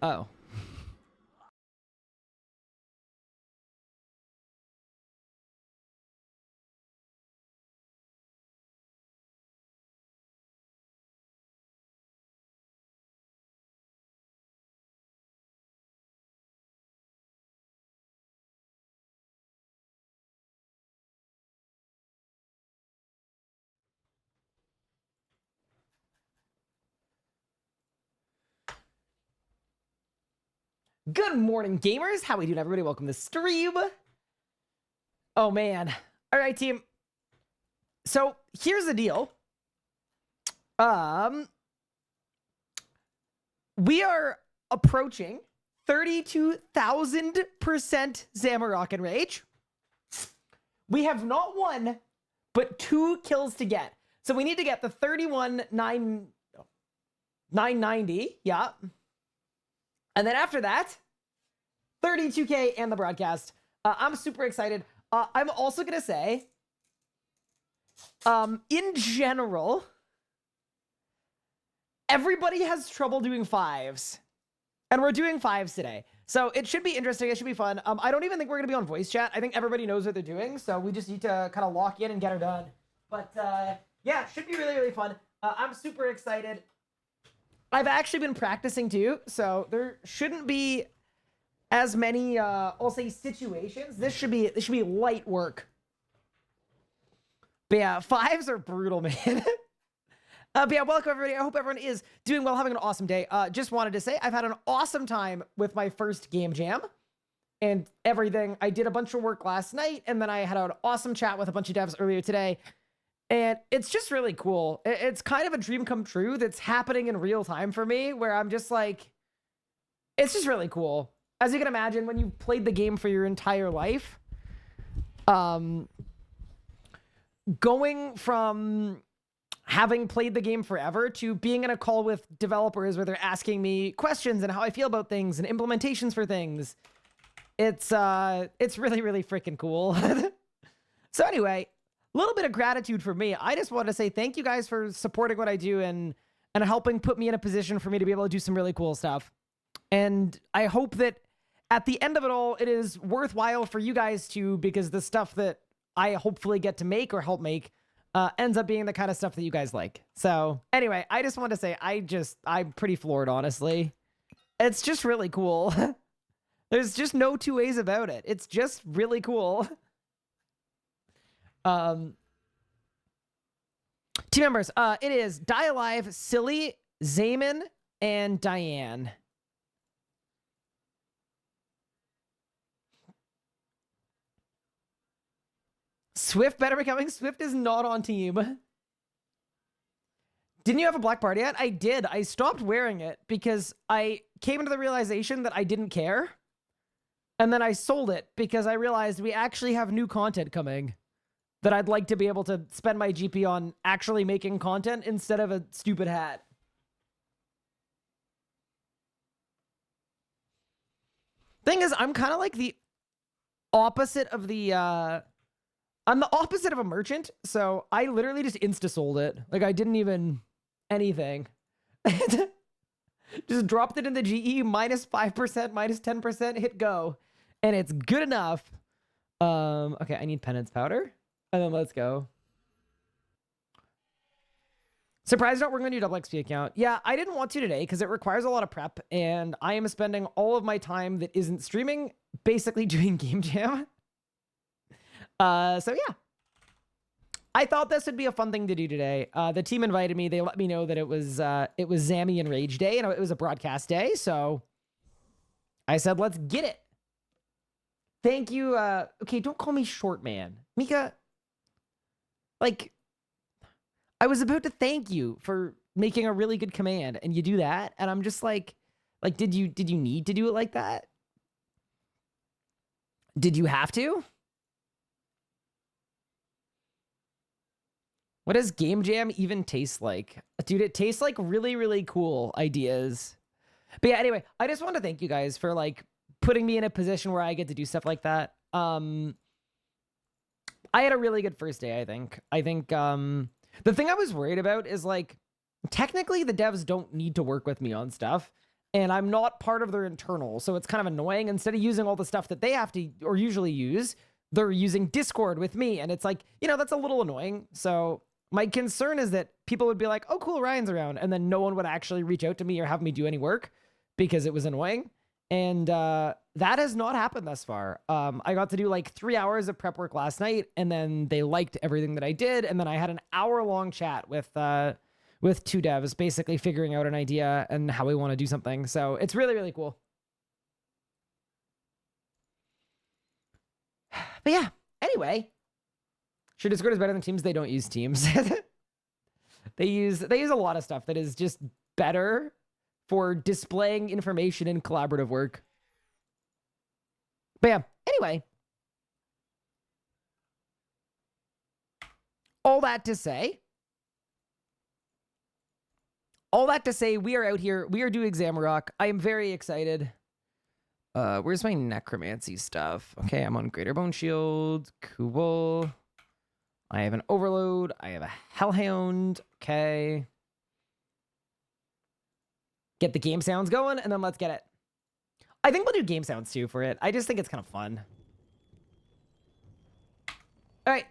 Oh. Good morning, gamers. How we doing, everybody? Welcome to the stream. Oh, man. All right, team. So, here's the deal. We are approaching 32,000% Zamorak Enrage. We have not one, but 2 kills to get. So, we need to get the 990. Yeah. And then after that, 32K and the broadcast. I'm super excited. I'm also going to say, in general, everybody has trouble doing 5s. And we're doing 5s today. So it should be interesting. It should be fun. I don't even think we're going to be on voice chat. I think everybody knows what they're doing. So we just need to kind of lock in and get her done. But yeah, it should be really, really fun. I'm super excited. I've actually been practicing too, so there shouldn't be as many, I'll say, situations. This should be light work. But yeah, 5s are brutal, man. But yeah, welcome everybody. I hope everyone is doing well, having an awesome day. Just wanted to say I've had an awesome time with my first game jam and everything. I did a bunch of work last night, and then I had an awesome chat with a bunch of devs earlier today. And it's just really cool. It's kind of a dream come true that's happening in real time for me, where I'm just like, it's just really cool. As you can imagine, when you've played the game for your entire life, going from having played the game forever to being in a call with developers where they're asking me questions and how I feel about things and implementations for things, it's really, really freaking cool. So anyway, a little bit of gratitude for me. I just want to say thank you guys for supporting what I do and helping put me in a position for me to be able to do some really cool stuff. And I hope that at the end of it all, it is worthwhile for you guys too, because the stuff that I hopefully get to make or help make ends up being the kind of stuff that you guys like. So anyway, I just want to say I'm pretty floored, honestly. It's just really cool. There's just no two ways about it. It's just really cool. Team members, it is Die Alive, Silly, Zayman, and Diane. Swift better be coming. Swift is not on team. Didn't you have a black party yet? I did. I stopped wearing it because I came into the realization that I didn't care. And then I sold it because I realized we actually have new content coming that I'd like to be able to spend my GP on actually making content instead of a stupid hat. Thing is, I'm kind of like the opposite of the, I'm the opposite of a merchant, so I literally just insta-sold it. Like, I didn't even anything. Just dropped it in the GE, minus 5%, minus 10%, hit go. And it's good enough. Okay, I need penance powder. And then let's go. Surprised not working on your double XP account. Yeah, I didn't want to today because it requires a lot of prep. And I am spending all of my time that isn't streaming basically doing game jam. So yeah. I thought this would be a fun thing to do today. The team invited me. They let me know that it was Zamy Enrage day and it was a broadcast day. So I said, let's get it. Thank you. Okay, don't call me short man. Mika, like, I was about to thank you for making a really good command and you do that. And I'm just like, did you need to do it like that? Did you have to? What does game jam even taste like? Dude, it tastes like really, really cool ideas. But yeah, anyway, I just want to thank you guys for like putting me in a position where I get to do stuff like that. I had a really good first day, I think. The thing I was worried about is like, technically the devs don't need to work with me on stuff. and I'm not part of their internal. So it's kind of annoying. Instead of using all the stuff that they have to or usually use, they're using Discord with me. And it's like, you know, that's a little annoying. So my concern is that people would be like, oh, cool, Ryan's around. And then no one would actually reach out to me or have me do any work because it was annoying. And that has not happened thus far. I got to do like 3 hours of prep work last night, and then they liked everything that I did. And then I had an hour-long chat with 2 devs, basically figuring out an idea and how we want to do something. So it's really, really cool. But yeah, anyway, sure, Discord is better than Teams. They don't use Teams. They use a lot of stuff that is just better for displaying information in collaborative work. But yeah, anyway. All that to say, we are out here. We are doing Zamorak. I am very excited. Where's my necromancy stuff? Okay, I'm on Greater Bone Shield. Cool. I have an Overload. I have a Hellhound. Okay. Get the game sounds going, and then let's get it. I think we'll do game sounds too for it. I just think it's kind of fun. All right,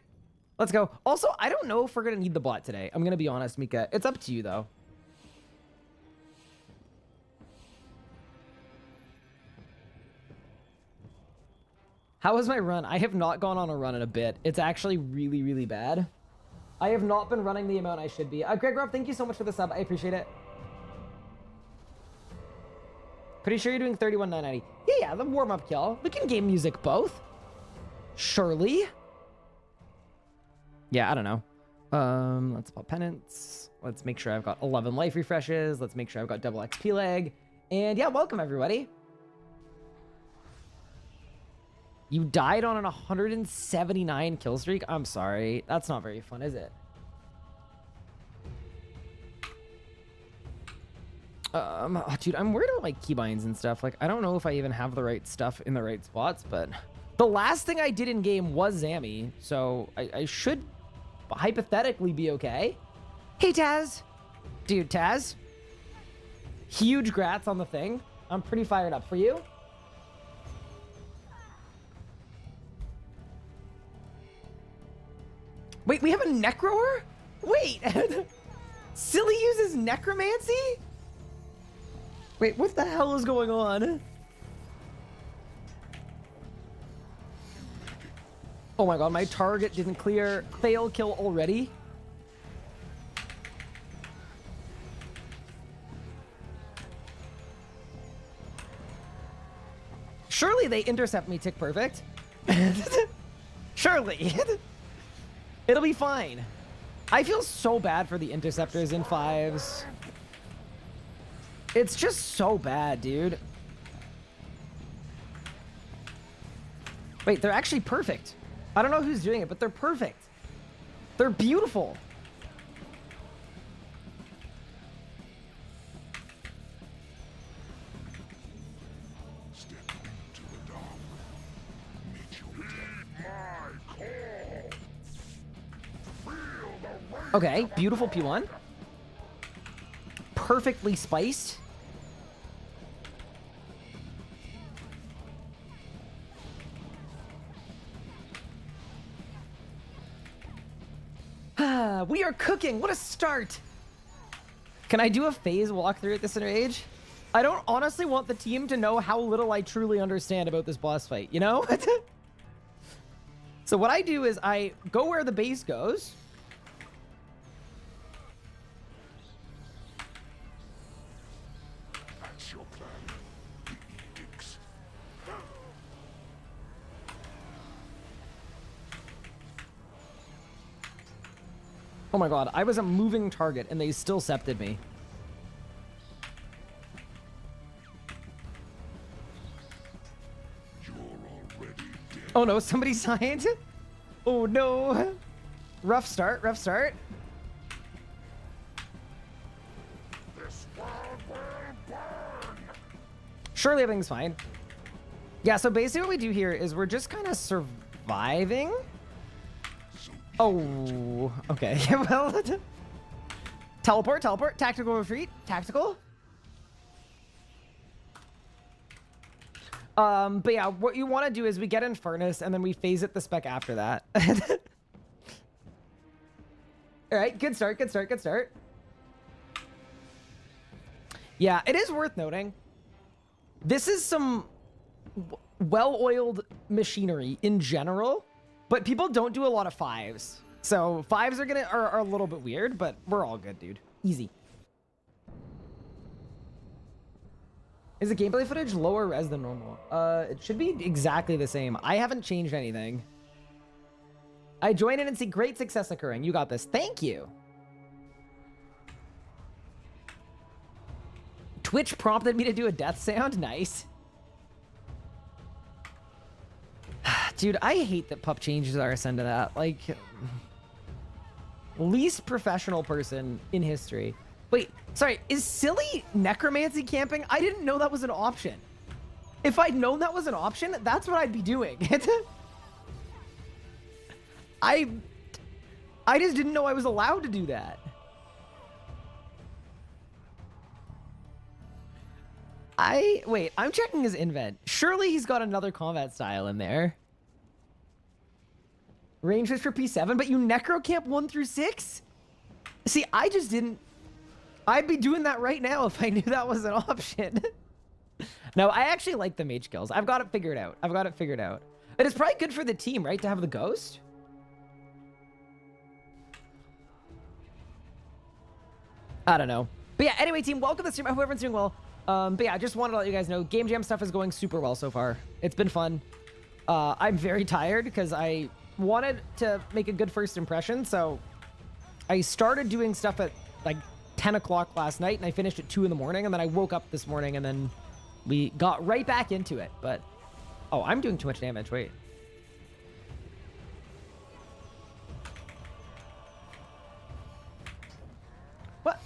let's go. Also, I don't know if we're going to need the bot today. I'm going to be honest, Mika. It's up to you, though. How was my run? I have not gone on a run in a bit. It's actually really, really bad. I have not been running the amount I should be. Greg Rob, thank you so much for the sub. I appreciate it. Pretty sure you're doing 31,990. Yeah, the warm-up kill. We can game music both. Surely. Yeah, I don't know. Let's pop penance. Let's make sure I've got 11 life refreshes. Let's make sure I've got double XP leg. And yeah, welcome everybody. You died on an 179 kill streak? I'm sorry. That's not very fun, is it? Dude, I'm worried about like keybinds and stuff. Like, I don't know if I even have the right stuff in the right spots, but the last thing I did in game was Zamy, so I should hypothetically be okay. Hey, Taz. Dude, Taz. Huge grats on the thing. I'm pretty fired up for you. Wait, we have a Necroer? Wait. Silly uses necromancy? Wait, what the hell is going on? Oh my god, my target didn't clear. Fail kill already. Surely they intercept me tick perfect. Surely. It'll be fine. I feel so bad for the interceptors in 5s. It's just so bad, dude. Wait, they're actually perfect. I don't know who's doing it, but they're perfect. They're beautiful. Okay, beautiful P1. Perfectly spiced. We are cooking. What a start. Can I do a phase walkthrough at this Enrage? I don't honestly want the team to know how little I truly understand about this boss fight, you know? So what I do is I go where the base goes. That's your plan. Oh my god, I was a moving target and they still septed me. Oh no, somebody signed? Oh no. Rough start, rough start. This world will burn. Surely everything's fine. Yeah, so basically what we do here is we're just kind of surviving. Oh, okay. Well, teleport, teleport, tactical retreat, tactical. But yeah, what you want to do is we get in Furnace and then we phase it the spec after that. All right, good start, good start, good start. Yeah, it is worth noting. This is some well-oiled machinery in general, but people don't do a lot of fives. So fives are a little bit weird, but we're all good, dude. Easy. Is the gameplay footage lower res than normal? It should be exactly the same. I haven't changed anything. I join in and see great success occurring. You got this. Thank you. Twitch prompted me to do a death sound. Nice. Dude, I hate that Pup changes RSN to that. Like, least professional person in history. Wait, sorry, is silly necromancy camping? I didn't know that was an option. If I'd known that was an option, that's what I'd be doing. I just didn't know I was allowed to do that. Wait, I'm checking his invent. Surely he's got another combat style in there. Range is for P7, but you necro camp 1 through 6? See, I just didn't. I'd be doing that right now if I knew that was an option. No, I actually like the mage kills. I've got it figured out. I've got it figured out. But it's probably good for the team, right? To have the ghost. I don't know. But yeah, anyway, team, welcome to the stream. I hope everyone's doing well. But yeah, I just wanted to let you guys know, Game Jam stuff is going super well so far. It's been fun. I'm very tired because I wanted to make a good first impression. So I started doing stuff at like 10 o'clock last night and I finished at 2 in the morning. And then I woke up this morning and then we got right back into it. But, oh, I'm doing too much damage. Wait. What?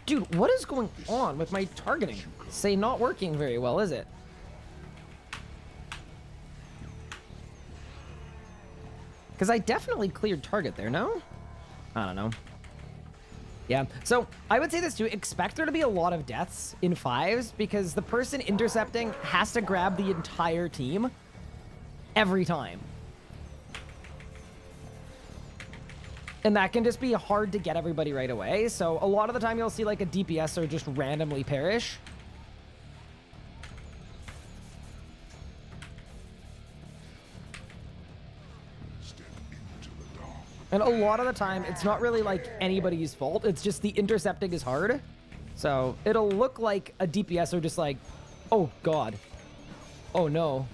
Dude, what is going on with my targeting? Say not working very well, is it? Because I definitely cleared target there, no? I don't know. Yeah, so I would say this too. Expect there to be a lot of deaths in fives because the person intercepting has to grab the entire team every time. And that can just be hard to get everybody right away. So a lot of the time you'll see like a DPS or just randomly perish. And a lot of the time, it's not really like anybody's fault. It's just the intercepting is hard. So it'll look like a DPS or just like, oh God. Oh no.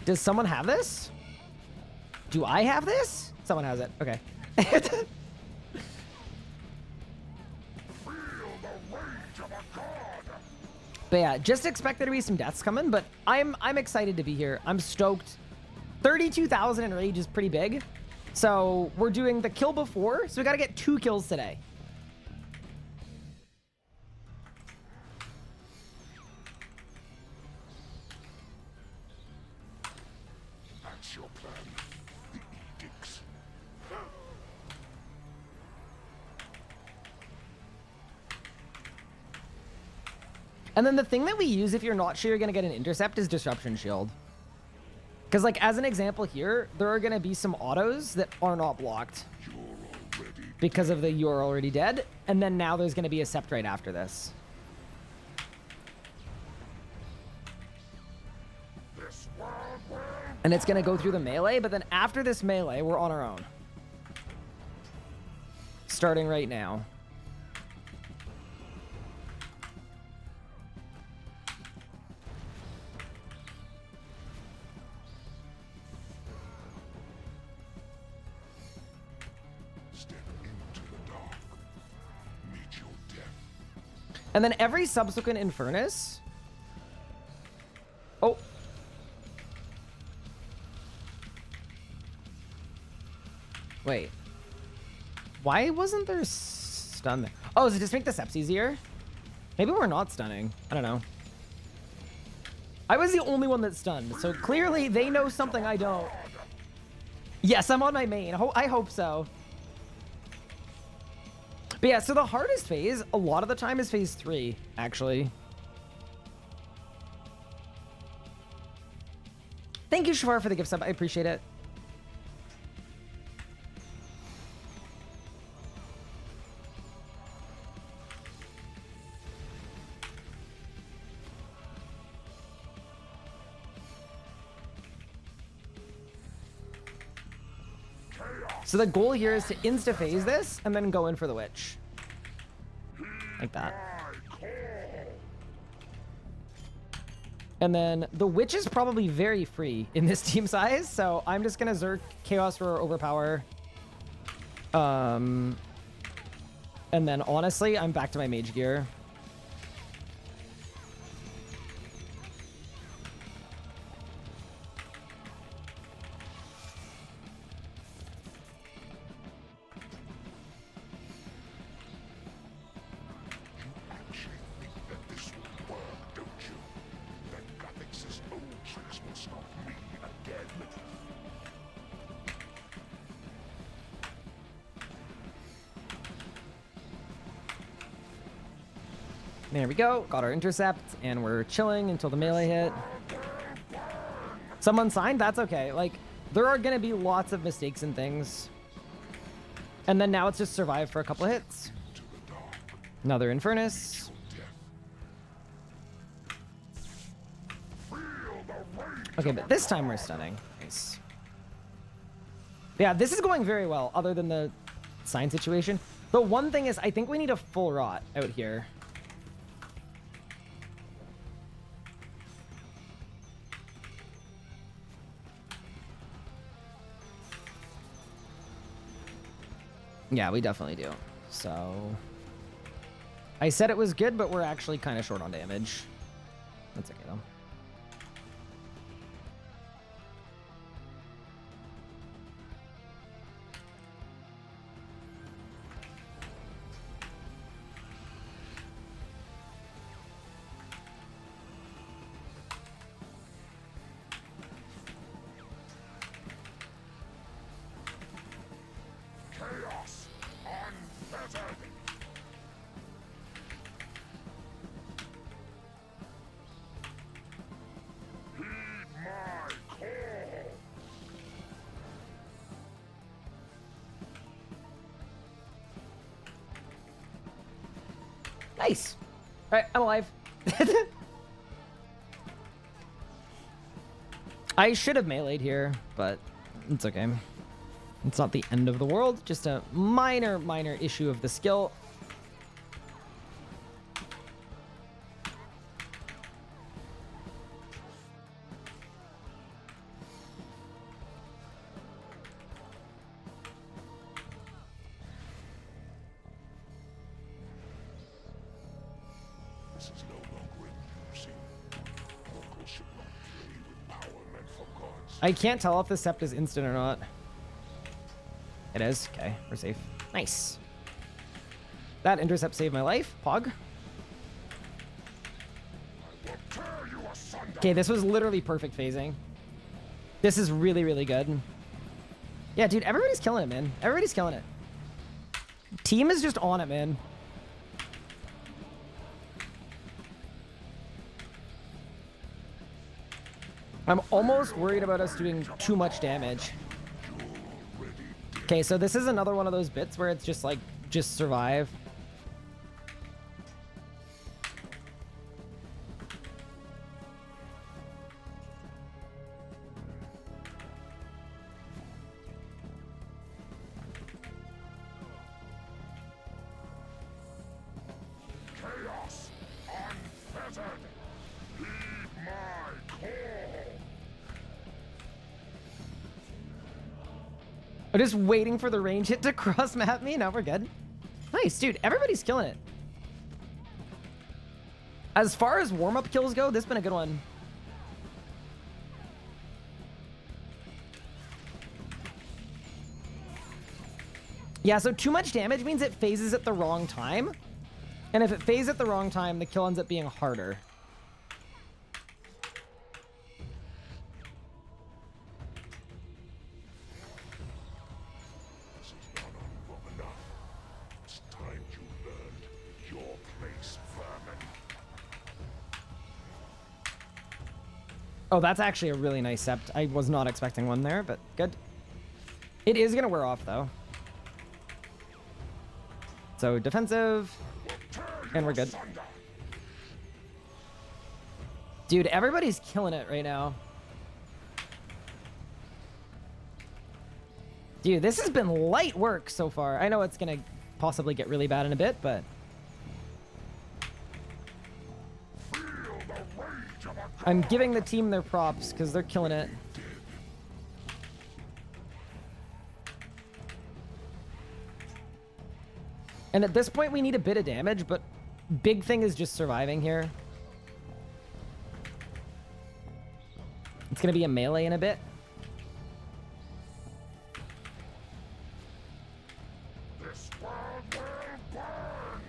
Does someone have this? Do I have this? Someone has it. Okay. But yeah, just expect there to be some deaths coming, but I'm excited to be here. I'm stoked. 32,000 in Rage is pretty big. So we're doing the kill before, so we gotta get 2 kills today. That's your plan. The edicts. And then the thing that we use if you're not sure you're gonna get an intercept is Disruption Shield. Because, like, as an example here, there are going to be some autos that are not blocked because of the you're already dead. And then now there's going to be a Sept right after this. And it's going to go through the melee, but then after this melee, we're on our own. Starting right now. And then every subsequent Infernus. Oh. Wait. Why wasn't there stun there? Oh, does it just make the Seps easier? Maybe we're not stunning. I don't know. I was the only one that stunned, so clearly they know something I don't. Yes, I'm on my main. I hope so. But yeah, so the hardest phase, a lot of the time, is phase 3, actually. Thank you, Shafar, for the gift sub. I appreciate it. So the goal here is to insta-phase this and then go in for the witch. Like that. And then the witch is probably very free in this team size, so I'm just gonna Zerk Chaos Roar Overpower. And then honestly, I'm back to my mage gear. There we go. Got our intercept, and we're chilling until the melee hit. Someone signed? That's okay. Like, there are going to be lots of mistakes and things. And then now it's just survive for a couple of hits. Another Infernus. Okay, but this time we're stunning. Nice. Yeah, this is going very well, other than the sign situation. The one thing is, I think we need a full rot out here. Yeah, we definitely do. So I said it was good, but we're actually kind of short on damage. That's okay, though. Nice. All right, I'm alive. I should have meleeed here, but it's okay. It's not the end of the world. Just a minor issue of the skill. I can't tell if the Sept is instant or not. It is. Okay, we're safe. Nice. That intercept saved my life. Pog. Okay, this was literally perfect phasing. This is really, really good. Yeah, dude, everybody's killing it, man. Everybody's killing it. Team is just on it, man. I'm almost worried about us doing too much damage. Okay, so this is another one of those bits where it's just like, just survive. I'm just waiting for the range hit to cross map me. Now we're good. Nice, dude. Everybody's killing it. As far as warm-up kills go, this has been a good one. Yeah, so too much damage means it phases at the wrong time. And if it phases at the wrong time, the kill ends up being harder. Oh, that's actually a really nice sept. I was not expecting one there, but good. It is going to wear off, though. So defensive, and we're good. Dude, everybody's killing it right now. Dude, this has been light work so far. I know it's going to possibly get really bad in a bit, but... I'm giving the team their props because they're killing it. And at this point, we need a bit of damage, but big thing is just surviving here. It's going to be a melee in a bit. This world will burn.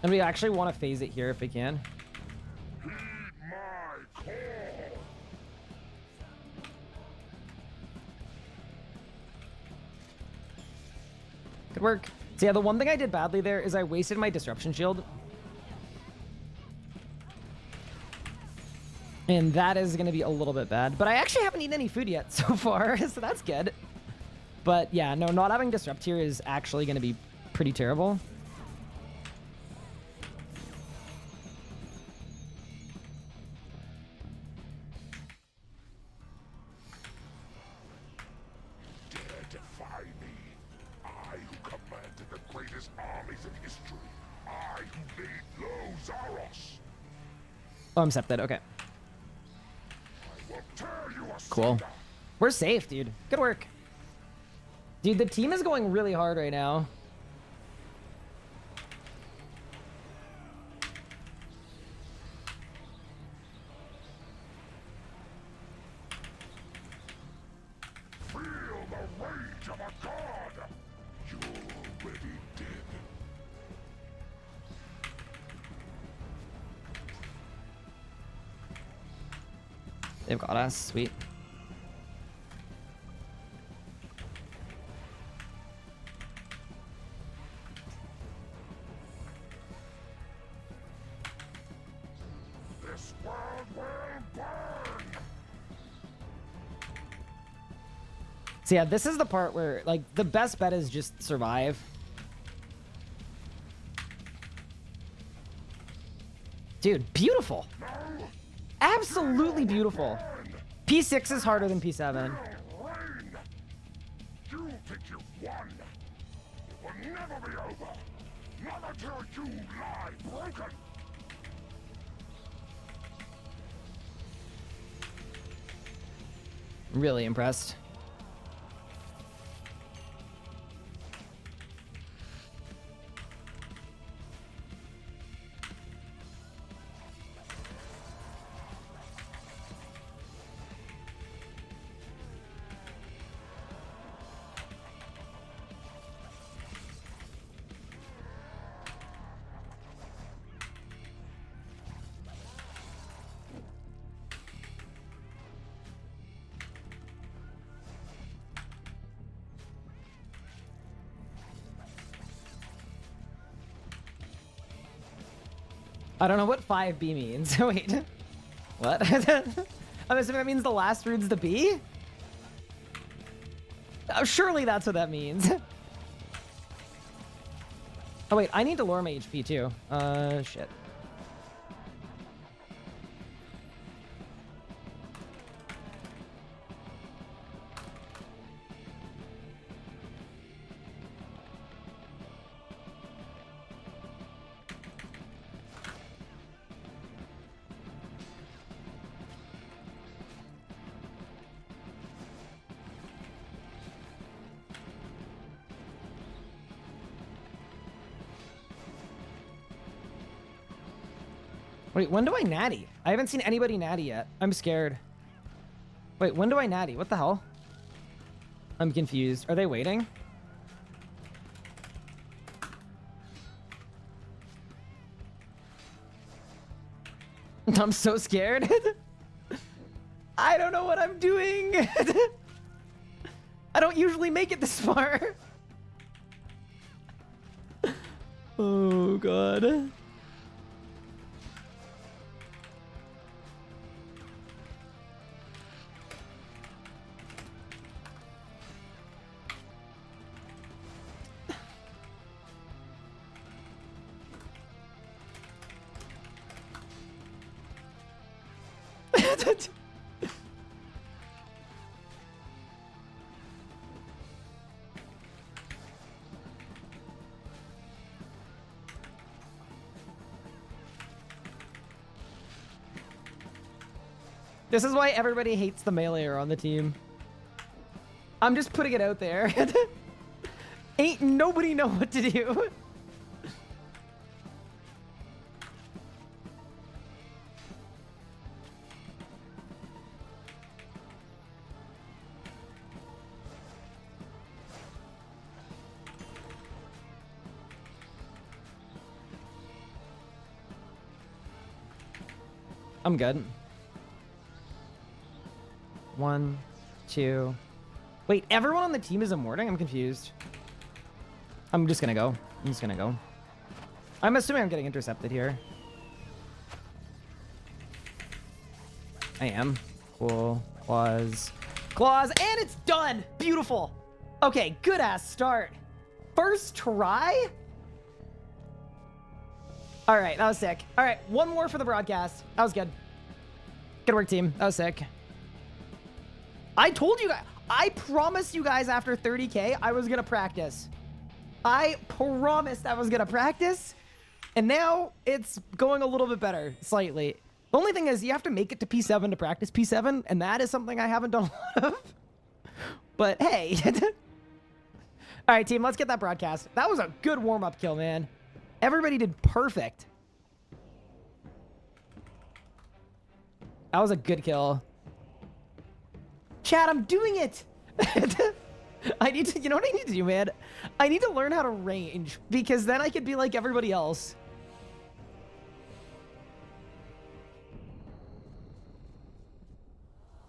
And we actually want to phase it here if we can. Heed my call. Good work. So yeah, the one thing I did badly there is I wasted my disruption shield. And that is going to be a little bit bad. But I actually haven't eaten any food yet so far, so that's good. But yeah, no, not having disrupt here is actually going to be pretty terrible. Oh, I'm septed. Okay. Cool. We're safe, dude. Good work. Dude, the team is going really hard right now. Feel the rage of a god. You're already dead. They've got us. Sweet. This world will burn. So yeah, this is the part where, like, the best bet is just survive. Dude, beautiful. No. Absolutely beautiful. P6 is harder than P7. Rain. You think you've won. It will never be over. Not until you lie broken. Really impressed. I don't know what 5B means. Wait. What? I'm assuming that means the last rune's the B? Oh, surely that's what that means. Oh, wait. I need to lower my HP, too. Shit. Wait, when do I natty? I haven't seen anybody natty yet. I'm scared. Wait, when do I natty? What the hell? I'm confused. Are they waiting? I'm so scared. I don't know what I'm doing. I don't usually make it this far. Oh, God. This is why everybody hates the meleeer on the team. I'm just putting it out there. Ain't nobody know what to do. I'm good. 1, 2. Wait, everyone on the team is immorting? I'm confused. I'm just gonna go. I'm assuming I'm getting intercepted here. I am. Cool. Claws. And it's done! Beautiful! Okay, good ass start. First try? All right, that was sick. All right, one more for the broadcast. That was good. Good work, team. That was sick. I told you guys, I promised you guys after 30K, I was going to practice. I promised I was going to practice. And now it's going a little bit better, slightly. The only thing is you have to make it to P7 to practice P7. And that is something I haven't done a lot of. But hey. All right, team, let's get that broadcast. That was a good warm-up kill, man. Everybody did perfect. That was a good kill. Chat, I'm doing it. I need to, you know what I need to do, man? I need to learn how to range because then I could be like everybody else.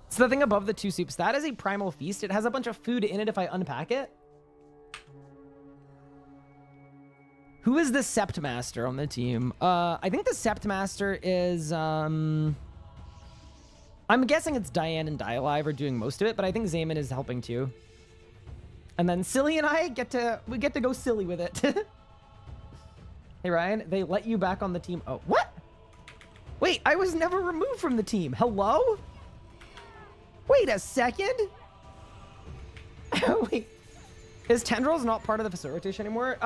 It's the thing above the 2 soups. That is a primal feast. It has a bunch of food in it if I unpack it. Who is the Sept Master on the team? I think the Sept Master is, I'm guessing it's Diane and Dialive are doing most of it, but I think Zamy is helping too. And then Silly and I get to go silly with it. Hey, Ryan, they let you back on the team. Oh, what? Wait, I was never removed from the team. Hello? Wait a second. Wait. Is Tendrils not part of the facilitation anymore?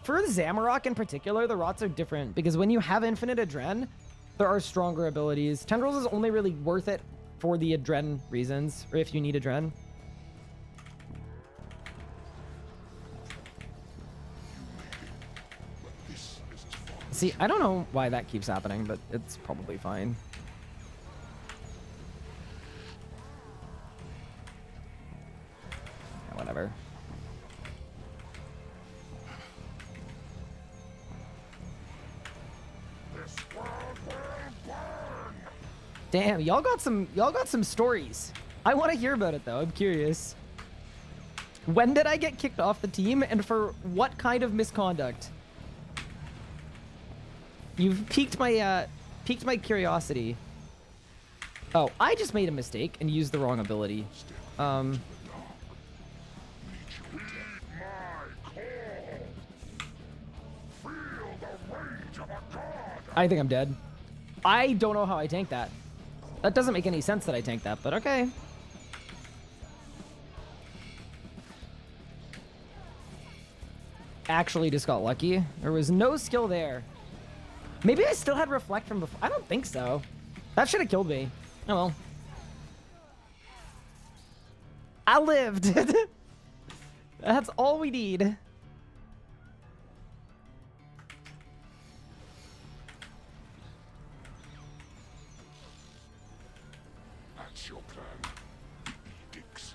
For Zamorak in particular, the rots are different because when you have infinite Adren, there are stronger abilities. Tendrils is only really worth it for the Adren reasons, or if you need Adren. See, I don't know why that keeps happening, but it's probably fine. Yeah, whatever. Damn, y'all got some stories. I want to hear about it though. I'm curious. When did I get kicked off the team and for what kind of misconduct? You've piqued my curiosity. Oh, I just made a mistake and used the wrong ability. I think I'm dead. I don't know how I tanked that. That doesn't make any sense that I tanked that, but okay. Actually just got lucky. There was no skill there. Maybe I still had Reflect from before. I don't think so. That should have killed me. Oh well. I lived. That's all we need. That's your plan. Dicks.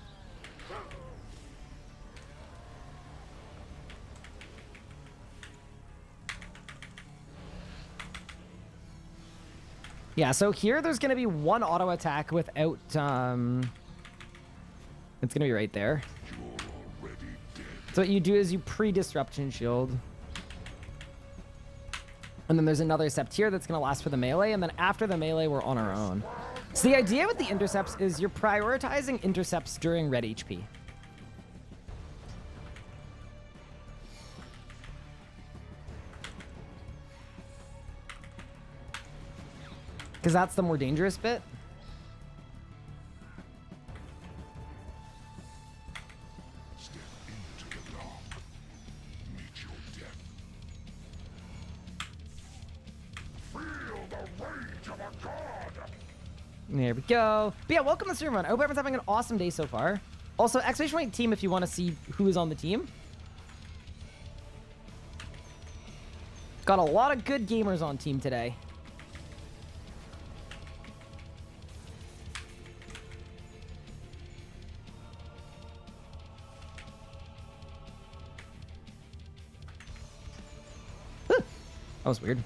Yeah, so here there's going to be one auto attack without, it's going to be right there. You're already dead. So what you do is you pre-disruption shield. And then there's another sept here that's going to last for the melee. And then after the melee, we're on our own. So the idea with the intercepts is you're prioritizing intercepts during red HP. Because that's the more dangerous bit. There we go. But yeah, welcome to the stream run. I hope everyone's having an awesome day so far. Also, exclamation point team if you want to see who is on the team. Got a lot of good gamers on team today. That was weird.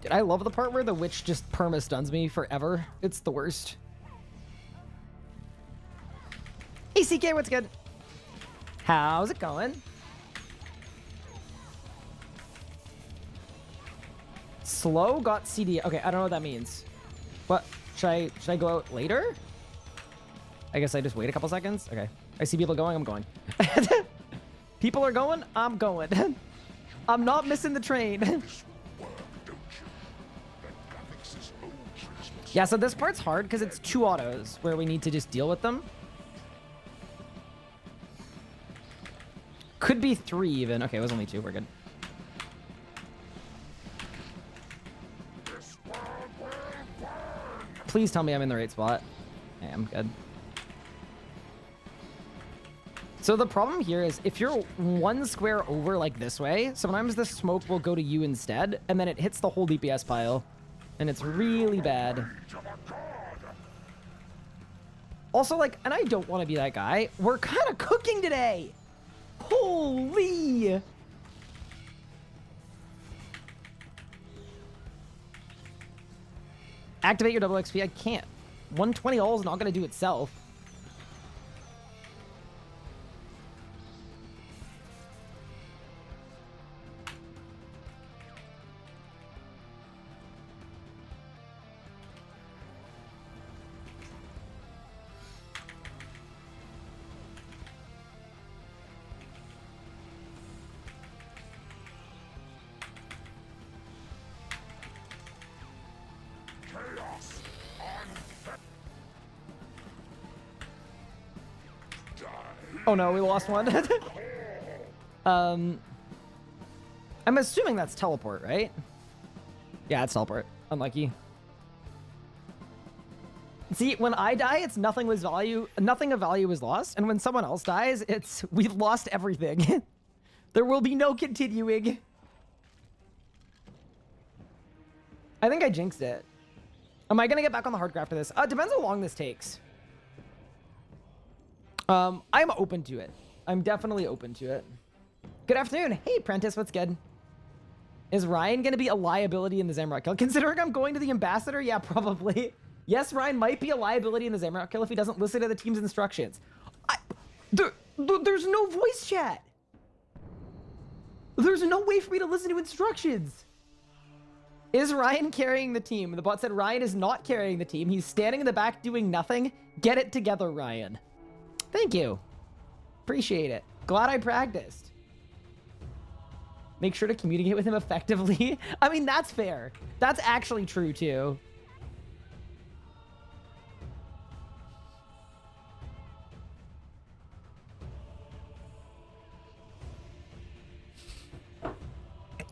Dude, I love the part where the witch just perma-stuns me forever. It's the worst. Hey, CK, what's good? How's it going? Slow got CD. Okay, I don't know what that means. What? Should I go out later? I guess I just wait a couple seconds. Okay. I see people going, I'm going. People are going, I'm going. I'm not missing the train. Yeah, so this part's hard because it's 2 autos where we need to just deal with them. Could be 3 even. Okay, it was only 2. We're good. Please tell me I'm in the right spot. I am good. So the problem here is if you're 1 square over like this way, sometimes the smoke will go to you instead, and then it hits the whole DPS pile. And it's really bad. Also, like, and I don't want to be that guy. We're kind of cooking today. Holy. Activate your double XP. I can't. 120 all is not going to do itself. Oh no, we lost one. I'm assuming that's teleport, right? Yeah, it's teleport. Unlucky. See, when I die, it's nothing of value was lost, and when someone else dies, it's we've lost everything. There will be no continuing. I think I jinxed it. Am I gonna get back on the hardcore after this? Depends how long this takes. I'm open to it. I'm definitely open to it. Good afternoon. Hey, Prentice, what's good? Is Ryan going to be a liability in the Zamorak kill? Considering I'm going to the ambassador? Yeah, probably. Yes, Ryan might be a liability in the Zamorak kill if he doesn't listen to the team's instructions. There's no voice chat. There's no way for me to listen to instructions. Is Ryan carrying the team? The bot said Ryan is not carrying the team. He's standing in the back doing nothing. Get it together, Ryan. Thank you. Appreciate it. Glad I practiced. Make sure to communicate with him effectively. I mean, that's fair. That's actually true, too.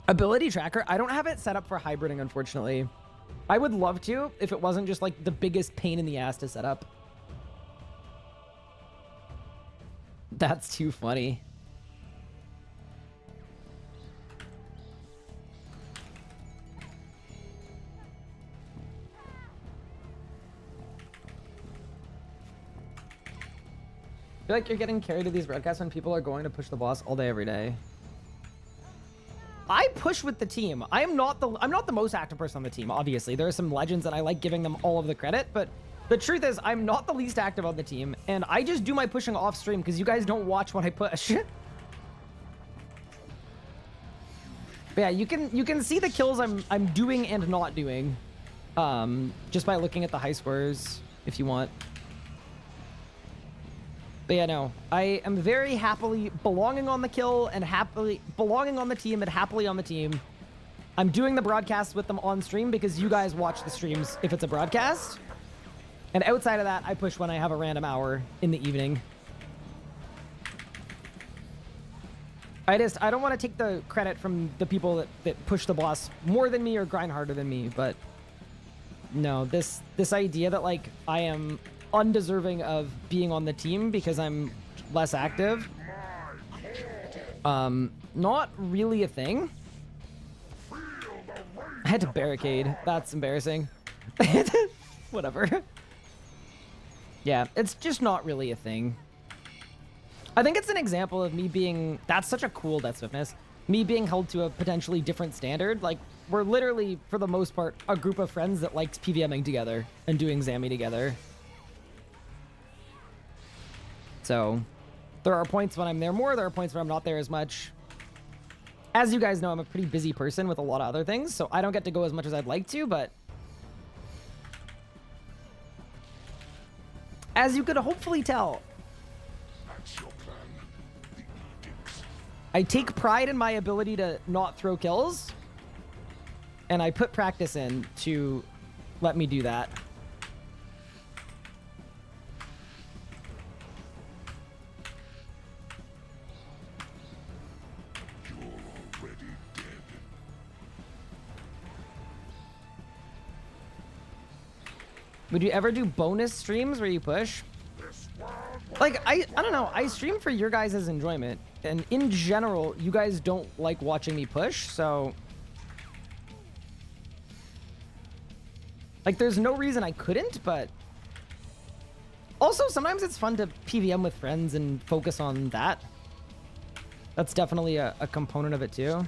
Ability tracker. I don't have it set up for hybriding, unfortunately. I would love to if it wasn't just like the biggest pain in the ass to set up. That's too funny. feel like you're getting carried to these broadcasts when people are going to push the boss all day, every day. I push with the team. I'm not the most active person on the team, obviously. There are some legends and I like giving them all of the credit, but the truth is I'm not the least active on the team, and I just do my pushing off stream because you guys don't watch when I push. But yeah, you can see the kills I'm doing and not doing, just by looking at the high scores if you want. But yeah, no, I am very happily belonging on the kill and happily belonging on the team and happily on the team. I'm doing the broadcasts with them on stream because you guys watch the streams if it's a broadcast. And outside of that, I push when I have a random hour in the evening. I don't want to take the credit from the people that push the boss more than me or grind harder than me, but no, this idea that like I am undeserving of being on the team because I'm less active, not really a thing. I had to barricade. That's embarrassing. Whatever. Yeah, it's just not really a thing. I think it's an example of me being... That's such a cool Death Swiftness. Me being held to a potentially different standard. Like, we're literally, for the most part, a group of friends that likes PVMing together and doing Zamy together. So, there are points when I'm there more, there are points where I'm not there as much. As you guys know, I'm a pretty busy person with a lot of other things, so I don't get to go as much as I'd like to, but... As you could hopefully tell, I take pride in my ability to not throw kills, and I put practice in to let me do that. You're already dead. Would you ever do bonus streams where you push? Like, I don't know. I stream for your guys' enjoyment. And in general, you guys don't like watching me push, so... Like, there's no reason I couldn't, but... Also, sometimes it's fun to PVM with friends and focus on that. That's definitely a component of it, too.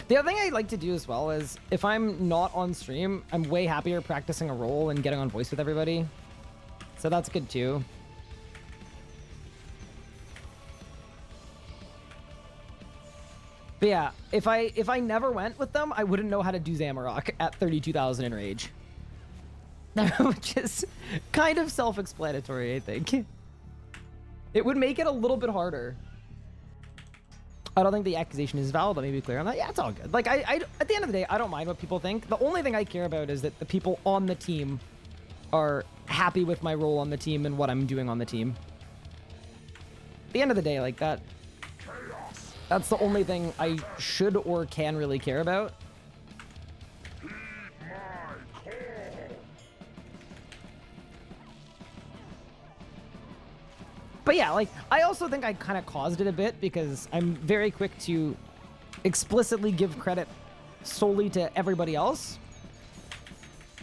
The other thing I like to do as well is, if I'm not on stream, I'm way happier practicing a role and getting on voice with everybody. So that's good too. But yeah, if I never went with them, I wouldn't know how to do Zamorak at 32,000 Enrage. Which is kind of self-explanatory, I think. It would make it a little bit harder. I don't think the accusation is valid. Let me be clear on that. Yeah, it's all good. Like, I at the end of the day, I don't mind what people think. The only thing I care about is that the people on the team are happy with my role on the team and what I'm doing on the team. At the end of the day, like, that's the only thing I should or can really care about. But yeah, like, I also think I kind of caused it a bit because I'm very quick to explicitly give credit solely to everybody else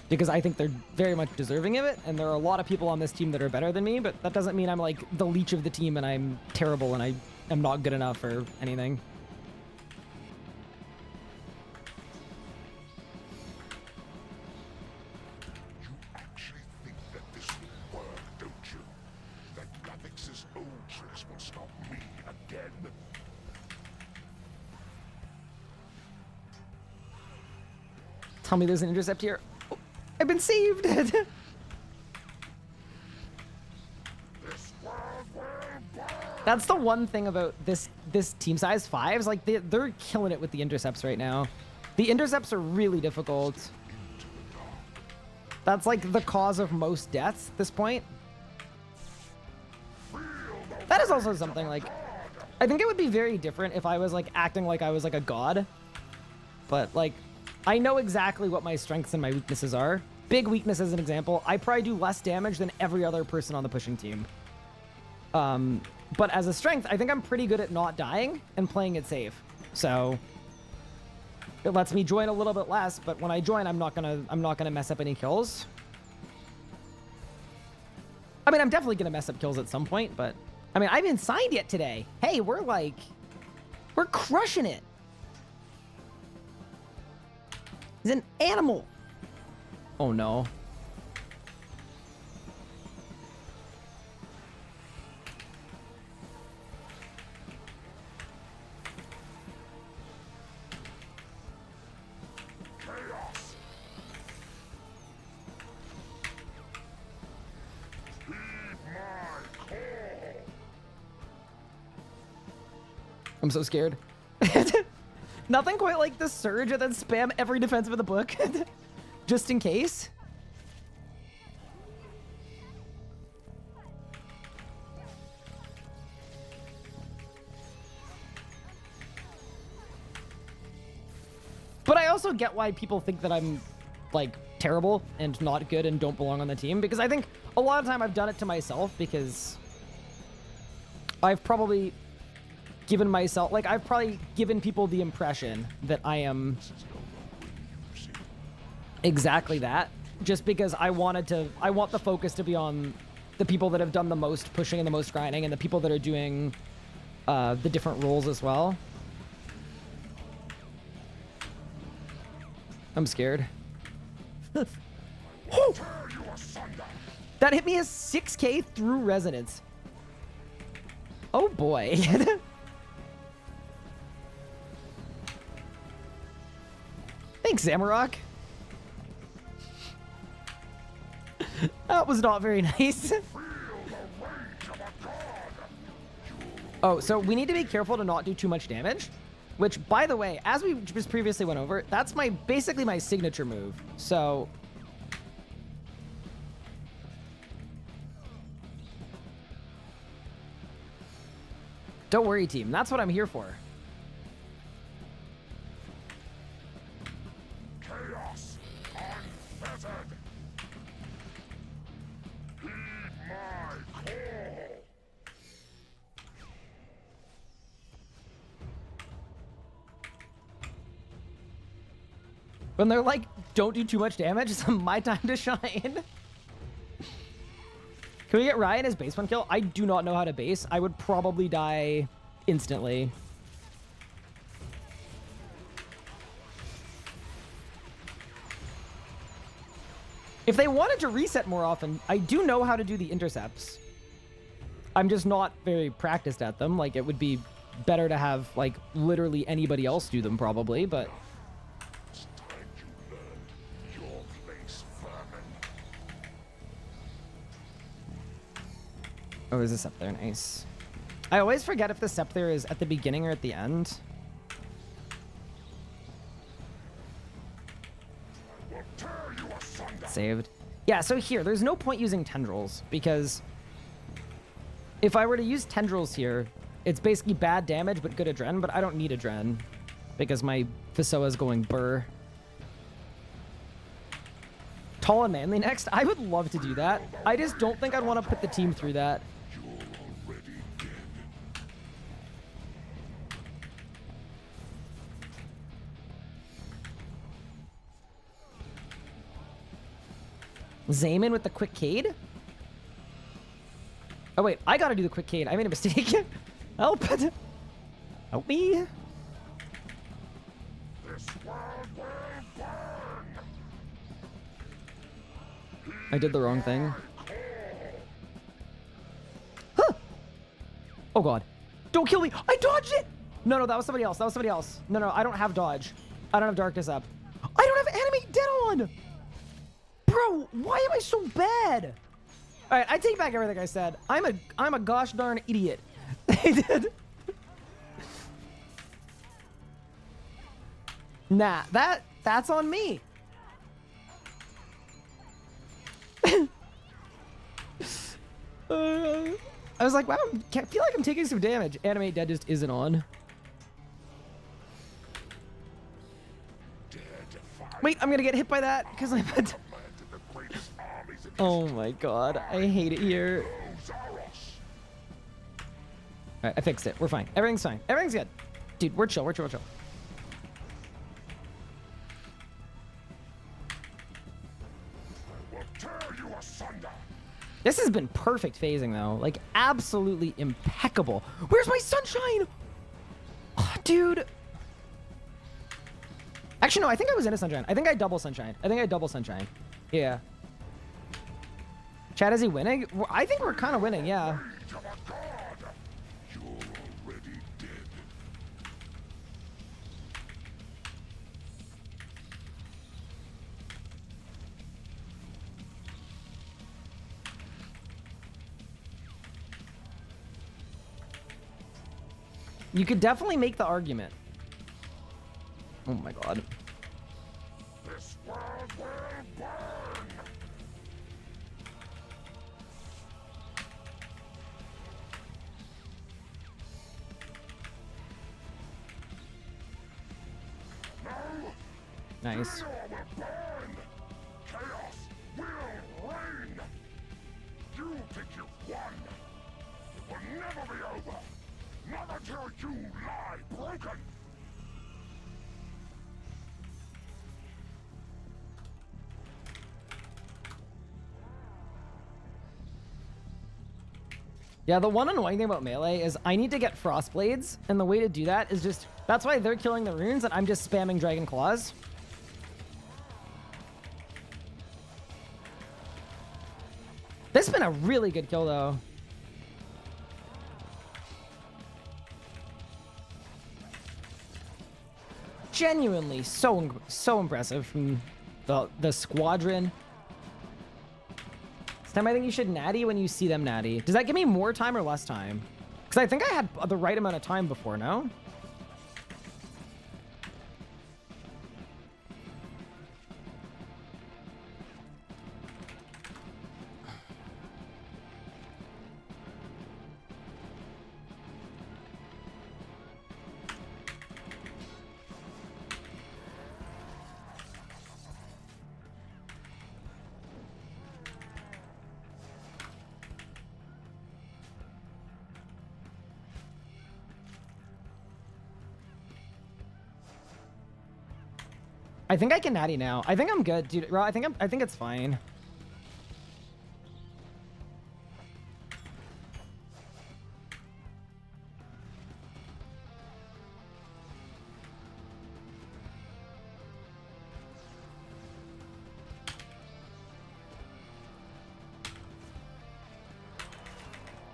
because I think they're very much deserving of it, and there are a lot of people on this team that are better than me, but that doesn't mean I'm like the leech of the team and I'm terrible and I am not good enough or anything. Tell me there's an intercept here. Oh, I've been saved. That's the one thing about this team size 5s. Like, they're killing it with the intercepts right now. The intercepts are really difficult. That's like the cause of most deaths at this point. That is also something, like, I think it would be very different if I was like acting like I was like a god. But like, I know exactly what my strengths and my weaknesses are. Big weakness as an example, I probably do less damage than every other person on the pushing team. But as a strength, I think I'm pretty good at not dying and playing it safe. So It lets me join a little bit less, but when I join, I'm not gonna mess up any kills. I mean, I'm definitely gonna mess up kills at some point, but I mean, I haven't signed yet today. Hey, we're crushing it. He's an animal. Oh no. I'm so scared. Nothing quite like the surge and then spam every defensive in the book. Just in case. But I also get why people think that I'm, like, terrible and not good and don't belong on the team. Because I think a lot of time I've done it to myself because I've probably given myself, like, I've probably given people the impression that I am exactly that. Just because I want the focus to be on the people that have done the most pushing and the most grinding and the people that are doing the different roles as well. I'm scared. That hit me as 6K through resonance. Oh boy. Thanks, Zamorak. That was not very nice. Oh, so we need to be careful to not do too much damage. Which, by the way, as we just previously went over, that's basically my signature move. So don't worry, team. That's what I'm here for. Chaos unfettered. Heed my call. When they're like, don't do too much damage, it's my time to shine. Can we get Ryan his base one kill? I do not know how to base. I would probably die instantly. If they wanted to reset more often, I do know how to do the intercepts. I'm just not very practiced at them. Like, it would be better to have, like, literally anybody else do them probably, but oh, is this up there? Nice. I always forget if the scepter is at the beginning or at the end. Saved. Yeah, so here, there's no point using tendrils, because if I were to use tendrils here, it's basically bad damage, but good adren, but I don't need adren, because my Fisoa is going burr. Tall and manly next? I would love to do that. I just don't think I'd want to put the team through that. Zamy with the quick cade? Oh wait, I gotta do the quick cade. I made a mistake. Help! Help me! This world will burn. I did the wrong thing. Huh! Oh god. Don't kill me! I dodged it! No, that was somebody else. That was somebody else. No, I don't have dodge. I don't have darkness up. I don't have animate dead on! Bro, why am I so bad? All right, I take back everything I said. I'm a gosh darn idiot. Nah, that's on me. I was like, wow, I feel like I'm taking some damage. Animate dead just isn't on. Wait, I'm gonna get hit by that because I'm. Oh my god, I hate it here. Alright, I fixed it. We're fine. Everything's fine. Everything's good. Dude, we're chill. This has been perfect phasing, though. Like, absolutely impeccable. Where's my sunshine? Oh, dude. Actually, no, I think I was in a sunshine. I think I double sunshine. Yeah. Chad, is he winning? I think we're kind of winning, yeah. You could definitely make the argument. Oh my god. This world will burn. Nice. Fear will burn. Chaos will reign. You think you've won. It will never be over. Not until you lie broken. Yeah, the one annoying thing about melee is I need to get frost blades, and the way to do that is just, that's why they're killing the runes and I'm just spamming dragon claws. This has been a really good kill though. Genuinely so impressive from the squadron. This time I think you should natty when you see them natty. Does that give me more time or less time? Because I think I had the right amount of time before, no? I think I can natty now. I think I'm good, dude. I think it's fine.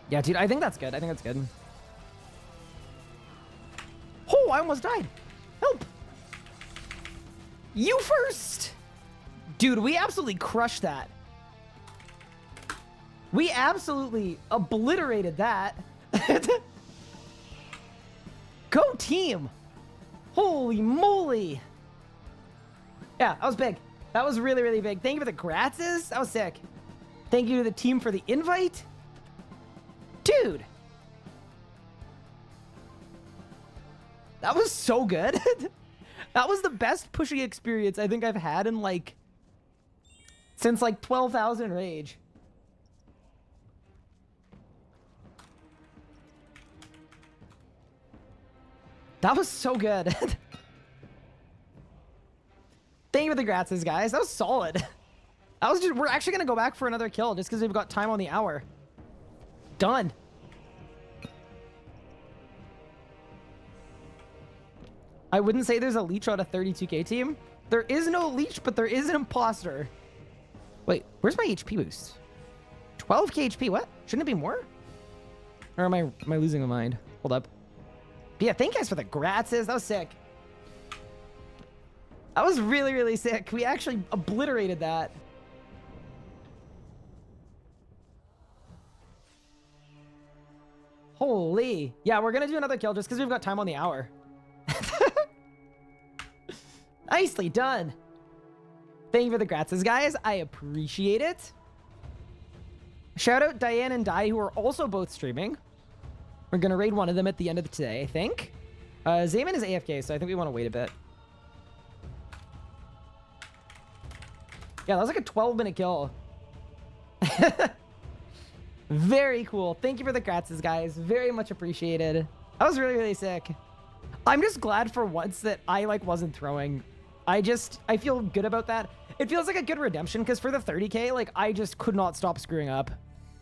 Yeah, dude, I think that's good. Oh, I almost died. Help. You first! Dude, we absolutely crushed that. We absolutely obliterated that. Go team! Holy moly! Yeah, that was big. That was really, really big. Thank you for the gratzes. That was sick. Thank you to the team for the invite. Dude! That was so good. That was the best pushing experience I think I've had in like since like 12,000 Rage. That was so good. Thank you for the gratzes, guys. That was solid. That was just, we're actually gonna go back for another kill just because we've got time on the hour. Done. I wouldn't say there's a leech on a 32k team. There is no leech, but there is an imposter. Wait, where's my HP boost? 12k HP, what? Shouldn't it be more? Or am I losing my mind? Hold up. But yeah, thank you guys for the gratzes. That was sick. That was really, really sick. We actually obliterated that. Holy. Yeah, we're gonna do another kill just because we've got time on the hour. Nicely done. Thank you for the gratzes, guys. I appreciate it. Shout out Diane and Di, who are also both streaming. We're going to raid one of them at the end of today, I think. Zamy is AFK, so I think we want to wait a bit. Yeah, that was like a 12-minute kill. Very cool. Thank you for the gratzes, guys. Very much appreciated. That was really, really sick. I'm just glad for once that I like wasn't throwing. I feel good about that. It feels like a good redemption because for the 30k, like I just could not stop screwing up.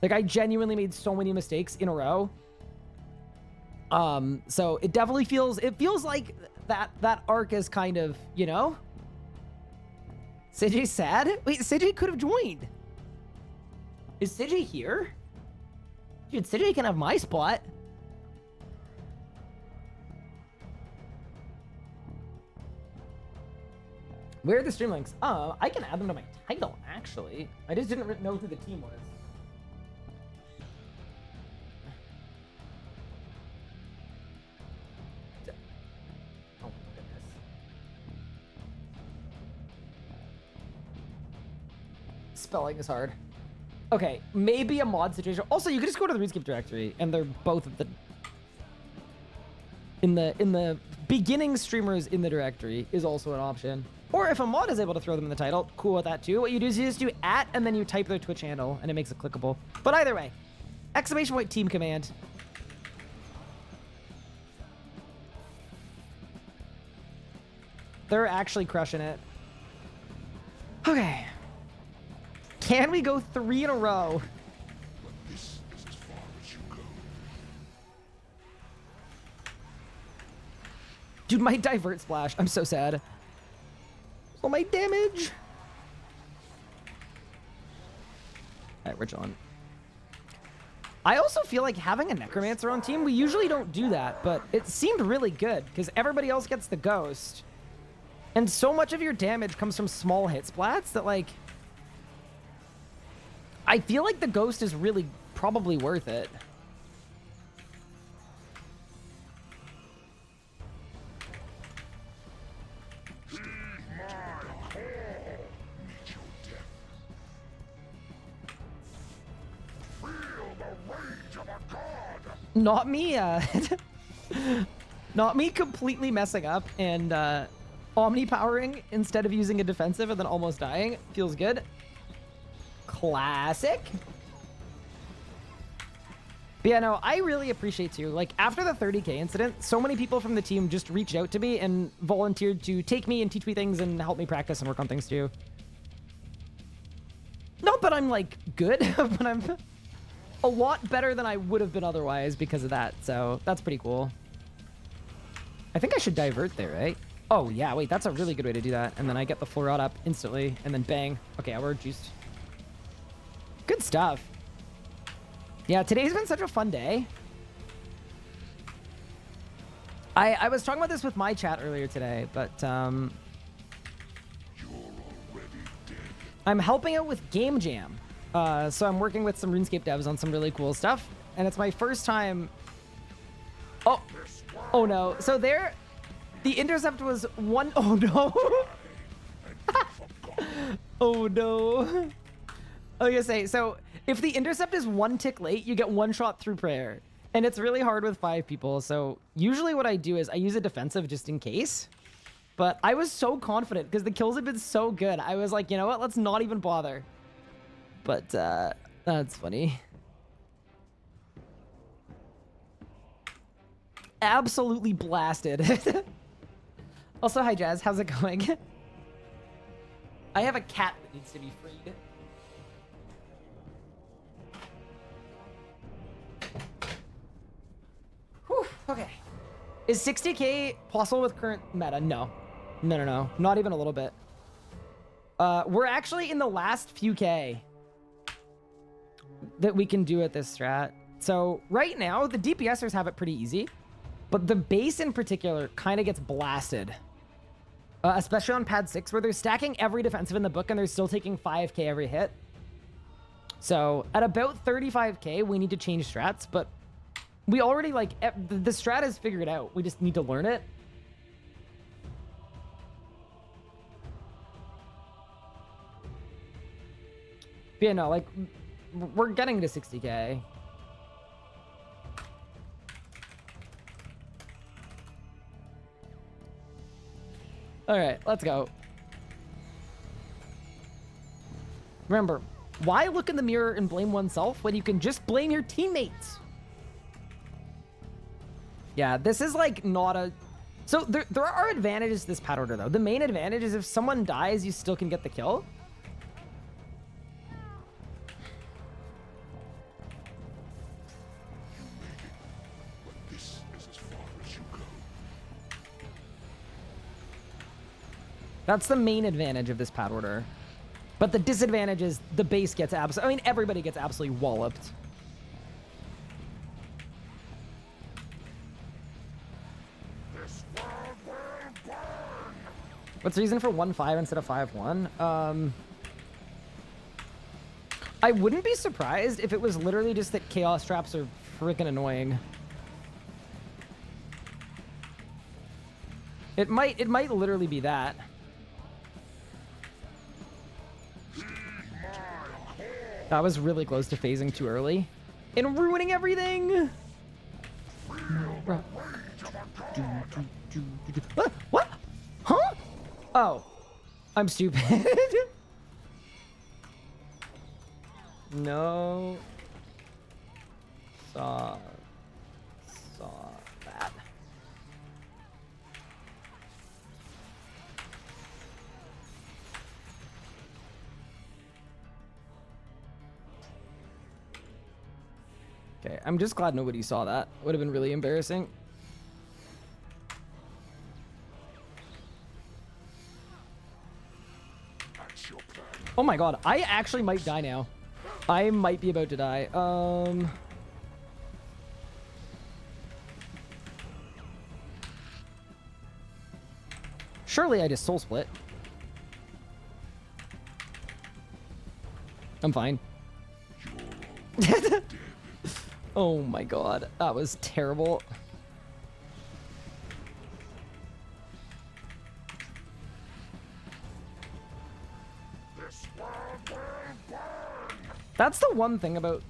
Like, I genuinely made so many mistakes in a row. So it definitely feels like that arc is kind of, you know? Sijay's sad? Wait, Sijay could have joined. Is Sijay here? Dude, Sijay can have my spot. Where are the stream links? I can add them to my title, actually. I just didn't know who the team was. Oh, goodness. Spelling is hard. Okay, maybe a mod situation. Also, you could just go to the RuneScape directory, and they're both of the... In the beginning streamers in the directory is also an option. Or if a mod is able to throw them in the title, cool with that too. What you do is you just do @ and then you type their Twitch handle and it makes it clickable. But either way, ! team command. They're actually crushing it. Okay. Can we go 3 in a row? This is as far as you go. Dude, my divert splash. I'm so sad. Oh, my damage. All right, we're chilling. I also feel like having a necromancer on team, we usually don't do that, but it seemed really good because everybody else gets the ghost. And so much of your damage comes from small hit splats that, like, I feel like the ghost is really probably worth it. Not me, not me completely messing up and omni-powering instead of using a defensive and then almost dying. Feels good. Classic. But yeah, no, I really appreciate too. Like, after the 30K incident, so many people from the team just reached out to me and volunteered to take me and teach me things and help me practice and work on things too. Not that I'm, like, good, but I'm a lot better than I would have been otherwise because of that. So that's pretty cool. I think I should divert there, right? Oh, yeah, wait, that's a really good way to do that. And then I get the full rod up instantly, and then bang. Okay, we're juiced. Good stuff. Yeah, today's been such a fun day. I was talking about this with my chat earlier today, but You're already dead. I'm helping out with Game Jam. So I'm working with some RuneScape devs on some really cool stuff, and it's my first time. Oh no. So the intercept was one. Oh no. Oh no. I was gonna say, so if the intercept is 1 tick late, you get 1 shot through prayer. And it's really hard with 5 people. So usually what I do is I use a defensive just in case. But I was so confident because the kills have been so good. I was like, you know what? Let's not even bother. But that's funny. Absolutely blasted. Also, hi Jazz, how's it going? I have a cat that needs to be freed. Whew, okay. Is 60K possible with current meta? No. No. Not even a little bit. We're actually in the last few K that we can do at this strat. So right now, the DPSers have it pretty easy, but the base in particular kind of gets blasted. Especially on pad 6, where they're stacking every defensive in the book and they're still taking 5K every hit. So at about 35K, we need to change strats, but we already, like, the strat is figured out. We just need to learn it. But yeah, no, like, we're getting to 60K. All right, let's go. Remember, why look in the mirror and blame oneself when you can just blame your teammates? Yeah, this is like not a... So there are advantages to this pad order though. The main advantage is if someone dies, you still can get the kill. That's the main advantage of this pad order. But the disadvantage is the base gets I mean, everybody gets absolutely walloped. What's the reason for 1-5 instead of 5-1? I wouldn't be surprised if it was literally just that chaos traps are freaking annoying. It might literally be that. That was really close to phasing too early and ruining everything. What? Huh? Oh, I'm stupid. No. Saw that. Okay, I'm just glad nobody saw that. Would have been really embarrassing. Oh my god, I actually might die now. I might be about to die. Surely I just soul split. I'm fine. Oh my god, that was terrible. That's the one thing about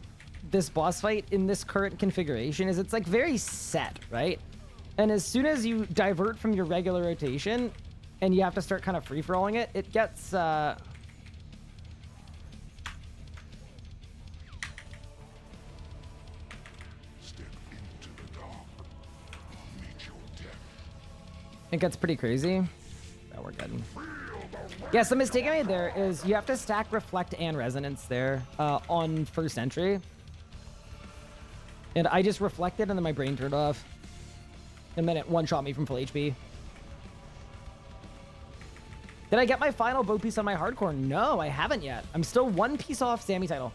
this boss fight in this current configuration is it's like very set, right? And as soon as you divert from your regular rotation and you have to start kind of free-for-alling it, it gets it gets pretty crazy. Oh, we're good. Yeah, so the mistake I made there is you have to stack Reflect and Resonance there on first entry. And I just reflected and then my brain turned off. And then it one-shot me from full HP. Did I get my final bow piece on my hardcore? No, I haven't yet. I'm still one piece off Zamy title.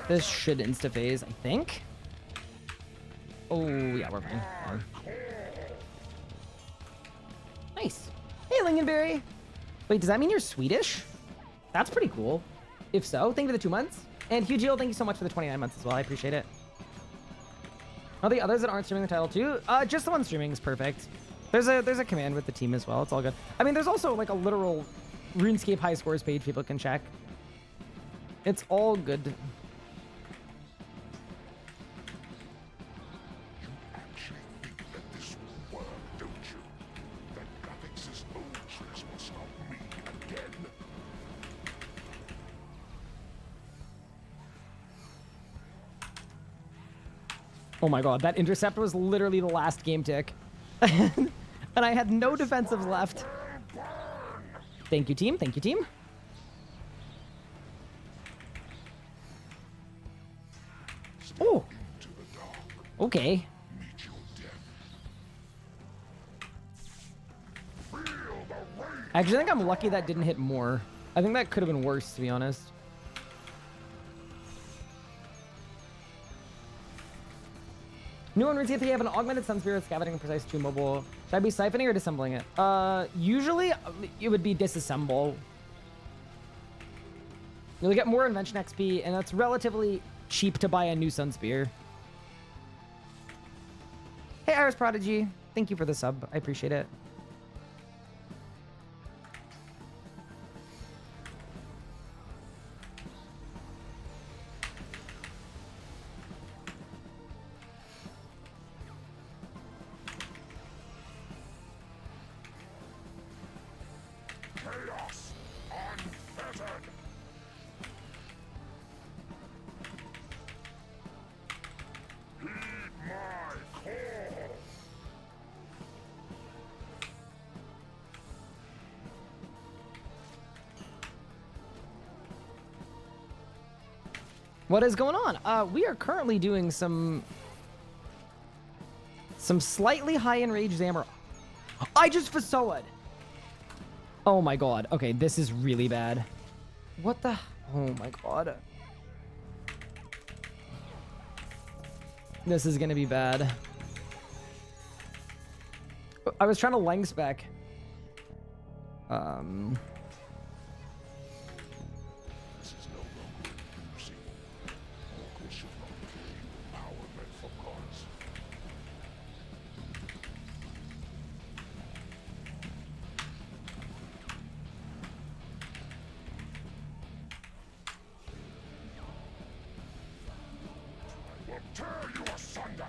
This should insta-phase, I think. Oh, yeah, we're fine. Nice. Hey, Lingonberry. Wait, does that mean you're Swedish? That's pretty cool. If so, thank you for the 2 months. And Hugil, thank you so much for the 29 months as well. I appreciate it. Are the others that aren't streaming the title too? Just the one streaming is perfect. There's a command with the team as well. It's all good. I mean, there's also like a literal RuneScape high scores page people can check. It's all good. Oh my god, that intercept was literally the last game tick. And I had no defensives left. Thank you, team. Thank you, team. Oh. Okay. I actually think I'm lucky that didn't hit more. I think that could have been worse, to be honest. New on RuneScape, you have an augmented Sun Spirit scavenging precise 2 mobile. Should I be siphoning or disassembling it? Usually it would be disassemble. You'll get more invention XP, and that's relatively cheap to buy a new Sun Spear. Hey, Iris Prodigy. Thank you for the sub. I appreciate it. What is going on? We are currently doing some slightly high Enrage Zamorak. I just Fasoa'd. Oh my god. Okay, this is really bad. What the? Oh my god. This is gonna be bad. I was trying to Lang spec. This is no longer mercy. Mortals should not claim power meant for gods. I will tear you asunder.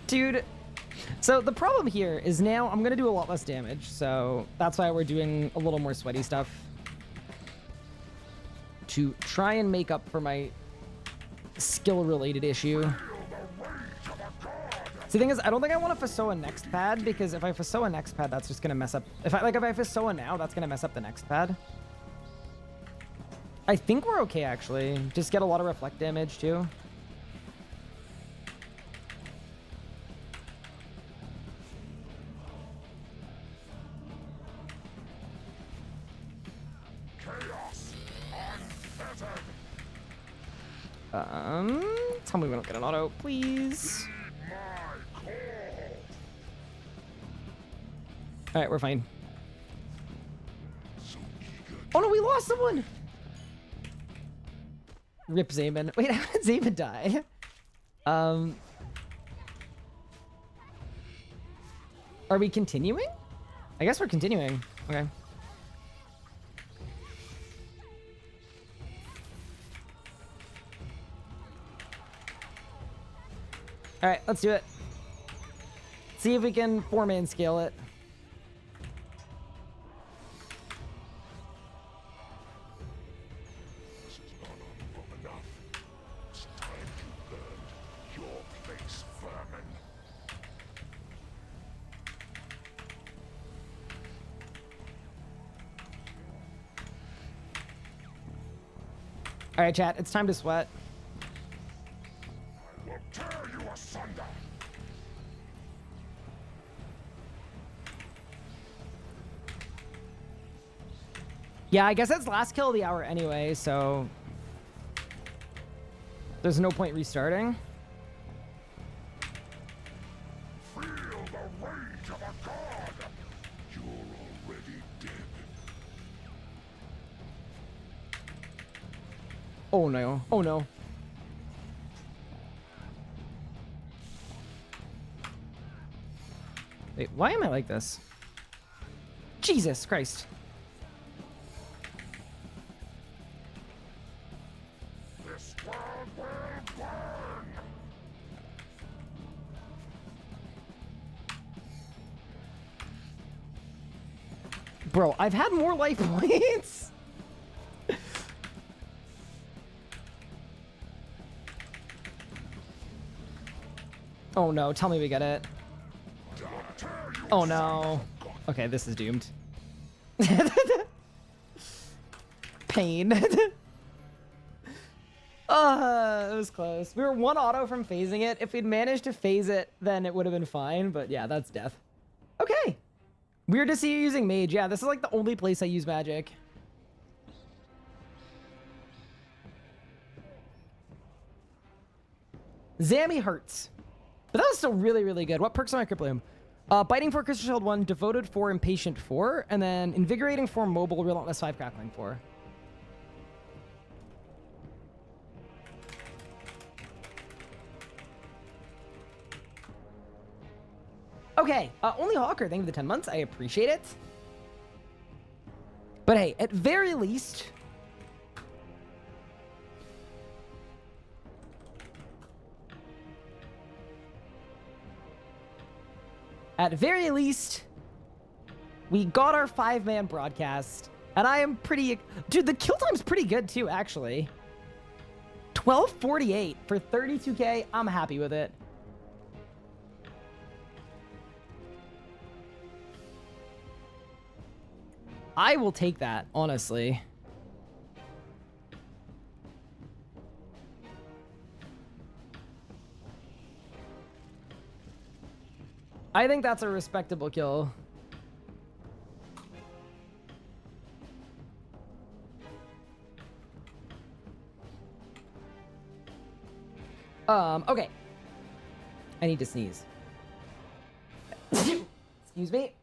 Dude, so the problem here is now I'm gonna do a lot less damage, so that's why we're doing a little more sweaty stuff to try and make up for my skill-related issue. So the thing is, I don't think I want to Fasoa next pad, because if I Fasoa next pad, that's just gonna mess up. If I Fasoa now, that's gonna mess up the next pad. I think we're okay, actually. Just get a lot of reflect damage too. Tell me we don't get an auto, please. All right, we're fine. Oh no, we lost someone. Rip Zaman. Wait, how did Zaman die? Are we continuing? I guess we're continuing. Okay. All right, let's do it. See if we can 4-man scale it. This is not long enough. It's time to earn your place, vermin. All right, chat, it's time to sweat. I will tear you asunder. Yeah, I guess that's last kill of the hour anyway, so there's no point restarting. Feel the rage of a god. You're already dead. Oh no, oh no. Wait, why am I like this? Jesus Christ. This world will burn. Bro, I've had more life points. Oh no, tell me we get it. Oh no. Okay, this is doomed. Pain. It was close. We were one auto from phasing it. If we'd managed to phase it, then it would have been fine. But yeah, that's death. Okay. Weird to see you using mage. Yeah, this is like the only place I use magic. Zamy hurts. But that was still really, really good. What perks am I crippling? Biting 4, Crystal Shield 1, Devoted 4, Impatient 4, and then Invigorating 4, Mobile, Relentless 5, Crackling 4. Okay, only Hawker, thank you for the 10 months. I appreciate it. But hey, at very least... At very least, we got our 5-man broadcast, and I am pretty... Dude, the kill time's pretty good, too, actually. 12:48 for 32k. I'm happy with it. I will take that, honestly. I think that's a respectable kill. Okay. I need to sneeze. Excuse me.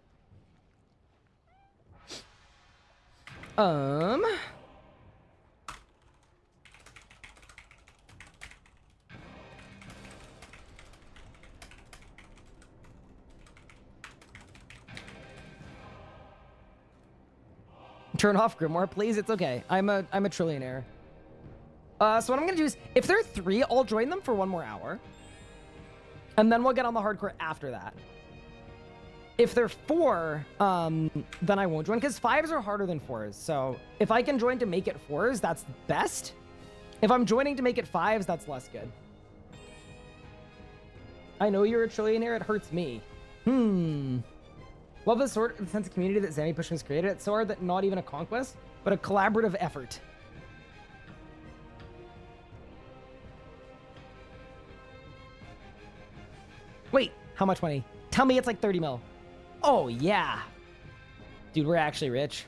Turn off Grimoire, please. It's okay. I'm a trillionaire. So what I'm gonna do is, if there are 3, I'll join them for 1 more hour, and then we'll get on the hardcore after that. If they're 4, then I won't join, because 5s are harder than 4s. So if I can join to make it 4s, that's best. If I'm joining to make it 5s, that's less good. I know you're a trillionaire. It hurts me. Love the sort of sense of community that Zamy Pushing has created. It's so hard that not even a conquest, but a collaborative effort. Wait, how much money? Tell me it's like 30 mil. Oh, yeah. Dude, we're actually rich.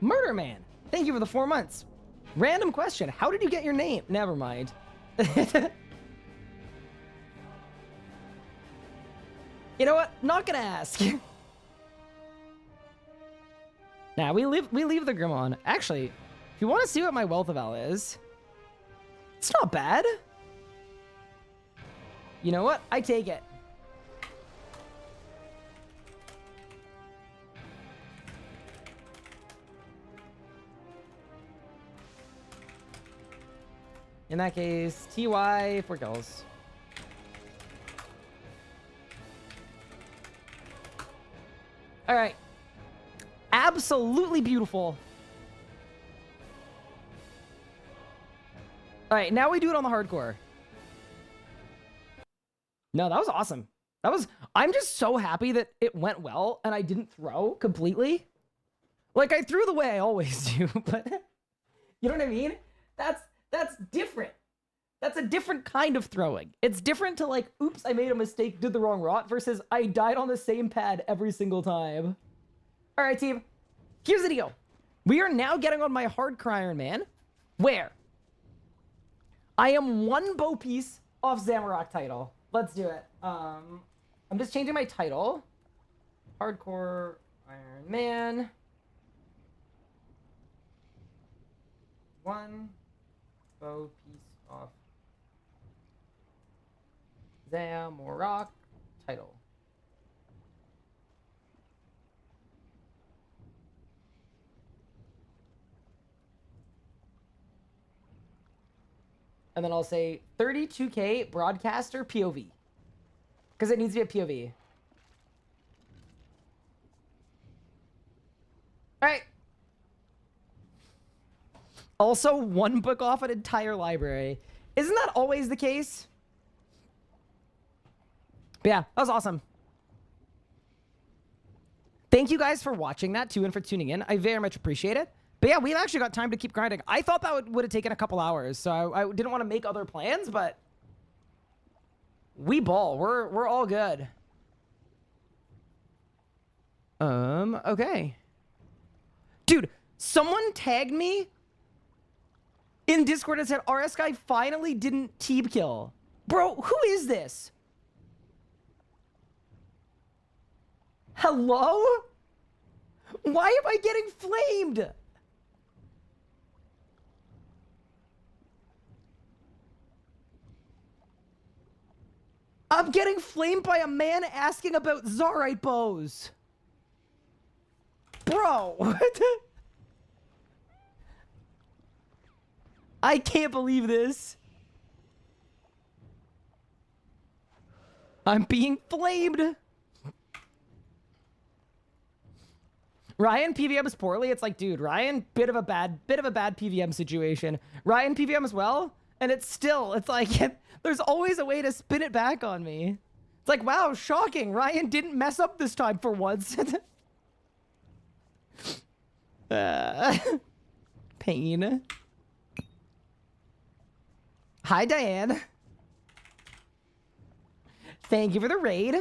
Murder Man, thank you for the 4 months. Random question, how did you get your name? Never mind. You know what? Not gonna ask. Nah, we leave the Grim on. Actually, if you want to see what my Wealth of Al is, it's not bad. You know what? I take it. In that case, TY for girls. All right. Absolutely beautiful. All right, now we do it on the hardcore. No, that was awesome. I'm just so happy that it went well and I didn't throw completely. Like, I threw the way I always do, but you know what I mean? That's different. That's a different kind of throwing. It's different to like, oops, I made a mistake, did the wrong rot, versus I died on the same pad every single time. All right, team. Here's the deal. We are now getting on my hardcore Iron Man, where I am 1 bow piece off Zamorak title. Let's do it. I'm just changing my title. Hardcore Iron Man. 1 bow piece off Zamorak title. And then I'll say 32K broadcaster POV. Because it needs to be a POV. All right. Also, 1 book off an entire library. Isn't that always the case? But yeah, that was awesome. Thank you guys for watching that too and for tuning in. I very much appreciate it. But yeah, we've actually got time to keep grinding. I thought that would have taken a couple hours, so I didn't want to make other plans, but we ball. We're all good. Okay. Dude, someone tagged me in Discord and said RS guy finally didn't team kill. Bro, who is this? Hello? Why am I getting flamed? I'm getting flamed by a man asking about Zarite bows. Bro, what? I can't believe this. I'm being flamed. Ryan PVMs poorly. It's like, dude, Ryan, bit of a bad PVM situation. Ryan PVM as well. And it's like, there's always a way to spin it back on me. It's like, wow, shocking. Ryan didn't mess up this time for once. Pain. Hi, Diane. Thank you for the raid.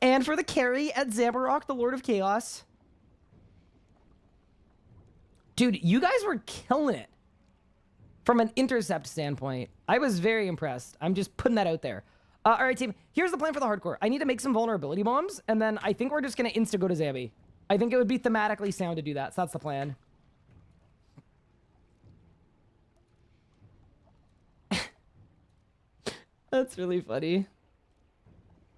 And for the carry at Zamorak, the Lord of Chaos. Dude, you guys were killing it. From an intercept standpoint, I was very impressed. I'm just putting that out there. All right, team. Here's the plan for the hardcore. I need to make some vulnerability bombs, and then I think we're just going to insta-go to Zamy. I think it would be thematically sound to do that, so that's the plan. That's really funny.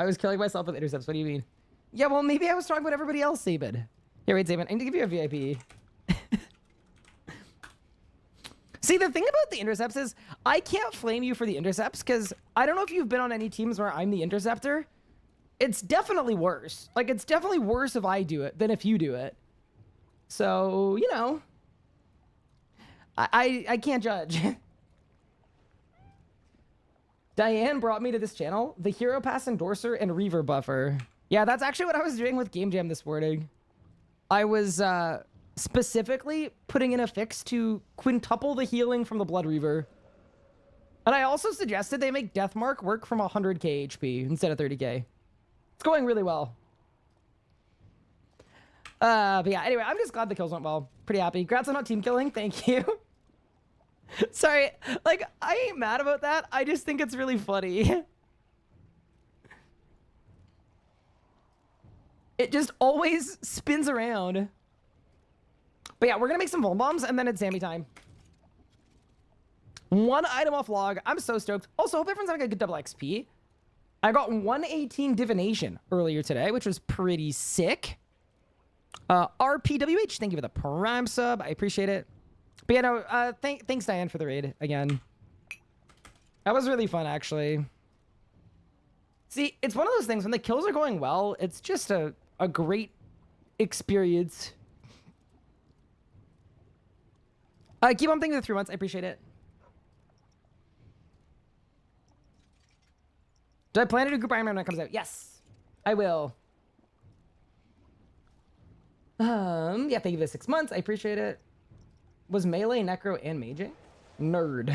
I was killing myself with intercepts. What do you mean? Yeah, well, maybe I was talking about everybody else, Sabin. Yeah, wait, Sabin. I need to give you a VIP. See, the thing about the intercepts is I can't flame you for the intercepts because I don't know if you've been on any teams where I'm the interceptor. It's definitely worse. Like, it's definitely worse if I do it than if you do it. So, you know, I can't judge. Diane brought me to this channel, the Hero Pass Endorser and Reaver Buffer. Yeah, that's actually what I was doing with Game Jam this morning. I was, specifically putting in a fix to quintuple the healing from the Blood Reaver. And I also suggested they make Deathmark work from 100k HP instead of 30k. It's going really well. But yeah, anyway, I'm just glad the kills went well. Pretty happy. Congrats on not team killing. Thank you. Sorry, like, I ain't mad about that. I just think it's really funny. It just always spins around. But yeah, we're going to make some Vuln Bombs, and then it's Zamy time. 1 item off log. I'm so stoked. Also, hope everyone's having a good double XP. I got 118 Divination earlier today, which was pretty sick. RPWH, thank you for the Prime sub. I appreciate it. But yeah, no, thanks, Diane, for the raid again. That was really fun, actually. See, it's one of those things, when the kills are going well, it's just a great experience. Keep on thinking the 3 months. I appreciate it. Do I plan to do group Iron Man when it comes out? Yes, I will. Yeah, thank you for the 6 months. I appreciate it. Was melee, necro, and maging? Nerd.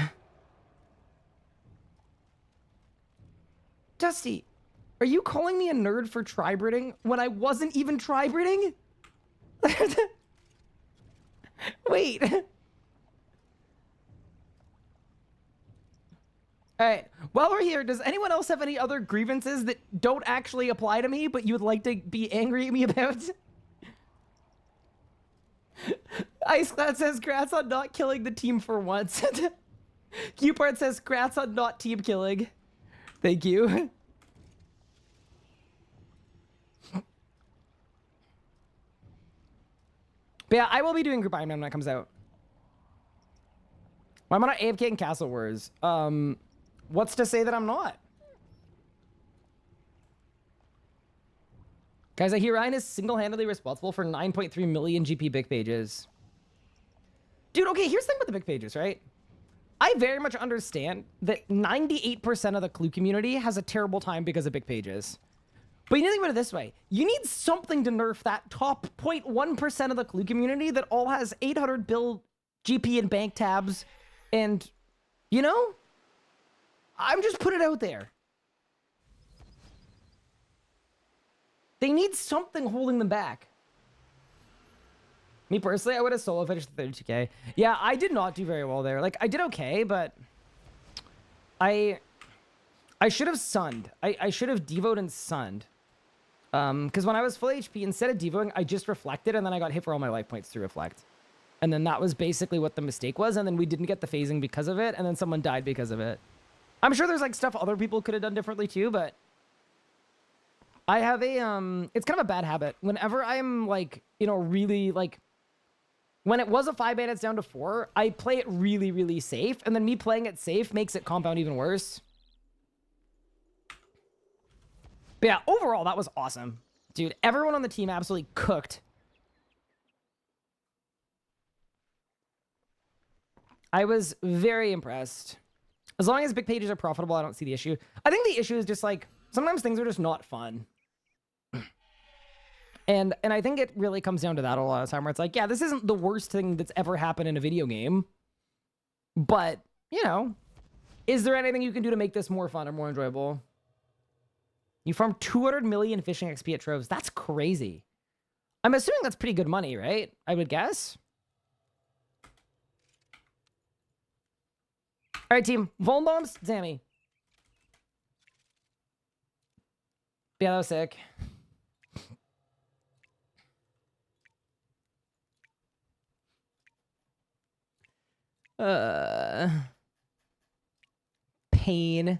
Dusty, are you calling me a nerd for tri-breeding when I wasn't even tri-breeding? Wait. All right, while we're here, does anyone else have any other grievances that don't actually apply to me, but you would like to be angry at me about? Icecloud says, "Grats on not killing the team for once." Qpart says, "Grats on not team killing." Thank you. But yeah, I will be doing Group Iron Man when it comes out. Why am I not AFK in Castle Wars? What's to say that I'm not? Guys, I hear Ryan is single-handedly responsible for 9.3 million GP big pages. Dude, okay, here's the thing with the big pages, right? I very much understand that 98% of the Clue community has a terrible time because of big pages. But you need to think about it this way. You need something to nerf that top 0.1% of the Clue community that all has 800 bill GP and bank tabs and, you know? I'm just putting it out there. They need something holding them back. Me personally, I would have solo finished the 32k. Yeah, I did not do very well there. Like, I did okay, but I should have sunned. I should have devoed and sunned. Because when I was full HP, instead of devoing, I just reflected, and then I got hit for all my life points to reflect. And then that was basically what the mistake was, and then we didn't get the phasing because of it, and then someone died because of it. I'm sure there's, like, stuff other people could have done differently, too, but I have a, it's kind of a bad habit. Whenever I'm, like, you know, really, like, when it was a 5-man, it's down to 4, I play it really, really safe, and then me playing it safe makes it compound even worse. But yeah, overall, that was awesome. Dude, everyone on the team absolutely cooked. I was very impressed. As long as big pages are profitable, I don't see the issue. I think the issue is just like, sometimes things are just not fun. And I think it really comes down to that a lot of the time where it's like, yeah, this isn't the worst thing that's ever happened in a video game. But, you know, is there anything you can do to make this more fun or more enjoyable? You farm 200 million fishing XP at Troves. That's crazy. I'm assuming that's pretty good money, right? I would guess. All right, team. Vuln bombs, Zamy. Yeah, that was sick. Pain.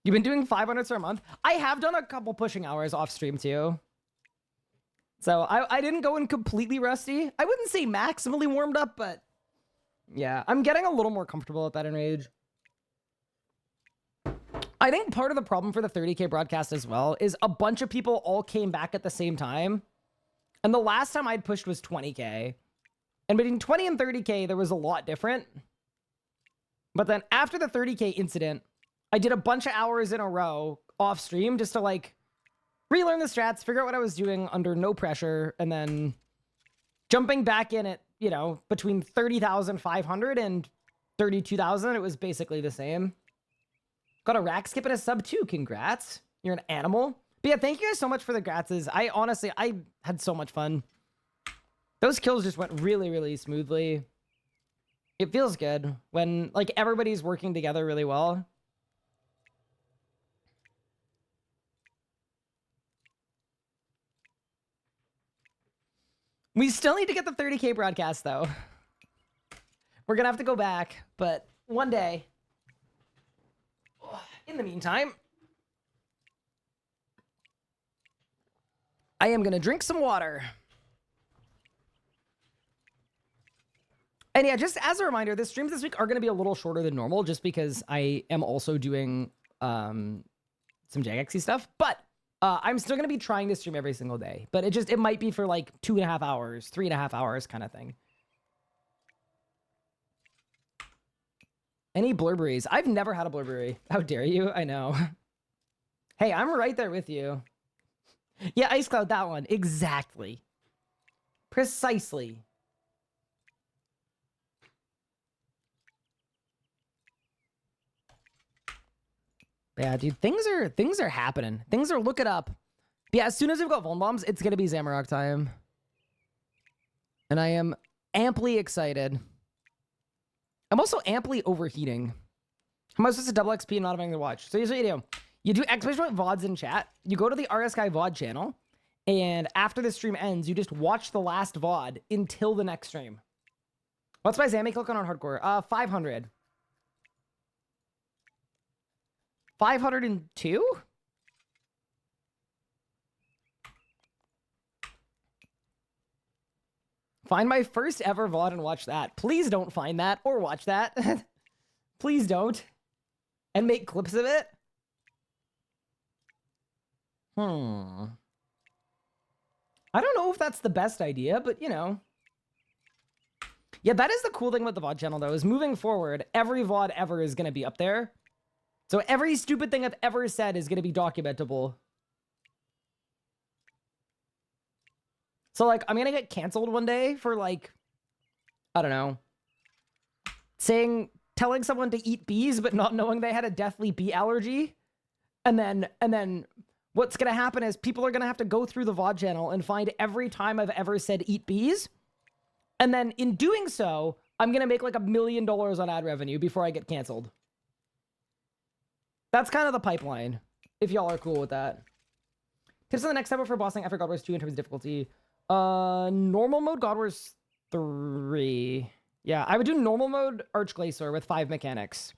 You've been doing 500 for a month? I have done a couple pushing hours off stream too. So I didn't go in completely rusty. I wouldn't say maximally warmed up, but yeah, I'm getting a little more comfortable at that Enrage. I think part of the problem for the 30K broadcast as well is a bunch of people all came back at the same time. And the last time I'd pushed was 20K. And between 20 and 30K, there was a lot different. But then after the 30K incident, I did a bunch of hours in a row off stream just to like relearn the strats, figure out what I was doing under no pressure, and then jumping back in at, you know, between 30,500 and 32,000, it was basically the same. Got a rack skip and a sub 2. Congrats. You're an animal. But yeah, thank you guys so much for the gratses. I had so much fun. Those kills just went really, really smoothly. It feels good when like everybody's working together really well. We still need to get the 30K broadcast though. We're gonna have to go back, but one day. In the meantime, I am going to drink some water. And yeah, just as a reminder, the streams this week are going to be a little shorter than normal just because I am also doing some Jagex-y stuff. But I'm still going to be trying to stream every single day. But it might be for like 2.5 hours, 3.5 hours kind of thing. Any blurberries? I've never had a blurberry. How dare you? I know. Hey, I'm right there with you. Yeah, Ice Cloud, that one. Exactly. Precisely. Yeah, dude, things are happening. Things are looking up. Yeah, as soon as we've got Vuln Bombs, it's gonna be Zamorak time. And I am amply excited. I'm also amply overheating. How am I supposed to double XP and not having to watch? So here's what you do. You do exclamation VODs in chat. You go to the RSKI VOD channel. And after the stream ends, you just watch the last VOD until the next stream. What's my Zamy clicking on hardcore? 500. 502? Find my first ever VOD and watch that. Please don't find that or watch that. Please don't. And make clips of it. I don't know if that's the best idea, but you know. Yeah, that is the cool thing about the VOD channel though, is moving forward, every VOD ever is going to be up there. So every stupid thing I've ever said is going to be documentable. So, like, I'm going to get canceled one day for, like, I don't know, telling someone to eat bees, but not knowing they had a deathly bee allergy. And then what's going to happen is people are going to have to go through the VOD channel and find every time I've ever said eat bees. And then in doing so, I'm going to make like $1 million on ad revenue before I get canceled. That's kind of the pipeline, if y'all are cool with that. Tips on the next step for bossing after God Wars 2 in terms of difficulty. Normal mode God Wars 3. Yeah, I would do normal mode Archglacier with 5 mechanics.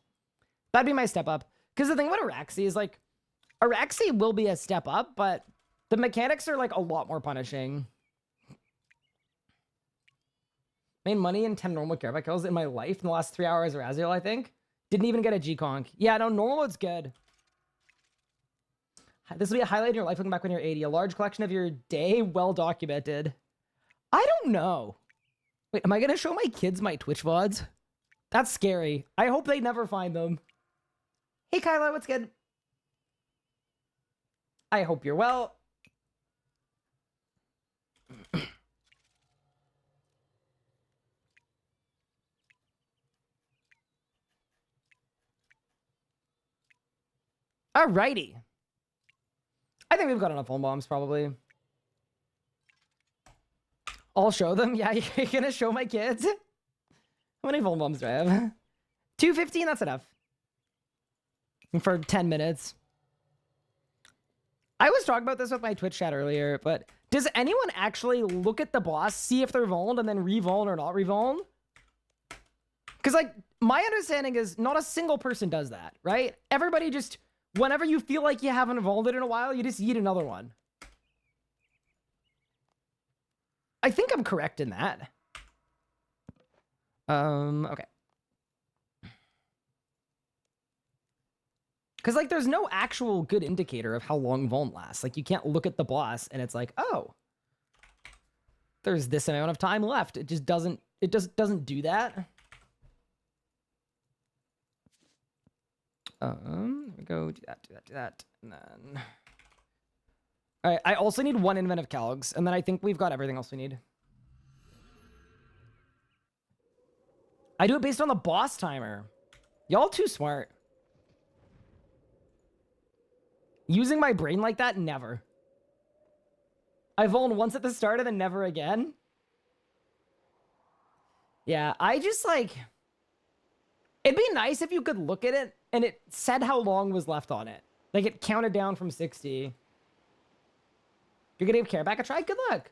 That'd be my step up. Because the thing about Araxi is like, Araxi will be a step up, but the mechanics are like a lot more punishing. Made money in 10 normal Carapac kills in my life in the last 3 hours of Raziel, I think. Didn't even get a G-Conk. Yeah, no, normal mode's good. This will be a highlight in your life looking back when you're 80. A large collection of your day, well documented. I don't know. Wait, am I going to show my kids my Twitch VODs? That's scary. I hope they never find them. Hey, Kyla, what's good? I hope you're well. Alrighty. I think we've got enough home bombs, probably. I'll show them. Yeah, you're gonna show my kids? How many home bombs do I have? 215, that's enough. For 10 minutes. I was talking about this with my Twitch chat earlier, but does anyone actually look at the boss, see if they're vulned, and then re-vuln or not re-vuln? Because, like, my understanding is not a single person does that, right? Everybody just, whenever you feel like you haven't vulned it in a while, you just eat another one. I think I'm correct in that. Okay. Because, like, there's no actual good indicator of how long vuln lasts. Like, you can't look at the boss and it's like, oh, there's this amount of time left. It just doesn't, doesn't do that. There we go, do that, and then... All right, I also need 1 inventive calgs, and then I think we've got everything else we need. I do it based on the boss timer. Y'all too smart. Using my brain like that, never. I vuln once at the start and then never again. Yeah, I just like... It'd be nice if you could look at it and it said how long was left on it. Like it counted down from 60. You're gonna give care back a try? Good luck.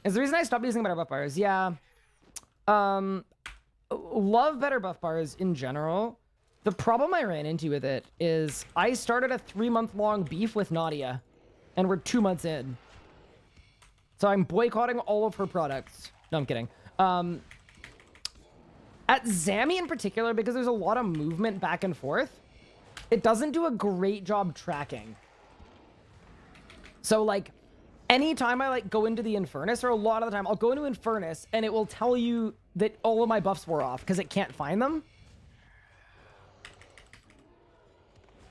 Is the reason I stopped using better buff bars? Yeah. Love better buff bars in general. The problem I ran into with it is I started a 3-month-long beef with Nadia, and we're 2 months in. So I'm boycotting all of her products. No, I'm kidding. At Zamy in particular, because there's a lot of movement back and forth, it doesn't do a great job tracking. So, like, anytime I, like, go into the Infernus, or a lot of the time, I'll go into Infernus, and it will tell you that all of my buffs wore off, because it can't find them.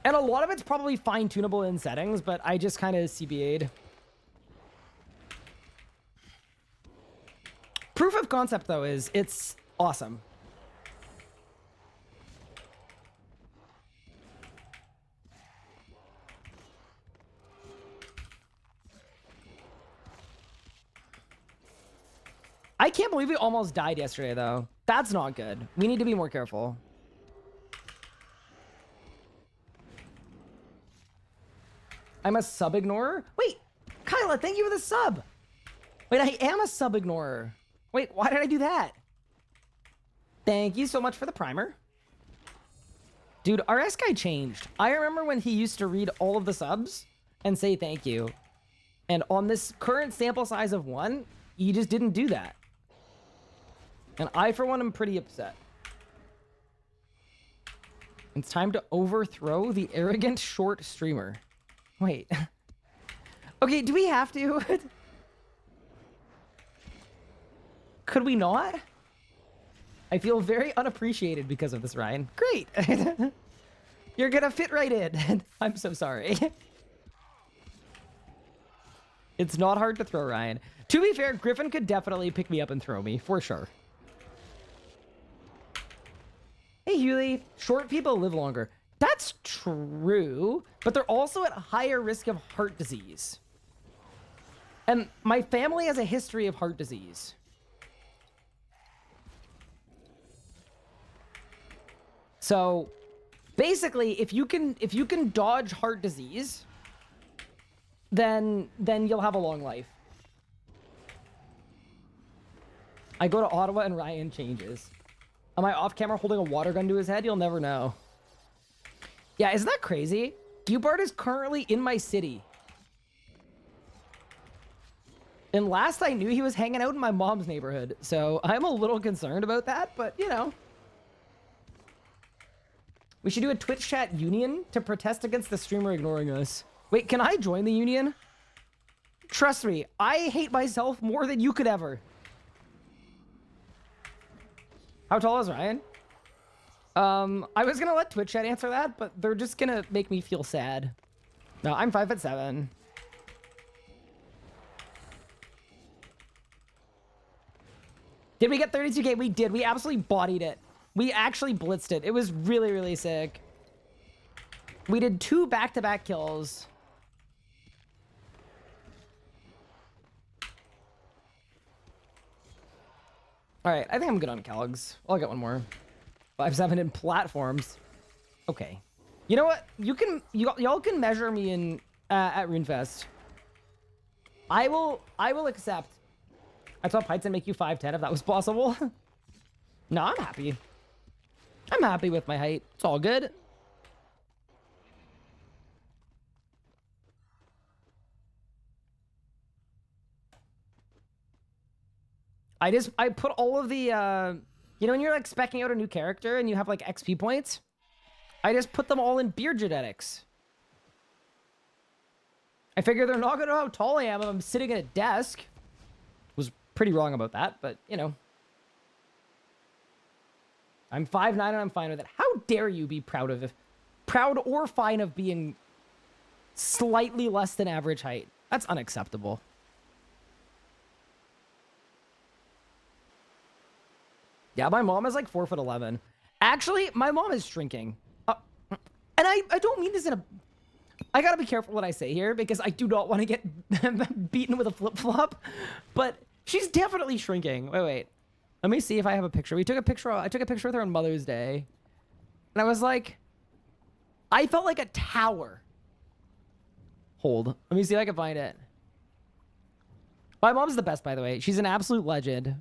And a lot of it's probably fine-tunable in settings, but I just kind of CBA'd. Proof of concept, though, is it's awesome. I can't believe we almost died yesterday, though. That's not good. We need to be more careful. I'm a sub ignorer? Wait, Kyla, thank you for the sub. Wait, I am a sub ignorer. Wait, why did I do that? Thank you so much for the primer. Dude, RS guy changed. I remember when he used to read all of the subs and say thank you. And on this current sample size of 1, he just didn't do that. And I, for one, am pretty upset. It's time to overthrow the arrogant short streamer. Wait. Okay, do we have to? Could we not? I feel very unappreciated because of this, Ryan. Great. You're gonna fit right in. I'm so sorry. It's not hard to throw, Ryan. To be fair, Griffin could definitely pick me up and throw me, for sure. Hey, Hewley. Short people live longer. That's true, but they're also at higher risk of heart disease. And my family has a history of heart disease. So basically, if you can dodge heart disease, then you'll have a long life. I go to Ottawa and Ryan changes. Am I off camera holding a water gun to his head? You'll never know. Yeah, isn't that crazy? Gubart is currently in my city. And last I knew, he was hanging out in my mom's neighborhood. So I'm a little concerned about that, but you know. We should do a Twitch chat union to protest against the streamer ignoring us. Wait, can I join the union? Trust me, I hate myself more than you could ever. How tall is Ryan? I was gonna let Twitch chat answer that, but they're just gonna make me feel sad. No, I'm 5'7". Did we get 32K? We did. We absolutely bodied it. We actually blitzed it. It was really, really sick. We did 2 back-to-back kills. All right, I think I'm good on Kellogg's. I'll get one more. 5'7" in platforms. Okay. You know what? Y'all can measure me in at RuneFest. I will accept. I thought Python make you 5'10" if that was possible. No, I'm happy. I'm happy with my height. It's all good. I put all of the, you know, when you're like specking out a new character and you have like XP points, I just put them all in beard genetics. I figure they're not gonna know how tall I am if I'm sitting at a desk. Was pretty wrong about that, but you know. I'm 5'9" and I'm fine with it. How dare you be proud or fine of being slightly less than average height? That's unacceptable. Yeah, my mom is like 4'11". Actually, my mom is shrinking. And I don't mean this in a... I gotta be careful what I say here because I do not want to get beaten with a flip-flop. But she's definitely shrinking. Wait. Let me see if I have a picture. I took a picture with her on Mother's Day. And I was like... I felt like a tower. Hold. Let me see if I can find it. My mom's the best, by the way. She's an absolute legend.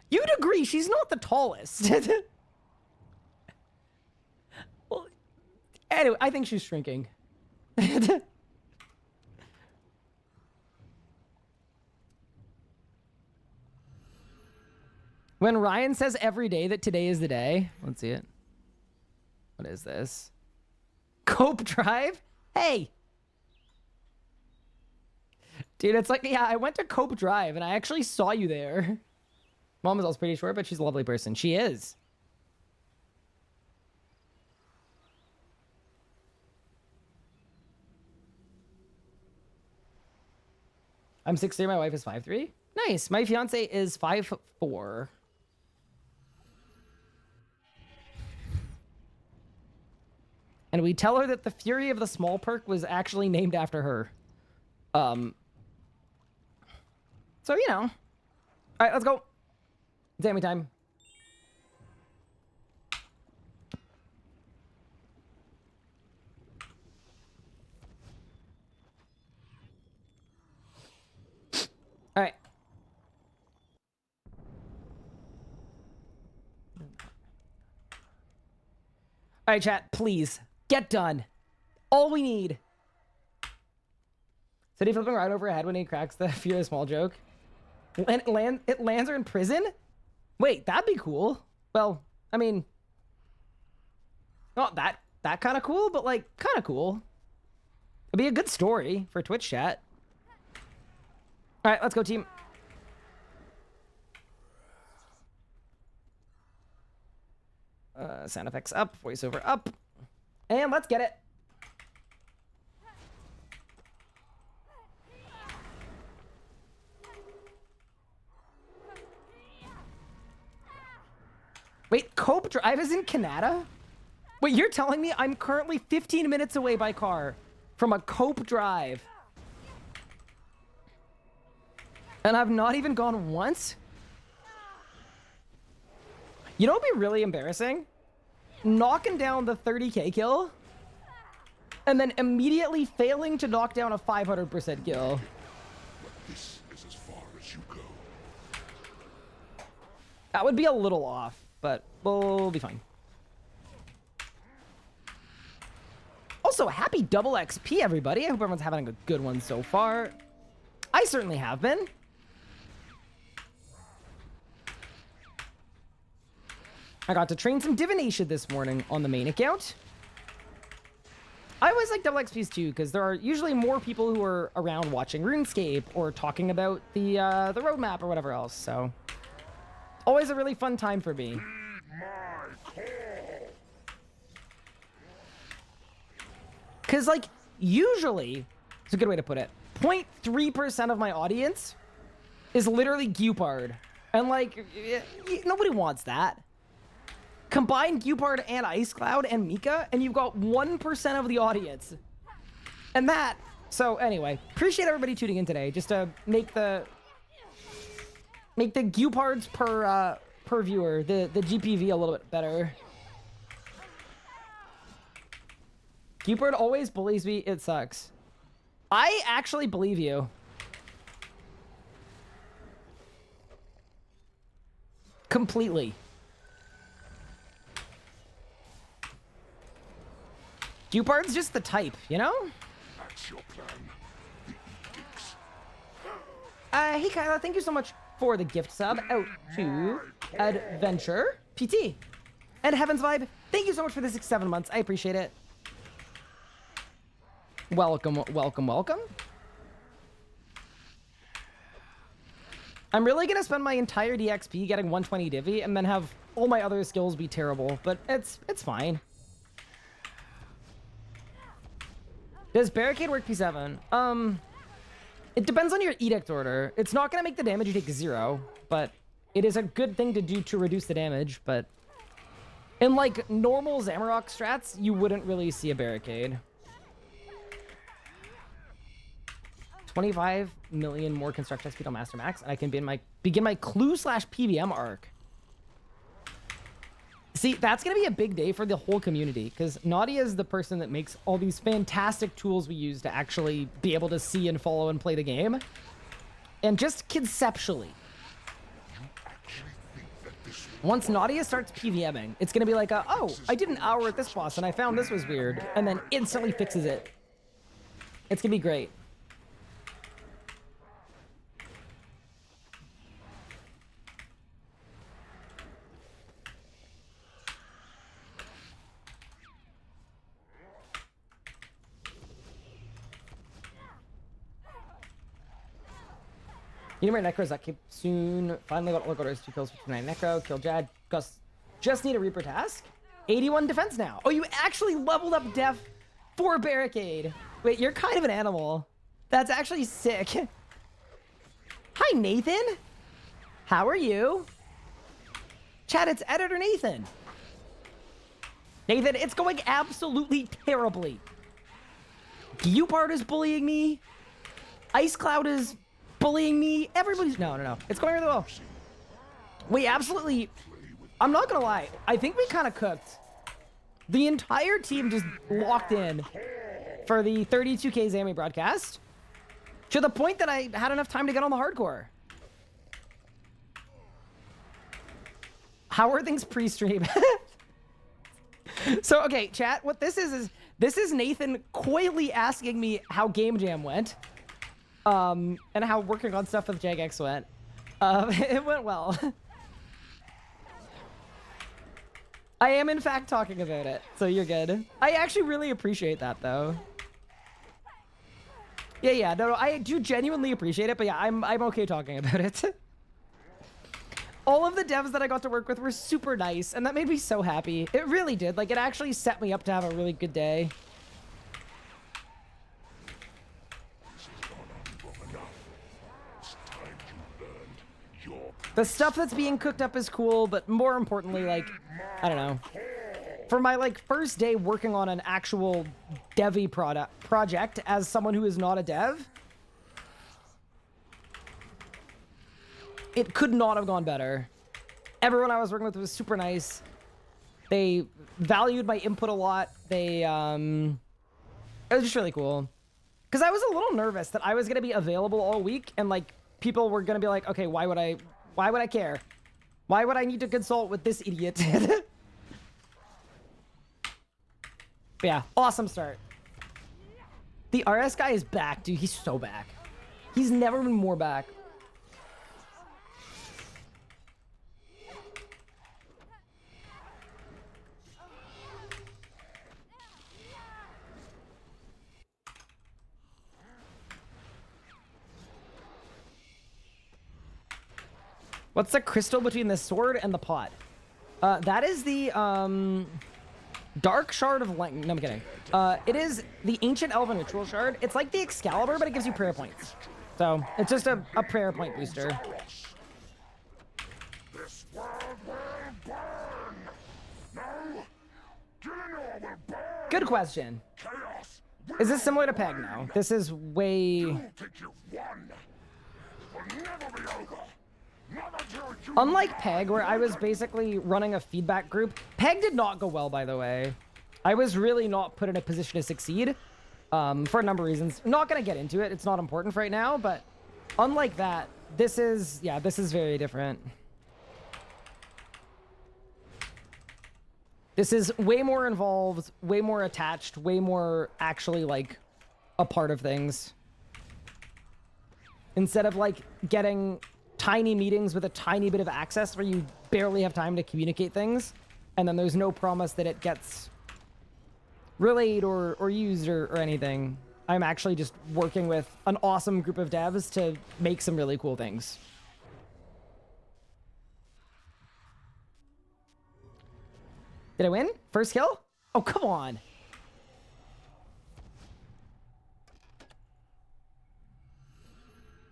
You'd agree she's not the tallest. Well, anyway, I think she's shrinking. When Ryan says every day that today is the day, let's see it. What is this? Cope Drive? Hey. Dude, it's like, yeah, I went to Cope Drive and I actually saw you there. Mom is also pretty short, but she's a lovely person. She is. I'm 6'3", my wife is 5'3". Nice. My fiance is 5'4". And we tell her that the Fury of the Small Perk was actually named after her. So, you know. All right, let's go. Zamy time. All right. All right, chat, please get done. All we need. Said he flipping right over her head when he cracks the Fear of Small joke. It lands her in prison? Wait, that'd be cool. Well, I mean, not that kind of cool, but like kind of cool. It'd be a good story for Twitch chat. All right, let's go, team. Sound effects up, voiceover up, and let's get it. Wait, Cope Drive is in Canada? Wait, you're telling me I'm currently 15 minutes away by car from a Cope Drive? And I've not even gone once? You know what'd be really embarrassing? Knocking down the 30k kill and then immediately failing to knock down a 500% kill. This is as far as you go. That would be a little off, but we'll be fine. Also, happy double XP, everybody. I hope everyone's having a good one so far. I certainly have been. I got to train some divination this morning on the main account. I always like double XPs too, because there are usually more people who are around watching RuneScape or talking about the roadmap or whatever else. So, always a really fun time for me. Because, like, usually, it's a good way to put it, 0.3% of my audience is literally Gupard. And, like, nobody wants that. Combine Gupard and Ice Cloud and Mika, and you've got 1% of the audience. And that... So, anyway, appreciate everybody tuning in today, just to make the Gupards per viewer, the GPV a little bit better. Gupard always bullies me, it sucks. I actually believe you. Completely. Gupard's just the type, you know? That's your plan. Hey Kyla, thank you so much for the gift sub out to Adventure PT. And Heaven's Vibe, thank you so much for the 6-7 months. I appreciate it. Welcome, welcome, welcome. I'm really gonna spend my entire DXP getting 120 divvy and then have all my other skills be terrible, but it's fine. Does barricade work P7? It depends on your edict order. It's not gonna make the damage you take 0, but it is a good thing to do to reduce the damage, but in like normal Zamorak strats, you wouldn't really see a barricade. 25 million more construction speed on Master Max, and I can begin my clue/PVM arc. See, that's going to be a big day for the whole community, because Nadia is the person that makes all these fantastic tools we use to actually be able to see and follow and play the game. And just conceptually, once Nadia starts PVMing, it's going to be like, oh, I did an hour at this boss and I found this was weird, and then instantly fixes it. It's going to be great. You know my Necros that keep soon. Finally got Lord 2 kills for 9 Necro. Kill Jad. Gus. Just need a Reaper task. 81 defense now. Oh, you actually leveled up def for barricade. Wait, you're kind of an animal. That's actually sick. Hi, Nathan. How are you? Chat, it's Editor Nathan. Nathan, it's going absolutely terribly. Gupard is bullying me. Ice Cloud is bullying me. Everybody's... No. It's going really well. We absolutely... I'm not gonna lie. I think we kind of cooked. The entire team just locked in for the 32K Zamy broadcast to the point that I had enough time to get on the hardcore. How are things pre-stream? So, okay, chat, what this is Nathan coyly asking me how Game Jam went. And how working on stuff with Jagex went. It went well. I am in fact talking about it, so you're good. I actually really appreciate that though. Yeah, no, I do genuinely appreciate it, but yeah, I'm okay talking about it. All of the devs that I got to work with were super nice, and that made me so happy. It really did. Like, it actually set me up to have a really good day. The stuff that's being cooked up is cool, but more importantly, like, I don't know. For my, like, first day working on an actual devy project as someone who is not a dev, it could not have gone better. Everyone I was working with was super nice. They valued my input a lot. It was just really cool. Because I was a little nervous that I was going to be available all week, and, like, people were going to be like, okay, why would I care? Why would I need to consult with this idiot? But yeah, awesome start. The RS guy is back, dude. He's so back. He's never been more back. What's the crystal between the sword and the pot? That is the dark shard of light. No, I'm kidding. It is the ancient elven ritual shard. It's like the Excalibur, but it gives you prayer points. So it's just a prayer point booster. This world will burn. No, Gillinor will burn. Good question. Chaos. Is this similar to Peg now? This is way... You think you've won. Will never be over. Not until you Unlike Peg, where I was basically running a feedback group. Peg did not go well, by the way. I was really not put in a position to succeed for a number of reasons. I'm not going to get into it. It's not important for right now, but unlike that, this is, yeah, this is very different. This is way more involved, way more attached, way more actually, like, a part of things. Instead of, like, getting tiny meetings with a tiny bit of access where you barely have time to communicate things, and then there's no promise that it gets relayed or used or anything. I'm actually just working with an awesome group of devs to make some really cool things. Did I win? First kill? Oh, come on.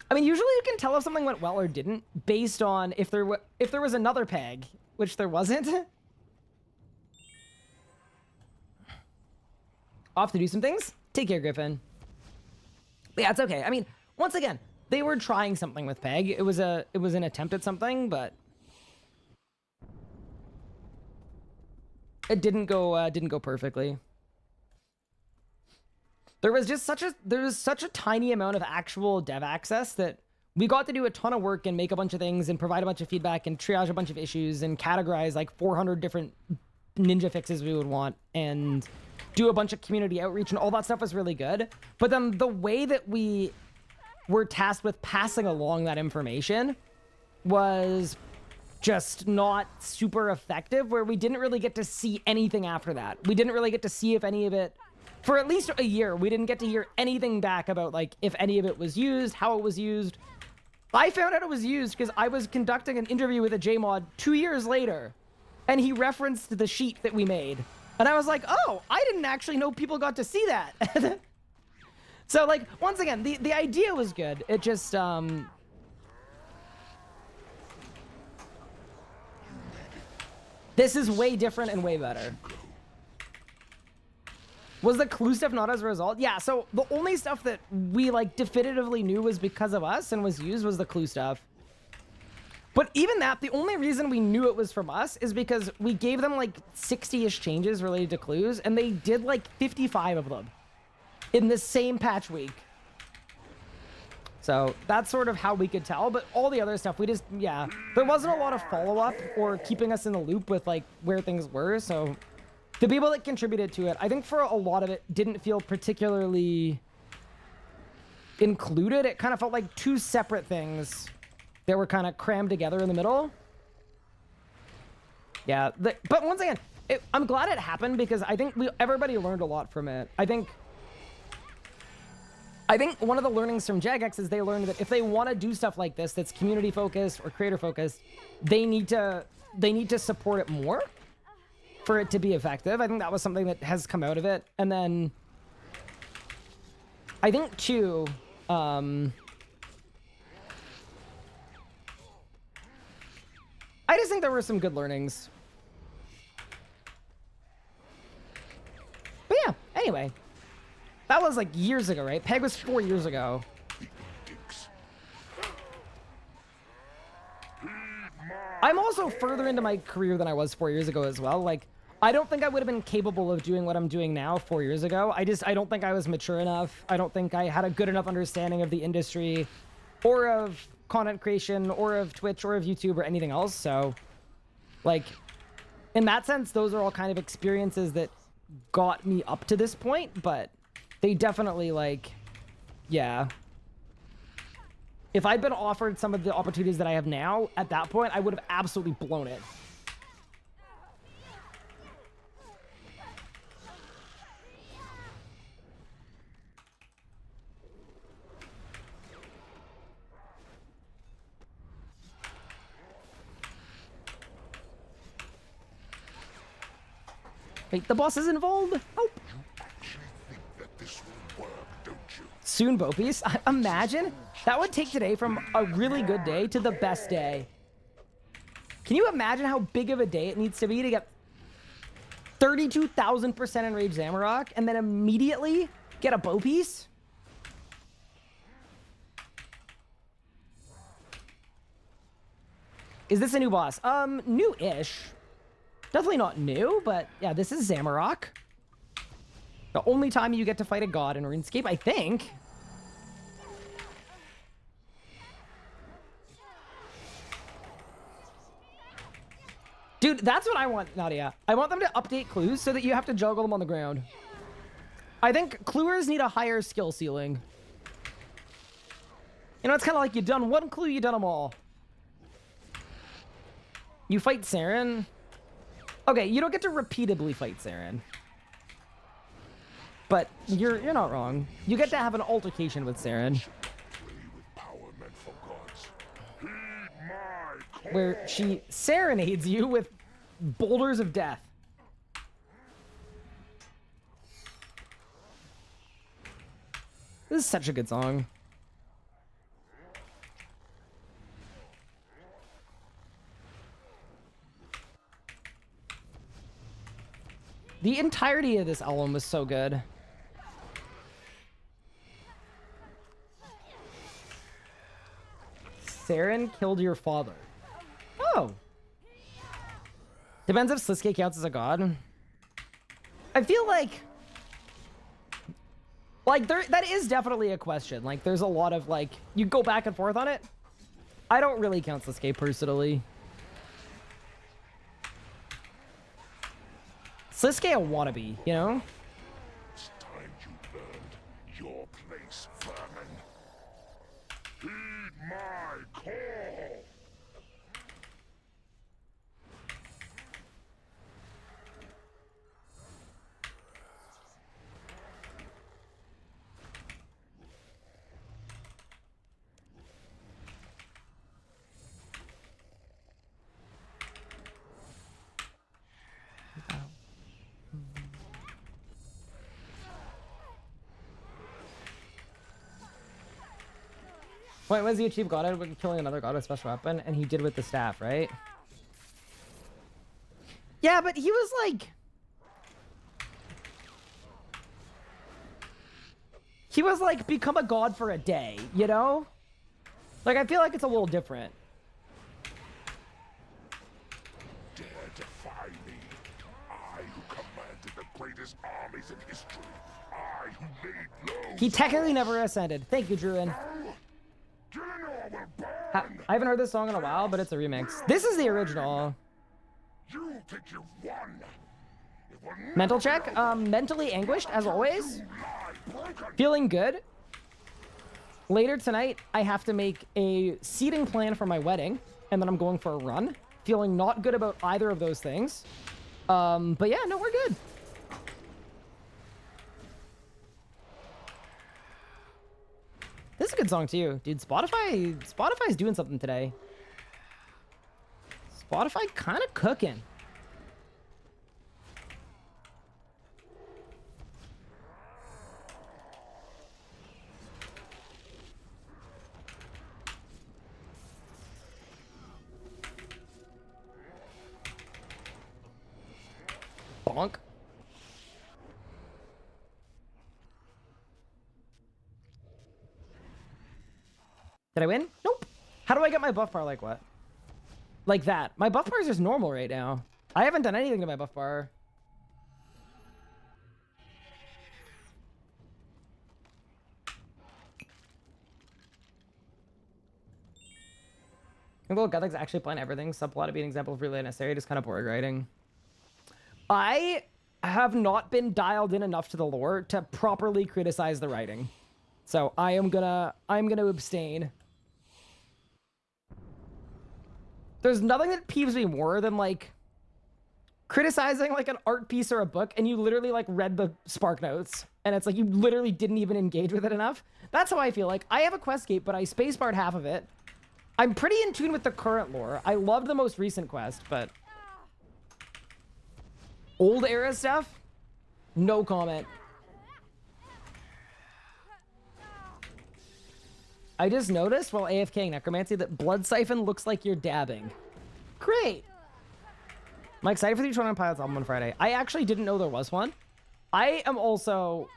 I mean, usually you can tell if something went well or didn't based on if there was another Peg, which there wasn't. Off to do some things. Take care, Griffin. But yeah, it's okay. I mean, once again, they were trying something with Peg. It was an attempt at something, but it didn't go perfectly. There was such a tiny amount of actual dev access that we got to do a ton of work and make a bunch of things and provide a bunch of feedback and triage a bunch of issues and categorize like 400 different ninja fixes we would want and do a bunch of community outreach, and all that stuff was really good. But then the way that we were tasked with passing along that information was just not super effective, where we didn't really get to see anything after that. We didn't really get to see if any of it, for at least a year, we didn't get to hear anything back about like if any of it was used, how it was used. I found out it was used because I was conducting an interview with a JMod 2 years later, and he referenced the sheet that we made. And I was like, oh, I didn't actually know people got to see that. So like, once again, the idea was good. It just, this is way different and way better. Was the clue stuff not as a result? Yeah, so the only stuff that we like definitively knew was because of us and was used was the clue stuff. But even that, the only reason we knew it was from us is because we gave them like 60-ish changes related to clues, and they did like 55 of them in the same patch week. So that's sort of how we could tell, but all the other stuff, we just, yeah, there wasn't a lot of follow-up or keeping us in the loop with like where things were, so the people that contributed to it, I think for a lot of it, didn't feel particularly included. It kind of felt like two separate things that were kind of crammed together in the middle. Yeah, but once again, I'm glad it happened because I think everybody learned a lot from it. I think one of the learnings from Jagex is they learned that if they want to do stuff like this that's community focused or creator focused, they need to support it more for it to be effective. I think that was something that has come out of it. And then I think too, I just think there were some good learnings. But yeah, anyway. That was like years ago, right? Peg was 4 years ago. I'm also further into my career than I was 4 years ago as well. Like, I don't think I would have been capable of doing what I'm doing now 4 years ago. I don't think I was mature enough. I don't think I had a good enough understanding of the industry or of content creation or of Twitch or of YouTube or anything else. So, like, in that sense, those are all kind of experiences that got me up to this point, but they definitely, like, yeah. If I'd been offered some of the opportunities that I have now, at that point, I would have absolutely blown it. Wait, the boss is involved? Help. You actually think that this will work, don't you? Soon, Bopies. Imagine that would take today from a really good day to the best day. Can you imagine how big of a day it needs to be to get 32,000% Enrage Zamorak and then immediately get a bow piece? Is this a new boss? New-ish. Definitely not new, but yeah, this is Zamorak. The only time you get to fight a god in RuneScape, I think. Dude, that's what I want, Nadia. I want them to update clues so that you have to juggle them on the ground. I think cluers need a higher skill ceiling. You know, it's kind of like you've done one clue, you've done them all. You fight Saren. Okay, you don't get to repeatedly fight Saren. But you're not wrong. You get to have an altercation with Saren. Where she serenades you with boulders of death. This is such a good song. The entirety of this album was so good. Saren killed your father. Oh. Depends if Sliske counts as a god. I feel like that is definitely a question. Like, there's a lot of, like, you go back and forth on it. I don't really count Sliske personally. Sliske a wannabe, you know? It's time you earned your place, vermin. Heed my call. Wait, was he achieved godhead when killing another god with special weapon? And he did with the staff, right? Yeah, but he was like... He was like, become a god for a day, you know? Like, I feel like it's a little different. Dare defy me. I who commanded the greatest armies in history. I who made loads. He technically never ascended. Thank you, Druin. I haven't heard this song in a while, but it's a remix. This is the original. You think you've won. Mental check. Mentally anguished, as always. Feeling good. Later tonight, I have to make a seating plan for my wedding, and then I'm going for a run. Feeling not good about either of those things. But yeah, no, we're good. This is a good song too, dude. Spotify's doing something today. Spotify kind of cooking. Bonk. Did I win? Nope. How do I get my buff bar like what? Like that. My buff bar is just normal right now. I haven't done anything to my buff bar. Little Gothics actually plan everything. Subplot to be an example of really necessary. Just kind of boring writing. I have not been dialed in enough to the lore to properly criticize the writing. So I'm gonna abstain. There's nothing that peeves me more than like criticizing like an art piece or a book and you literally like read the spark notes and it's like you literally didn't even engage with it enough. That's how I feel. Like I have a questgate, but I spacebarred half of it. I'm pretty in tune with the current lore. I loved the most recent quest, but Old era stuff? No comment. I just noticed while AFKing Necromancy that Blood Siphon looks like you're dabbing. Great. I'm excited for the 21 Pilots album on Friday. I actually didn't know there was one. I am also...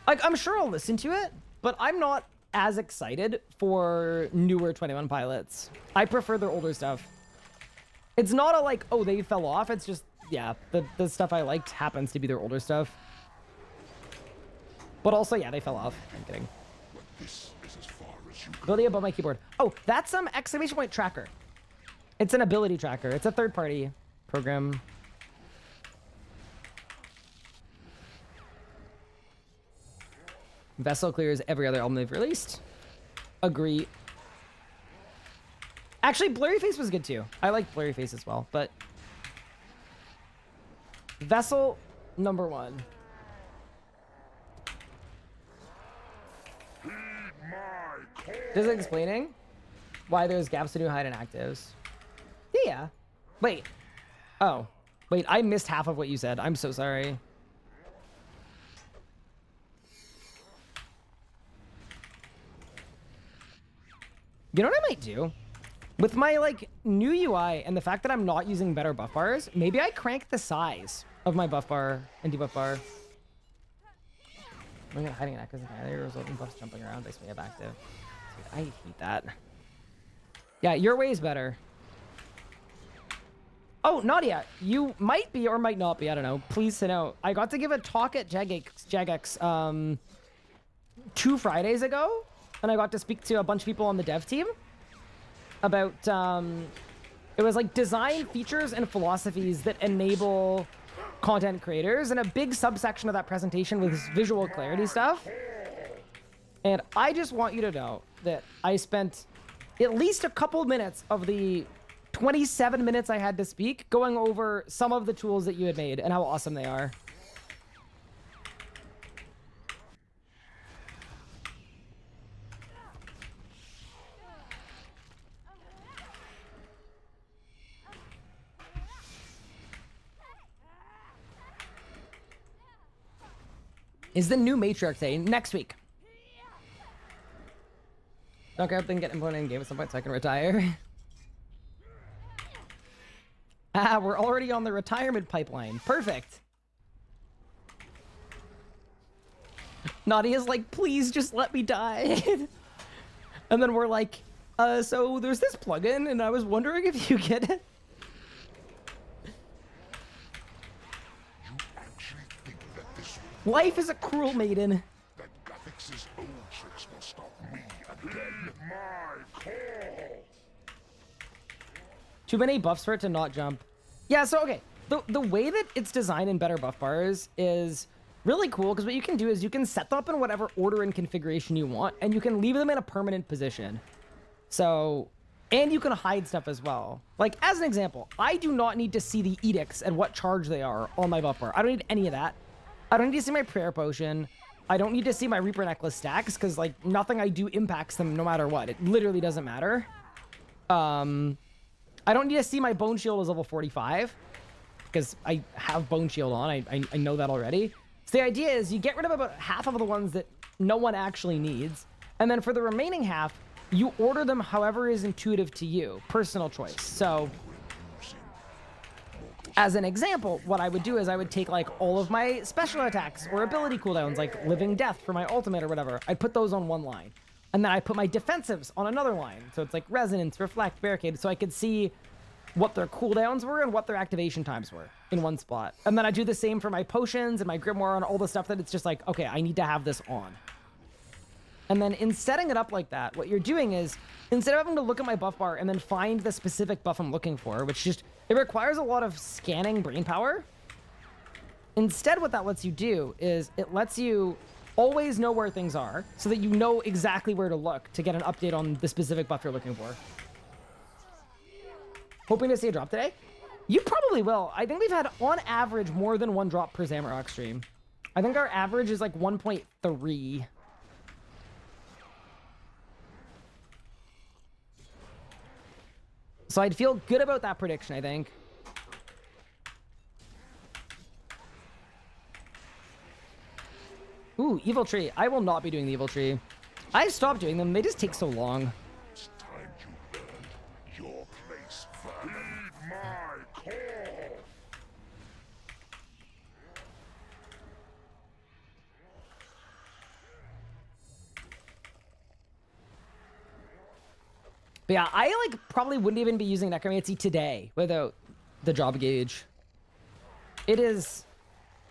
like, I'm sure I'll listen to it, but I'm not as excited for newer 21 Pilots. I prefer their older stuff. It's not a like, oh, they fell off. It's just, yeah, the stuff I liked happens to be their older stuff. But also, yeah, they fell off. I'm kidding. This is as far as you Ability above my keyboard. Oh, that's some exclamation point tracker. It's an ability tracker. It's a third-party program. Vessel clears every other album they've released. Agree. Actually, Blurry Face was good too. I like Blurry Face as well, but Vessel number 1. heed my call. Just explaining why there's gaps in new hide and actives. Yeah. Wait. Oh. Wait, I missed half of what you said. I'm so sorry. You know what I might do? With my, like, new UI and the fact that I'm not using better buff bars, maybe I crank the size of my buff bar and debuff bar. Look at hiding in actives and failure, resulting buffs jumping around makes me have active. Dude, I hate that. Yeah, your way is better. Oh, Nadia, you might be or might not be, I don't know. Please to know. I got to give a talk at Jagex 2 Fridays ago, and I got to speak to a bunch of people on the dev team about, it was like design features and philosophies that enable content creators, and a big subsection of that presentation was visual clarity stuff. And I just want you to know that I spent at least a couple minutes of the 27 minutes I had to speak going over some of the tools that you had made and how awesome they are. Is the new Matriarch Day next week? Don't care if they can get implemented in game at some point so I can retire. Ah, we're already on the retirement pipeline. Perfect. Nadia's like, please just let me die. And then we're like, so there's this plugin and I was wondering if you get it. You actually think that this Life is a cruel maiden. that Gathix's old tricks will stop me again? My call. Too many buffs for it to not jump. Yeah, so okay. The way that it's designed in better buff bars is really cool because what you can do is you can set them up in whatever order and configuration you want, and you can leave them in a permanent position. So, and you can hide stuff as well. Like, as an example, I do not need to see the edicts and what charge they are on my buff bar. I don't need any of that. I don't need to see my prayer potion. I don't need to see my Reaper necklace stacks because, like, nothing I do impacts them no matter what. It literally doesn't matter. I don't need to see my Bone Shield is level 45 because I have Bone Shield on. I know that already. So the idea is you get rid of about half of the ones that no one actually needs. And then for the remaining half, you order them however is intuitive to you. Personal choice. So as an example, what I would do is I would take like all of my special attacks or ability cooldowns, like Living Death for my ultimate or whatever. I'd put those on one line. And then I put my defensives on another line. So it's like Resonance, Reflect, Barricade. So I could see what their cooldowns were and what their activation times were in one spot. And then I do the same for my potions and my grimoire and all the stuff that it's just like, okay, I need to have this on. And then in setting it up like that, what you're doing is, instead of having to look at my buff bar and then find the specific buff I'm looking for, which just, it requires a lot of scanning brain power. Instead, what that lets you do is it lets you always know where things are so that you know exactly where to look to get an update on the specific buff you're looking for. Hoping to see a drop today? You probably will. I think we've had, on average, more than one drop per Zamorak stream. I think our average is like 1.3. So I'd feel good about that prediction, I think. Ooh, evil tree. I will not be doing the evil tree. I stopped doing them. They just take so long. It's time you earned your place. Heed my call. But yeah, I like probably wouldn't even be using necromancy today without the job gauge. It is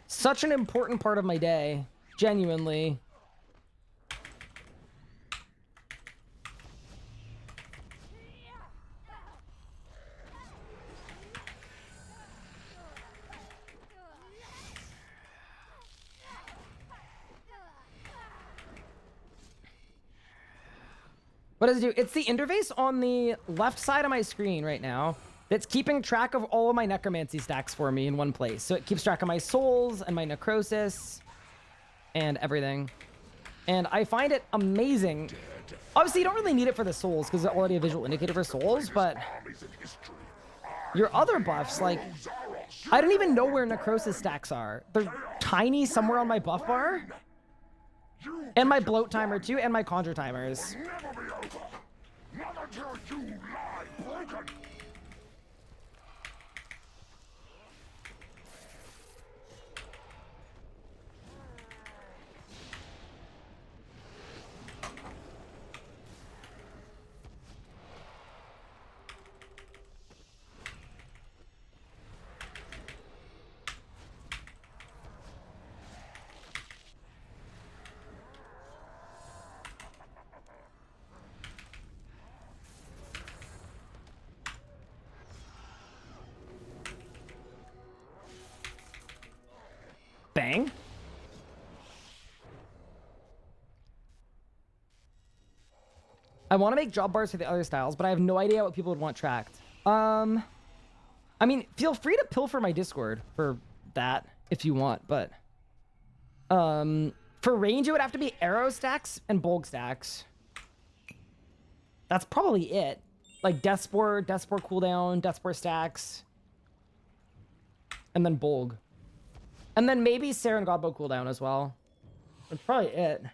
such an important part of my day, genuinely. What does it do? It's the interface on the left side of my screen right now that's keeping track of all of my necromancy stacks for me in one place. So it keeps track of my souls and my necrosis and everything. And I find it amazing. Obviously, you don't really need it for the souls because it's already a visual indicator for souls, but your other buffs, like, I don't even know where necrosis stacks are. They're tiny somewhere on my buff bar. And my bloat timer too, and my conjure timers. Never be over. Not until you lie broken. Bang. I want to make job bars for the other styles, but I have no idea what people would want tracked. I mean, feel free to pilfer my Discord for that if you want, but for range, it would have to be arrow stacks and bulk stacks. That's probably it. Like Death Spore cooldown, Death Spore stacks, and then Bolg. And then maybe Saren Godbow cooldown as well. That's probably it.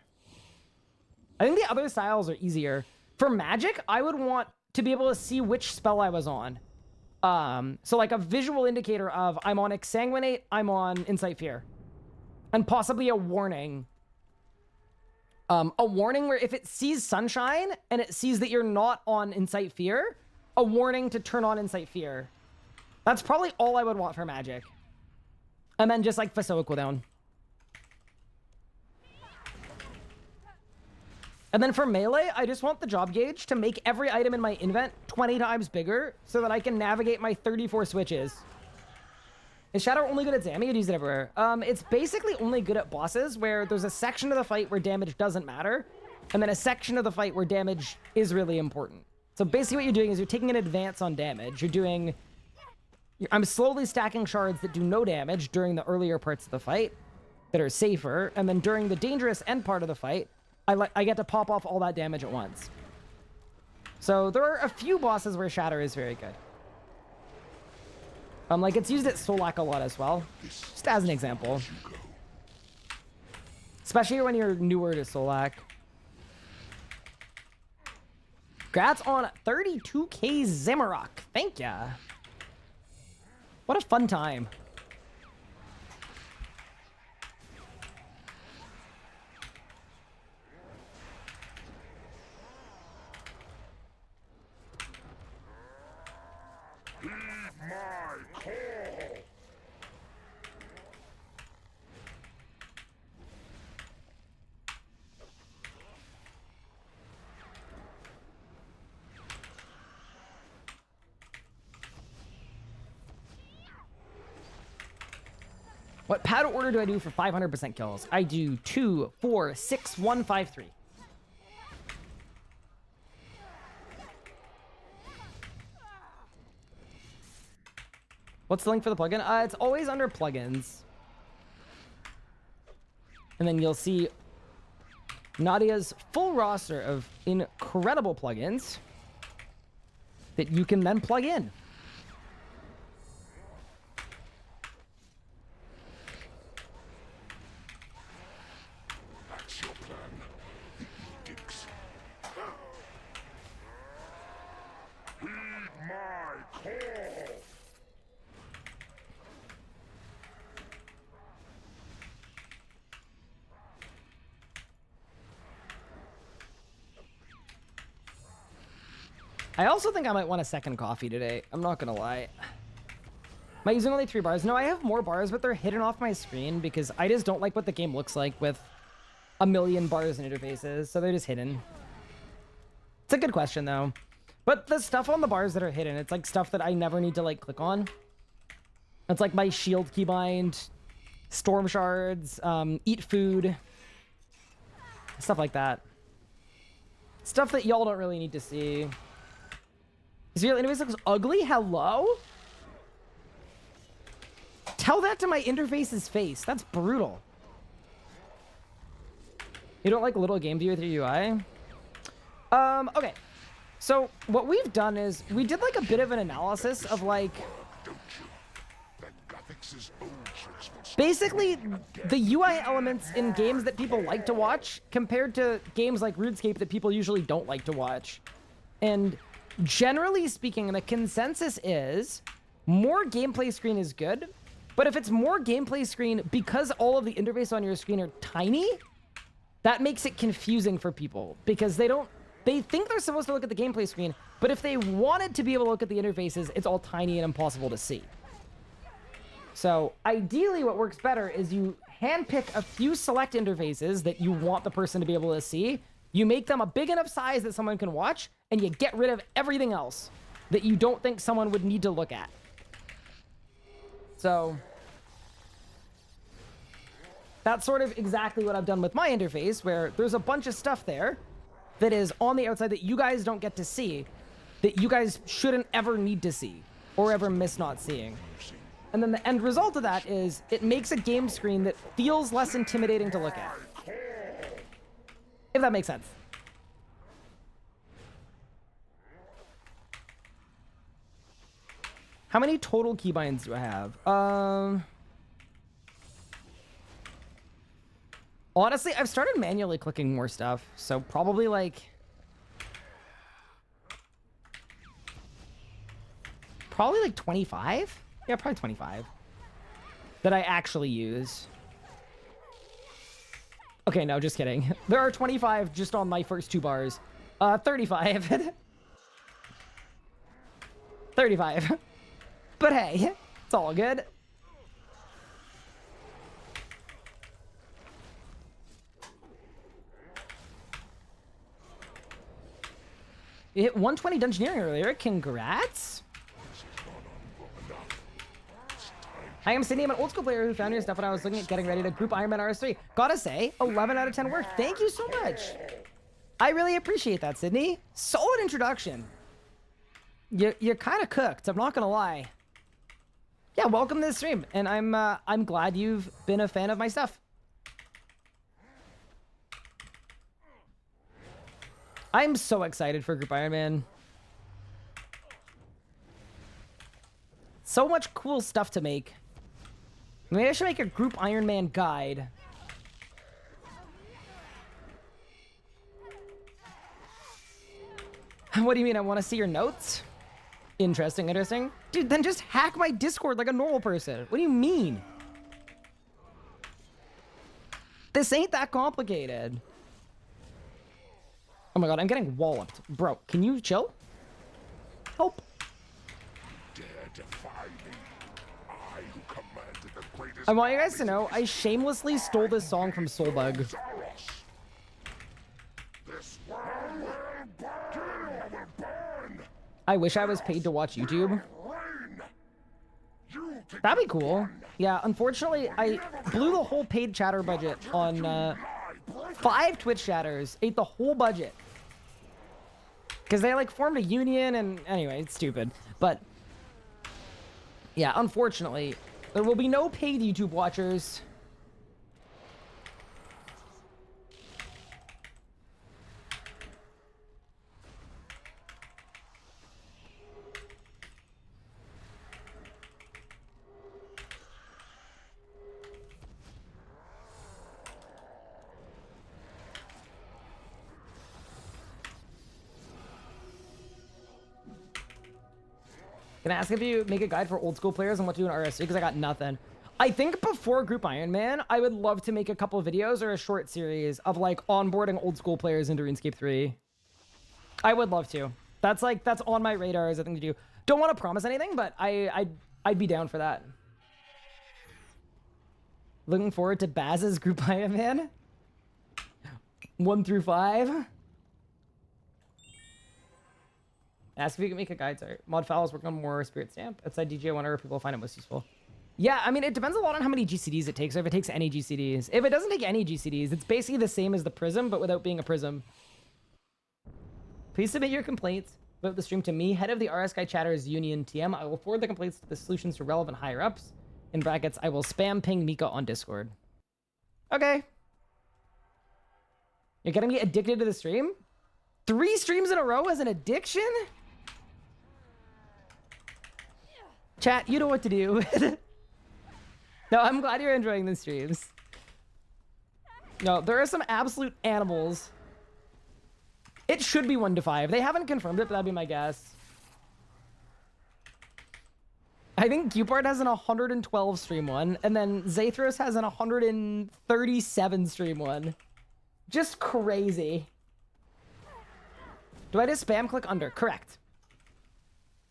I think the other styles are easier. For magic, I would want to be able to see which spell I was on. So like a visual indicator of I'm on Exsanguinate, I'm on Insight Fear. And possibly a warning. A warning where if it sees Sunshine and it sees that you're not on Insight Fear, a warning to turn on Insight Fear. That's probably all I would want for magic. And then just like Fasoa cooldown. And then for melee, I just want the job gauge to make every item in my invent 20 times bigger so that I can navigate my 34 switches. Is Shadow only good at Zamy? I'd use it everywhere. It's basically only good at bosses where there's a section of the fight where damage doesn't matter, and then a section of the fight where damage is really important. So basically what you're doing is you're taking an advance on damage. You're doing... I'm slowly stacking shards that do no damage during the earlier parts of the fight that are safer, and then during the dangerous end part of the fight, I get to pop off all that damage at once. So there are a few bosses where Shatter is very good. Like it's used at Solak a lot as well, just as an example. Especially when you're newer to Solak. Congrats on 32k Zamorak. Thank ya. What a fun time. Heed my call. What powder order do I do for 500% kills? I do 2, 4, 6, 1, 5, 3. What's the link for the plugin? It's always under plugins. And then you'll see Nadia's full roster of incredible plugins that you can then plug in. I also think I might want a second coffee today. I'm not gonna lie. Am I using only 3 bars? No, I have more bars, but they're hidden off my screen because I just don't like what the game looks like with a million bars and interfaces, so they're just hidden. It's a good question, though. But the stuff on the bars that are hidden, it's like stuff that I never need to, like, click on. It's like my shield keybind, storm shards, eat food, stuff like that. Stuff that y'all don't really need to see. Is your interface looks ugly? Hello? Tell that to my interface's face. That's brutal. You don't like little game view with your UI? Okay. So what we've done is we did like a bit of an analysis of like basically the UI elements in games that people like to watch compared to games like RuneScape that people usually don't like to watch. And generally speaking, the consensus is more gameplay screen is good. But if it's more gameplay screen because all of the interface on your screen are tiny, that makes it confusing for people because they think they're supposed to look at the gameplay screen, but if they wanted to be able to look at the interfaces, it's all tiny and impossible to see. So ideally what works better is you handpick a few select interfaces that you want the person to be able to see, you make them a big enough size that someone can watch, and you get rid of everything else that you don't think someone would need to look at. So that's sort of exactly what I've done with my interface, where there's a bunch of stuff there that is on the outside that you guys don't get to see, that you guys shouldn't ever need to see, or ever miss not seeing. And then the end result of that is it makes a game screen that feels less intimidating to look at. If that makes sense. How many total keybinds do I have? Honestly, I've started manually clicking more stuff, so probably like... Probably like 25? Yeah, probably 25. That I actually use. Okay, no, just kidding. There are 25 just on my first 2 bars. 35. 35. But hey, it's all good. You hit 120 dungeoneering earlier. Congrats. I am Sydney. I'm an old school player who found your stuff when I was looking at getting ready to group Iron Man RS3. Gotta say, 11 out of 10 worked. Thank you so much. I really appreciate that, Sydney. Solid introduction. You're kind of cooked. I'm not gonna lie. Yeah, welcome to the stream, and I'm glad you've been a fan of my stuff. I'm so excited for Group Iron Man. So much cool stuff to make. Maybe I should make a Group Iron Man guide. What do you mean? I want to see your notes? Interesting, interesting. Dude, then just hack my Discord like a normal person. What do you mean? This ain't that complicated. Oh my god, I'm getting walloped. Bro, can you chill? Help. Dare defy me. I who commanded the greatest. I want you guys to know, I shamelessly stole this song from Soulbug. This world will burn. I wish I was paid to watch YouTube. That'd be cool. Yeah, unfortunately, I blew the whole paid chatter budget on 5 Twitch chatters. Ate the whole budget. Because they like formed a union and anyway, it's stupid. But yeah, unfortunately, there will be no paid YouTube watchers. Can I ask if you make a guide for old school players on what to do in RS3? Because I got nothing. I think before Group Iron Man, I would love to make a couple of videos or a short series of like onboarding old school players into RuneScape 3. I would love to. That's on my radar as a thing to do. Don't want to promise anything, but I'd be down for that. Looking forward to Baz's group Iron Man. 1 through 5. Ask if you can make a guide. Sorry. Mod Fowls working on more Spirit Stamp. Outside DJ, I wonder if people find it most useful. Yeah, I mean, it depends a lot on how many GCDs it takes, or if it takes any GCDs. If it doesn't take any GCDs, it's basically the same as the Prism, but without being a Prism. Please submit your complaints about the stream to me, head of the RS Guy Chatters Union TM. I will forward the complaints to the solutions to relevant higher-ups. In brackets, I will spam ping Mika on Discord. Okay. You're getting me addicted to the stream? 3 streams in a row as an addiction? Chat, you know what to do. No, I'm glad you're enjoying the streams. No, there are some absolute animals. It should be 1 to 5. They haven't confirmed it, but that'd be my guess. I think Cupart has an 112 stream one, and then Zathros has an 137 stream one. Just crazy. Do I just spam click under? Correct.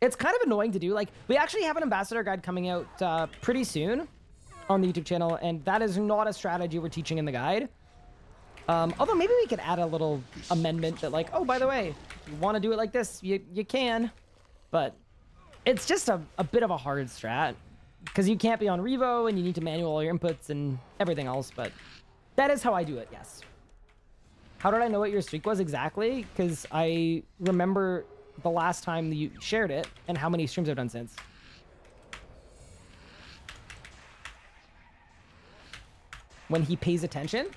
It's kind of annoying to do. Like, we actually have an ambassador guide coming out pretty soon on the YouTube channel, and that is not a strategy we're teaching in the guide. Although maybe we could add a little amendment that, like, oh, by the way, if you want to do it like this, you can. But it's just a bit of a hard strat, because you can't be on Revo, and you need to manual all your inputs and everything else, but that is how I do it, yes. How did I know what your streak was exactly? Because I remember the last time you shared it, and how many streams I've done since. When he pays attention?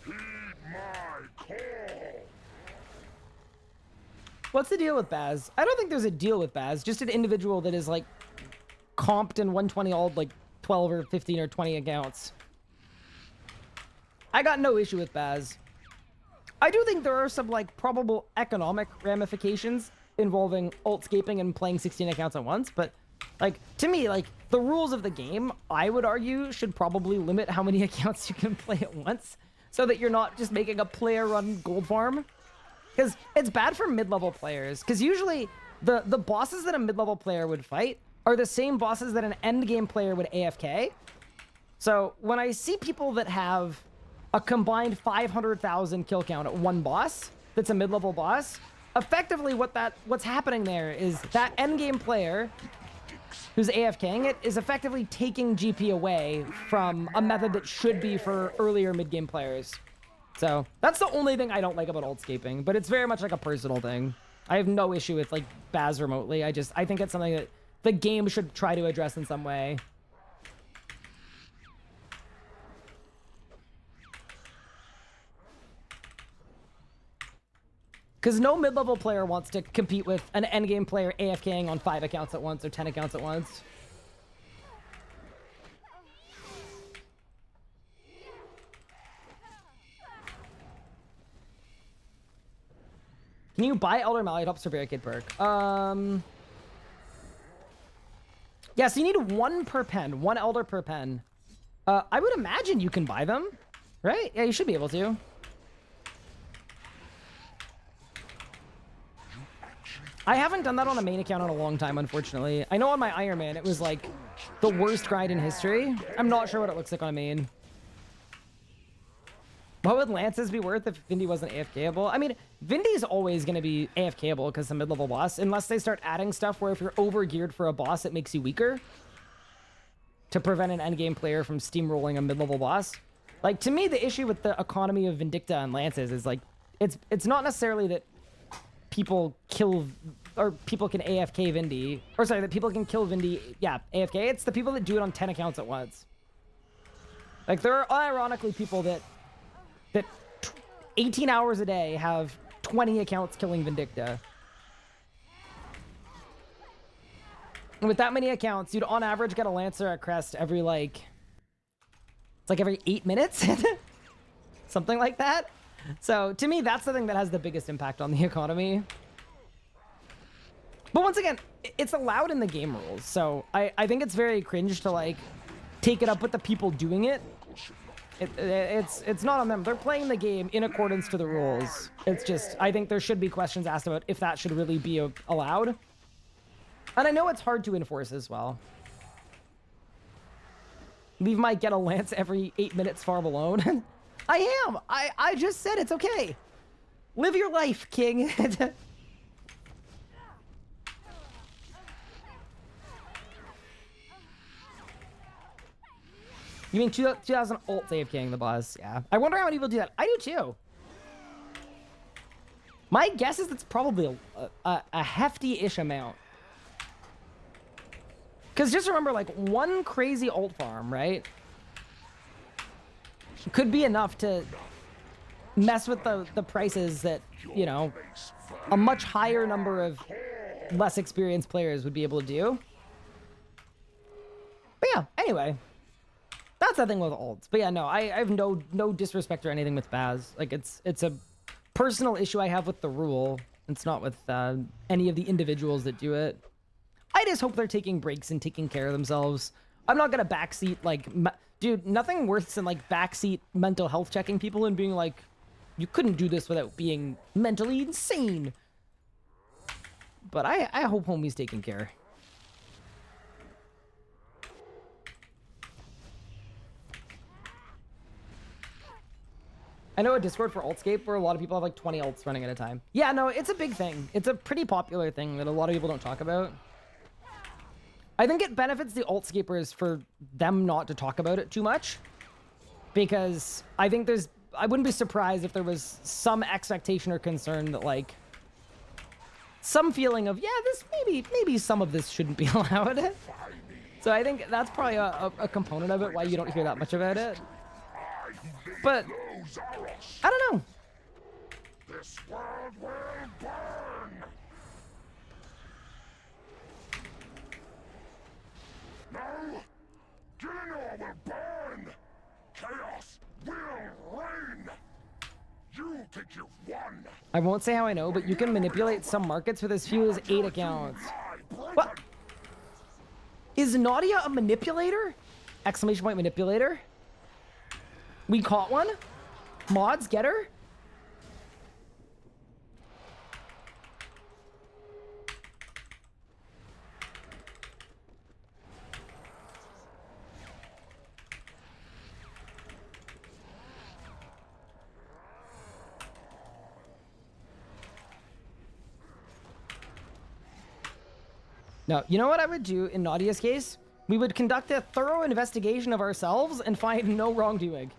Heed my call. What's the deal with Baz? I don't think there's a deal with Baz. Just an individual that is like comped in 120 all like 12 or 15 or 20 accounts. I got no issue with Baz. I do think there are some like probable economic ramifications involving alt-scaping and playing 16 accounts at once, but like to me, like the rules of the game, I would argue, should probably limit how many accounts you can play at once, so that you're not just making a player-run gold farm. Because it's bad for mid-level players, because usually the bosses that a mid-level player would fight are the same bosses that an end-game player would AFK. So when I see people that have a combined 500,000 kill count at one boss that's a mid-level boss, effectively what's happening there is that end-game player who's AFKing it is effectively taking GP away from a method that should be for earlier mid-game players. So that's the only thing I don't like about alt-scaping, but it's very much like a personal thing. I have no issue with like Baz remotely. I think it's something that the game should try to address in some way. Because no mid-level player wants to compete with an endgame player AFKing on 5 accounts at once or 10 accounts at once. Can you buy Elder Malleus Helps for Barricade perk? Yeah, so you need 1 per pen. 1 Elder per pen. I would imagine you can buy them, right? Yeah, you should be able to. I haven't done that on a main account in a long time, unfortunately. I know on my Iron Man, it was like the worst grind in history. I'm not sure what it looks like on a main. What would Lances be worth if Vindy wasn't AFKable? I mean, Vindy's always going to be AFKable because it's a mid-level boss, unless they start adding stuff where if you're over-geared for a boss, it makes you weaker to prevent an endgame player from steamrolling a mid-level boss. Like, to me, the issue with the economy of Vindicta and Lances is, like, it's not necessarily that people kill, or people can AFK Vindy, or sorry, that people can kill Vindy, yeah, AFK. It's the people that do it on 10 accounts at once. Like, there are ironically people that 18 hours a day have 20 accounts killing Vindicta. And with that many accounts, you'd on average get a Lancer at Crest every like, it's like every 8 minutes? Something like that. So to me, that's the thing that has the biggest impact on the economy. But once again, it's allowed in the game rules. So I think it's very cringe to like take it up with the people doing it It's not on them. They're playing the game in accordance to the rules. It's just, I think there should be questions asked about if that should really be allowed. And I know it's hard to enforce as well. Leave my get a lance every 8 minutes farm alone. I am. I just said it's okay. Live your life, king. You mean 2000 ult save king, the boss? Yeah. I wonder how many people do that. I do too. My guess is it's probably a hefty-ish amount. Because just remember, like, one crazy ult farm, right? Could be enough to mess with the prices that, you know, a much higher number of less experienced players would be able to do. But yeah, anyway. That's the thing with ults. But yeah, no, I have no disrespect or anything with Baz. Like, it's a personal issue I have with the rule. It's not with any of the individuals that do it. I just hope they're taking breaks and taking care of themselves. I'm not gonna backseat, like, dude, nothing worse than, like, backseat mental health checking people and being like, you couldn't do this without being mentally insane. But I hope homie's taking care. I know a Discord for Alt-scaping where a lot of people have like 20 ults running at a time. Yeah, no, it's a big thing. It's a pretty popular thing that a lot of people don't talk about. I think it benefits the Alt-scapers for them not to talk about it too much. Because I think I wouldn't be surprised if there was some expectation or concern that, like, some feeling of, yeah, this maybe some of this shouldn't be allowed. So I think that's probably a component of it, why you don't hear that much about it. But I don't know. This world will burn. No, Gillinor will burn. Chaos will reign. You think you've won. I won't say how I know, but you can manipulate some markets with as few as 8 accounts. What? Is Nadia a manipulator? Exclamation point manipulator. We caught one. Mods, get her. No, you know what I would do in Nadia's case? We would conduct a thorough investigation of ourselves and find no wrongdoing.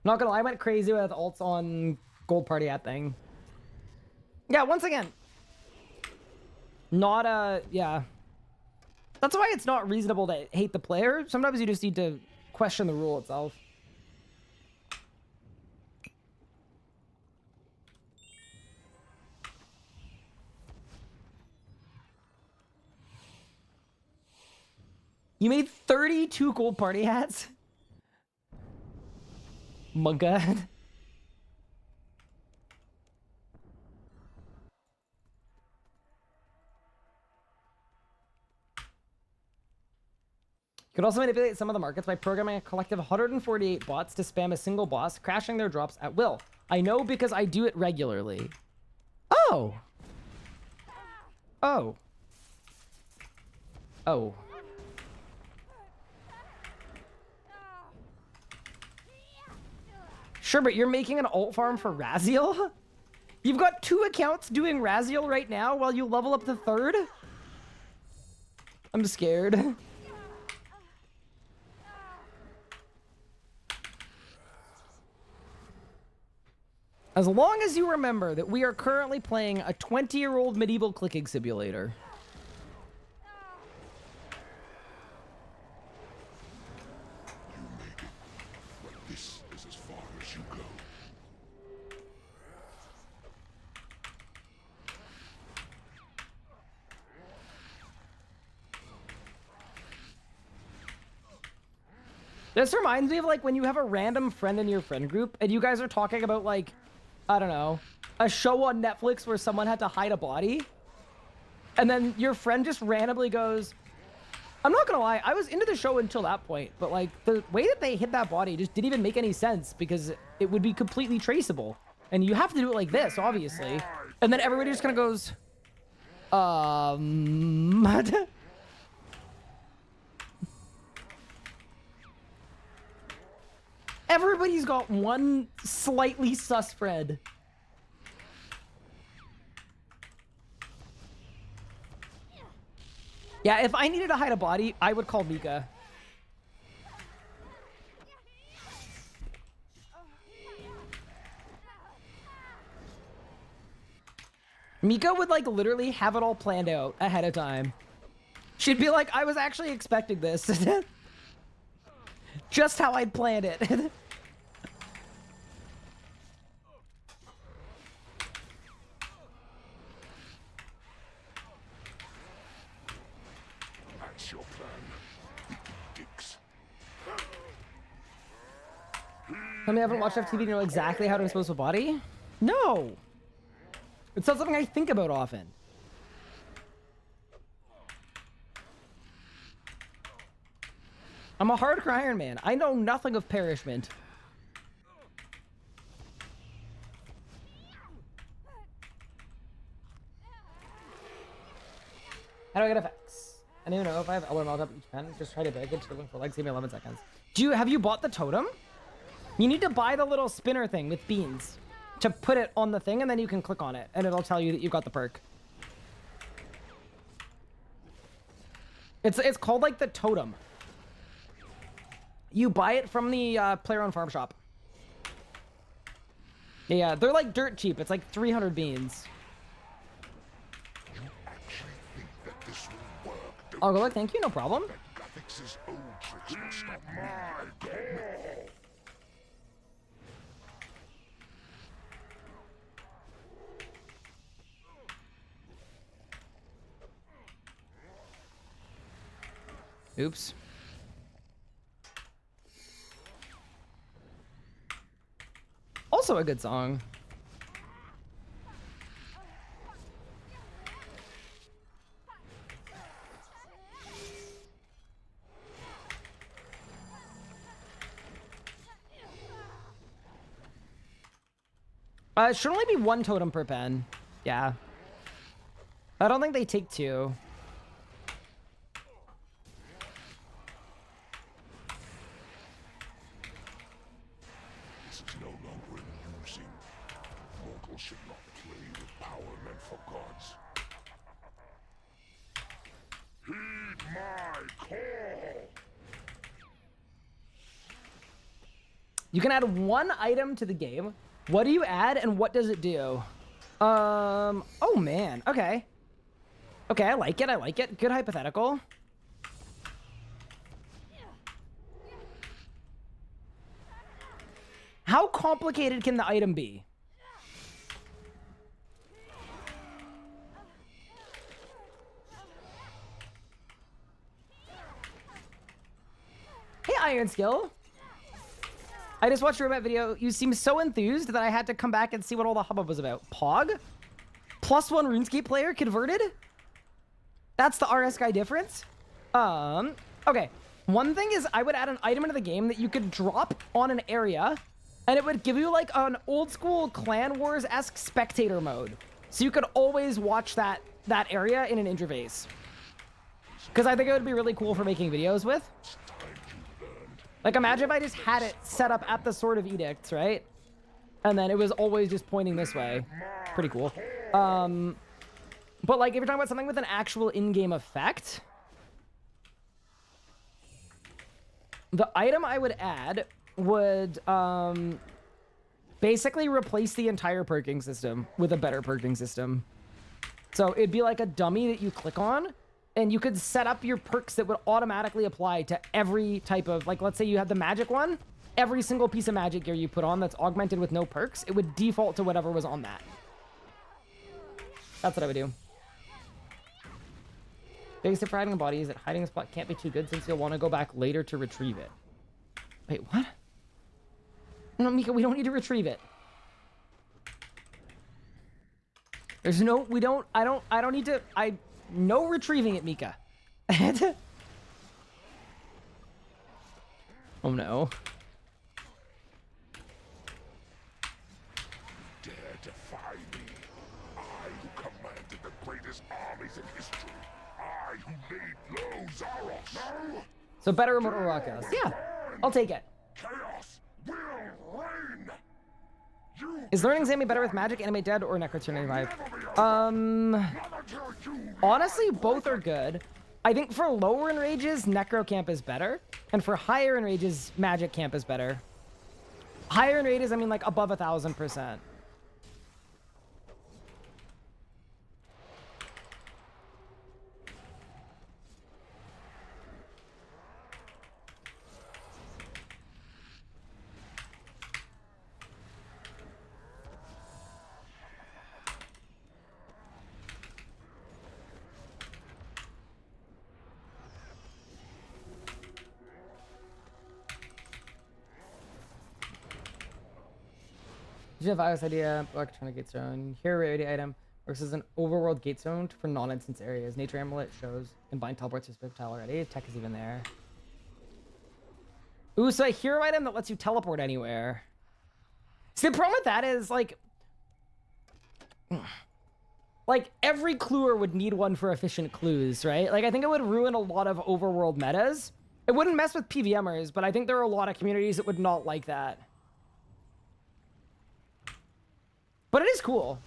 Not gonna lie, I went crazy with ults on Gold Party Hat thing. Yeah, once again. Yeah. That's why it's not reasonable to hate the player. Sometimes you just need to question the rule itself. You made 32 Gold Party Hats? My god. You could also manipulate some of the markets by programming a collective 148 bots to spam a single boss, crashing their drops at will. I know because I do it regularly. Oh. Oh. Oh. Sure, but you're making an ult farm for Raziel? You've got 2 accounts doing Raziel right now while you level up the 3rd? I'm scared. As long as you remember that we are currently playing a 20-year-old medieval clicking simulator. This reminds me of, like, when you have a random friend in your friend group and you guys are talking about, like, I don't know, a show on Netflix where someone had to hide a body. And then your friend just randomly goes, I'm not gonna lie, I was into the show until that point, but like the way that they hit that body just didn't even make any sense because it would be completely traceable. And you have to do it like this, obviously. And then everybody just kind of goes, Everybody's got one slightly sus spread. Yeah, if I needed to hide a body, I would call Mika. Mika would like literally have it all planned out ahead of time. She'd be like, I was actually expecting this. Just how I'd planned it. That's your plan, dicks. Tell me I haven't watched FTV to know exactly how to dispose of a body? No. It's not something I think about often. I'm a hardcore Iron Man. I know nothing of perishment. How do I get effects? I don't even know if I have LML up each pen. Just try to beg it to link for legs. Give me 11 seconds. Have you bought the totem? You need to buy the little spinner thing with beans to put it on the thing, and then you can click on it, and it'll tell you that you got the perk. It's called like the totem. You buy it from the player on farm shop. Yeah, they're like dirt cheap. It's like 300 beans. You actually think that this will work, don't I'll go like, thank you, no problem. Graphics' old tricks will stop my call. Oops. Also a good song. It should only be one totem per pen. Yeah. I don't think they take two. This is no longer amusing. Mortals should not play with power meant for gods. Heed my call! You can add one item to the game. What do you add and what does it do? Oh man, okay. Okay, I like it, I like it. Good hypothetical. How complicated can the item be? Hey, Iron Skill. I just watched your Robot video. You seem so enthused that I had to come back and see what all the hubbub was about. Pog? +1 RuneScape player converted? That's the RS guy difference? Okay. One thing is I would add an item into the game that you could drop on an area and it would give you like an old school Clan Wars-esque spectator mode. So you could always watch that area in an interface. Because I think it would be really cool for making videos with. Like, imagine if I just had it set up at the Sword of Edicts, right? And then it was always just pointing this way. Pretty cool. But, like, if you're talking about something with an actual in-game effect, the item I would add would basically replace the entire perking system with a better perking system. So it'd be like a dummy that you click on, and you could set up your perks that would automatically apply to every type of, like, let's say you had the magic one. Every single piece of magic gear you put on that's augmented with no perks, it would default to whatever was on that. That's what I would do. Biggest tip for hiding a body is that hiding a spot can't be too good since you'll want to go back later to retrieve it. Wait, what? No, Mika, we don't need to retrieve it. There's no, we don't, I don't need to, no retrieving it, Mika. Oh no. Dare defy me. I who commanded the greatest armies in history. I who laid low Zamorak. No! So better remote or rock house. Yeah, I'll take it. Chaos will reign. You Is learning Zamy better with magic, animate dead, or necroturn 95? never tell you Honestly, both are good. I think for lower enrages, necro camp is better, and for higher enrages, magic camp is better. Higher enrages, I mean like above 1,000%. Did you have iOS idea? Electronic gate zone. Here, rarity item works as an overworld gate zone for non-instance areas. Nature amulet shows combined teleports to specific tile already. Tech is even there. Ooh, so a hero item that lets you teleport anywhere. See, the problem with that is like every cluer would need one for efficient clues, right? Like I think it would ruin a lot of overworld metas. It wouldn't mess with PVMers, but I think there are a lot of communities that would not like that. But it is cool.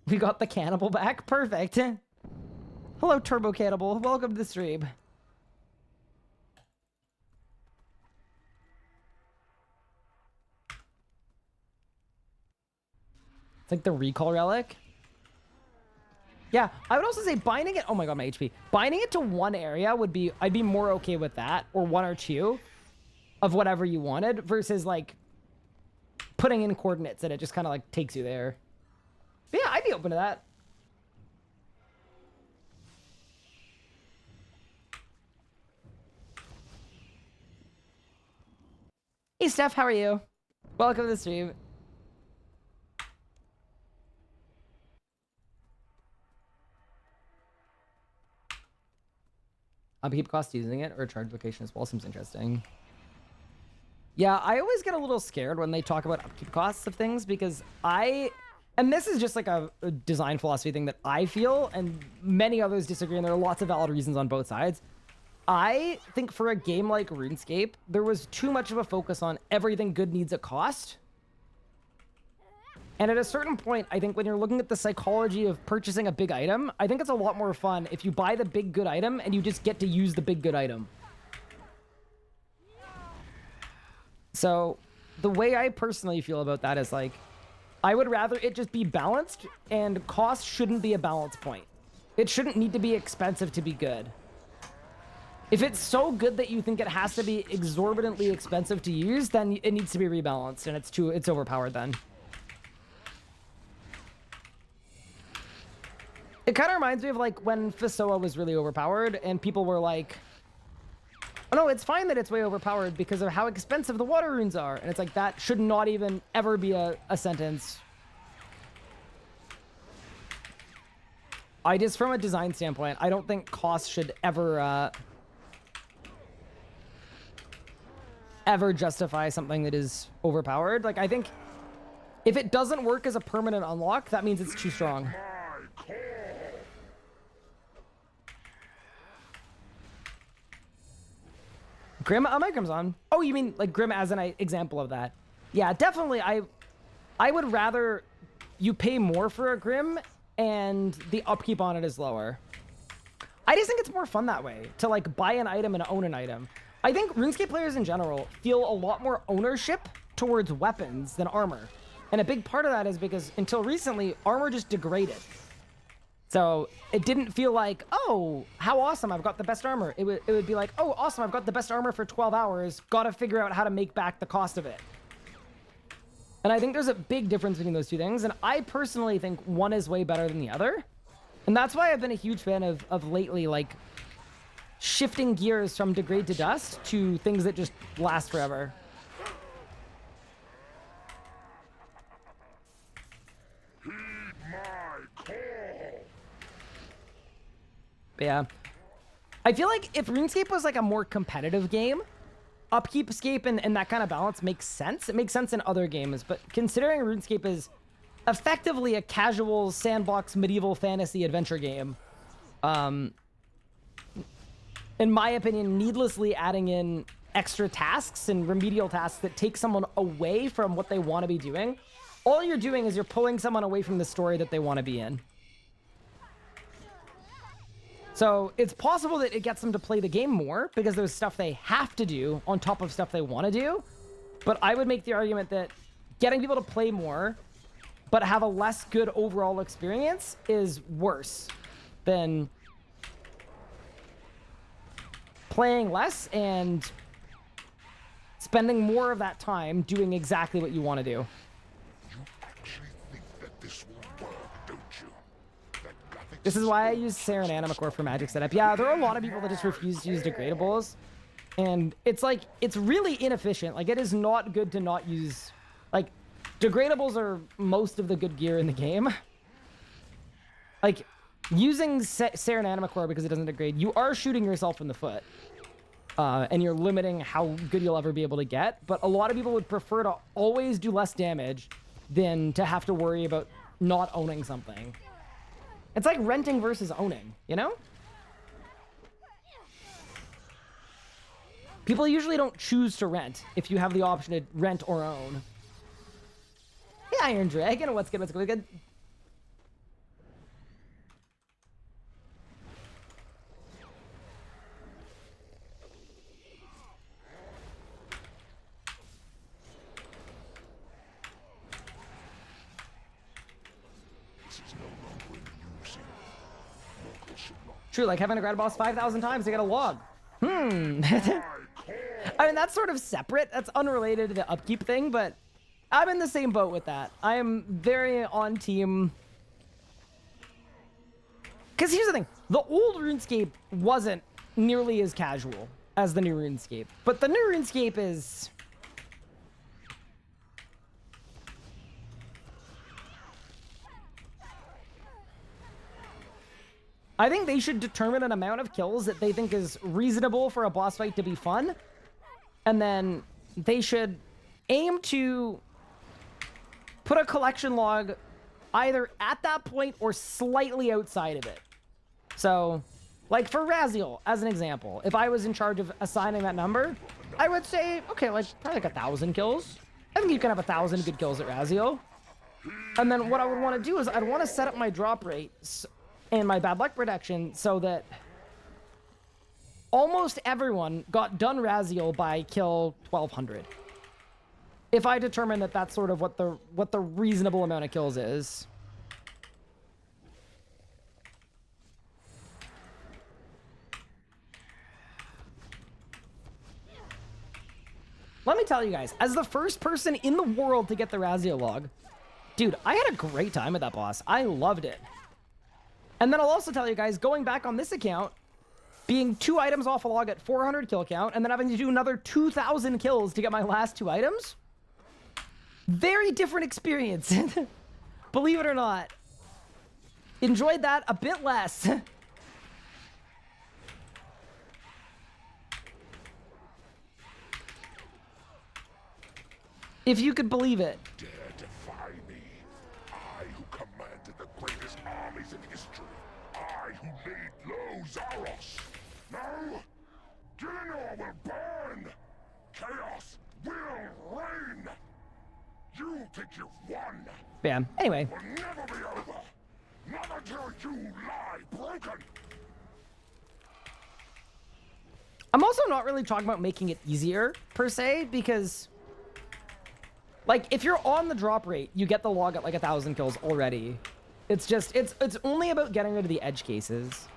We got the cannibal back. Perfect. Hello, Turbo Cannibal. Welcome to the stream. It's like the recall relic. Yeah, I would also say binding it. Oh my god, my HP. Binding it to one area would be. I'd be more okay with that, or one or two of whatever you wanted, versus like putting in coordinates and it just kind of like takes you there. But yeah, I'd be open to that. Hey, Steph, how are you? Welcome to the stream. Upkeep cost using it or charge location as well seems interesting. Yeah, I always get a little scared when they talk about upkeep costs of things because and this is just like a design philosophy thing that I feel, and many others disagree, and there are lots of valid reasons on both sides. I think for a game like RuneScape, there was too much of a focus on everything good needs a cost. And at a certain point, I think when you're looking at the psychology of purchasing a big item, I think it's a lot more fun if you buy the big good item and you just get to use the big good item. So the way I personally feel about that is like, I would rather it just be balanced, and cost shouldn't be a balance point. It shouldn't need to be expensive to be good. If it's so good that you think it has to be exorbitantly expensive to use, then it needs to be rebalanced, and it's overpowered then. It kind of reminds me of like when Fisoa was really overpowered and people were like, oh no, it's fine that it's way overpowered because of how expensive the water runes are. And it's like, that should not even ever be a sentence. From a design standpoint, I don't think cost should ever justify something that is overpowered. Like, I think if it doesn't work as a permanent unlock, that means it's too strong. Grim? Oh, my Grim's on. Oh, you mean like Grim as an example of that? Yeah, definitely. I would rather you pay more for a Grim and the upkeep on it is lower. I just think it's more fun that way, to like buy an item and own an item. I think RuneScape players in general feel a lot more ownership towards weapons than armor. And a big part of that is because until recently, armor just degraded. So it didn't feel like, oh, how awesome, I've got the best armor. It would be like, oh, awesome, I've got the best armor for 12 hours. Got to figure out how to make back the cost of it. And I think there's a big difference between those two things. And I personally think one is way better than the other. And that's why I've been a huge fan of lately, like, shifting gears from degrade to dust to things that just last forever. But yeah. I feel like if RuneScape was like a more competitive game, Upkeep, Scape, and that kind of balance makes sense. It makes sense in other games, but considering RuneScape is effectively a casual sandbox medieval fantasy adventure game, in my opinion, needlessly adding in extra tasks and remedial tasks that take someone away from what they want to be doing, all you're doing is you're pulling someone away from the story that they want to be in. So it's possible that it gets them to play the game more because there's stuff they have to do on top of stuff they want to do. But I would make the argument that getting people to play more but have a less good overall experience is worse than playing less and spending more of that time doing exactly what you want to do. You actually think that this will work, don't you? That This is why I use Saren Animacore for magic setup. Yeah, there are a lot of people that just refuse to use degradables. And it's like, it's really inefficient. Like, it is not good to not use... Like, degradables are most of the good gear in the game. Like, using Saren Animacore because it doesn't degrade, you are shooting yourself in the foot. And you're limiting how good you'll ever be able to get. But a lot of people would prefer to always do less damage than to have to worry about not owning something. It's like renting versus owning, you know? People usually don't choose to rent if you have the option to rent or own. Hey, Iron Dragon, what's good, what's good, what's good? True, like having a grad boss 5,000 times to get a log. I mean, that's sort of separate. That's unrelated to the upkeep thing, but I'm in the same boat with that. I am very on team. Because here's the thing. The old RuneScape wasn't nearly as casual as the new RuneScape. But the new RuneScape is... I think they should determine an amount of kills that they think is reasonable for a boss fight to be fun. And then they should aim to put a collection log either at that point or slightly outside of it. So, like for Raziel, as an example, if I was in charge of assigning that number, I would say, okay, like probably like 1,000 kills. I think you can have 1,000 good kills at Raziel. And then what I would want to do is I'd want to set up my drop rate and my bad luck protection so that almost everyone got done Raziel by kill 1,200. If I determine that that's sort of what the reasonable amount of kills is. Let me tell you guys, as the first person in the world to get the Raziel log, dude, I had a great time with that boss. I loved it. And then I'll also tell you guys, going back on this account, being 2 items off a log at 400 kill count, and then having to do another 2,000 kills to get my last 2 items. Very different experience. Believe it or not. Enjoyed that a bit less. If you could believe it. Dare defy me. I who commanded the greatest armies in history. I who laid low Zaros. No? Gillinor will burn. Chaos will reign. You think you've won. Yeah, anyway. Will never be over. Not until you lie broken. I'm also not really talking about making it easier, per se, because... like, if you're on the drop rate, you get the log at like 1,000 kills already. It's just, it's only about getting rid of the edge cases.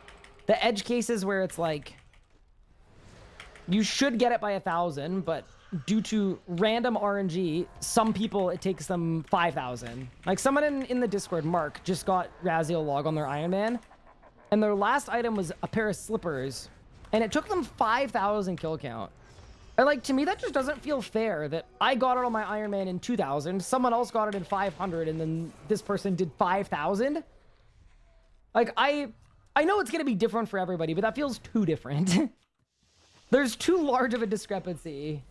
The edge cases where it's like, you should get it by 1,000, but due to random RNG, some people, it takes them 5,000. Like someone in the Discord, Mark, just got Raziel log on their Iron Man, and their last item was a pair of slippers, and it took them 5,000 kill count. And like, to me, that just doesn't feel fair that I got it on my Iron Man in 2,000, someone else got it in 500, and then this person did 5,000. Like, I know it's going to be different for everybody, but that feels too different. There's too large of a discrepancy.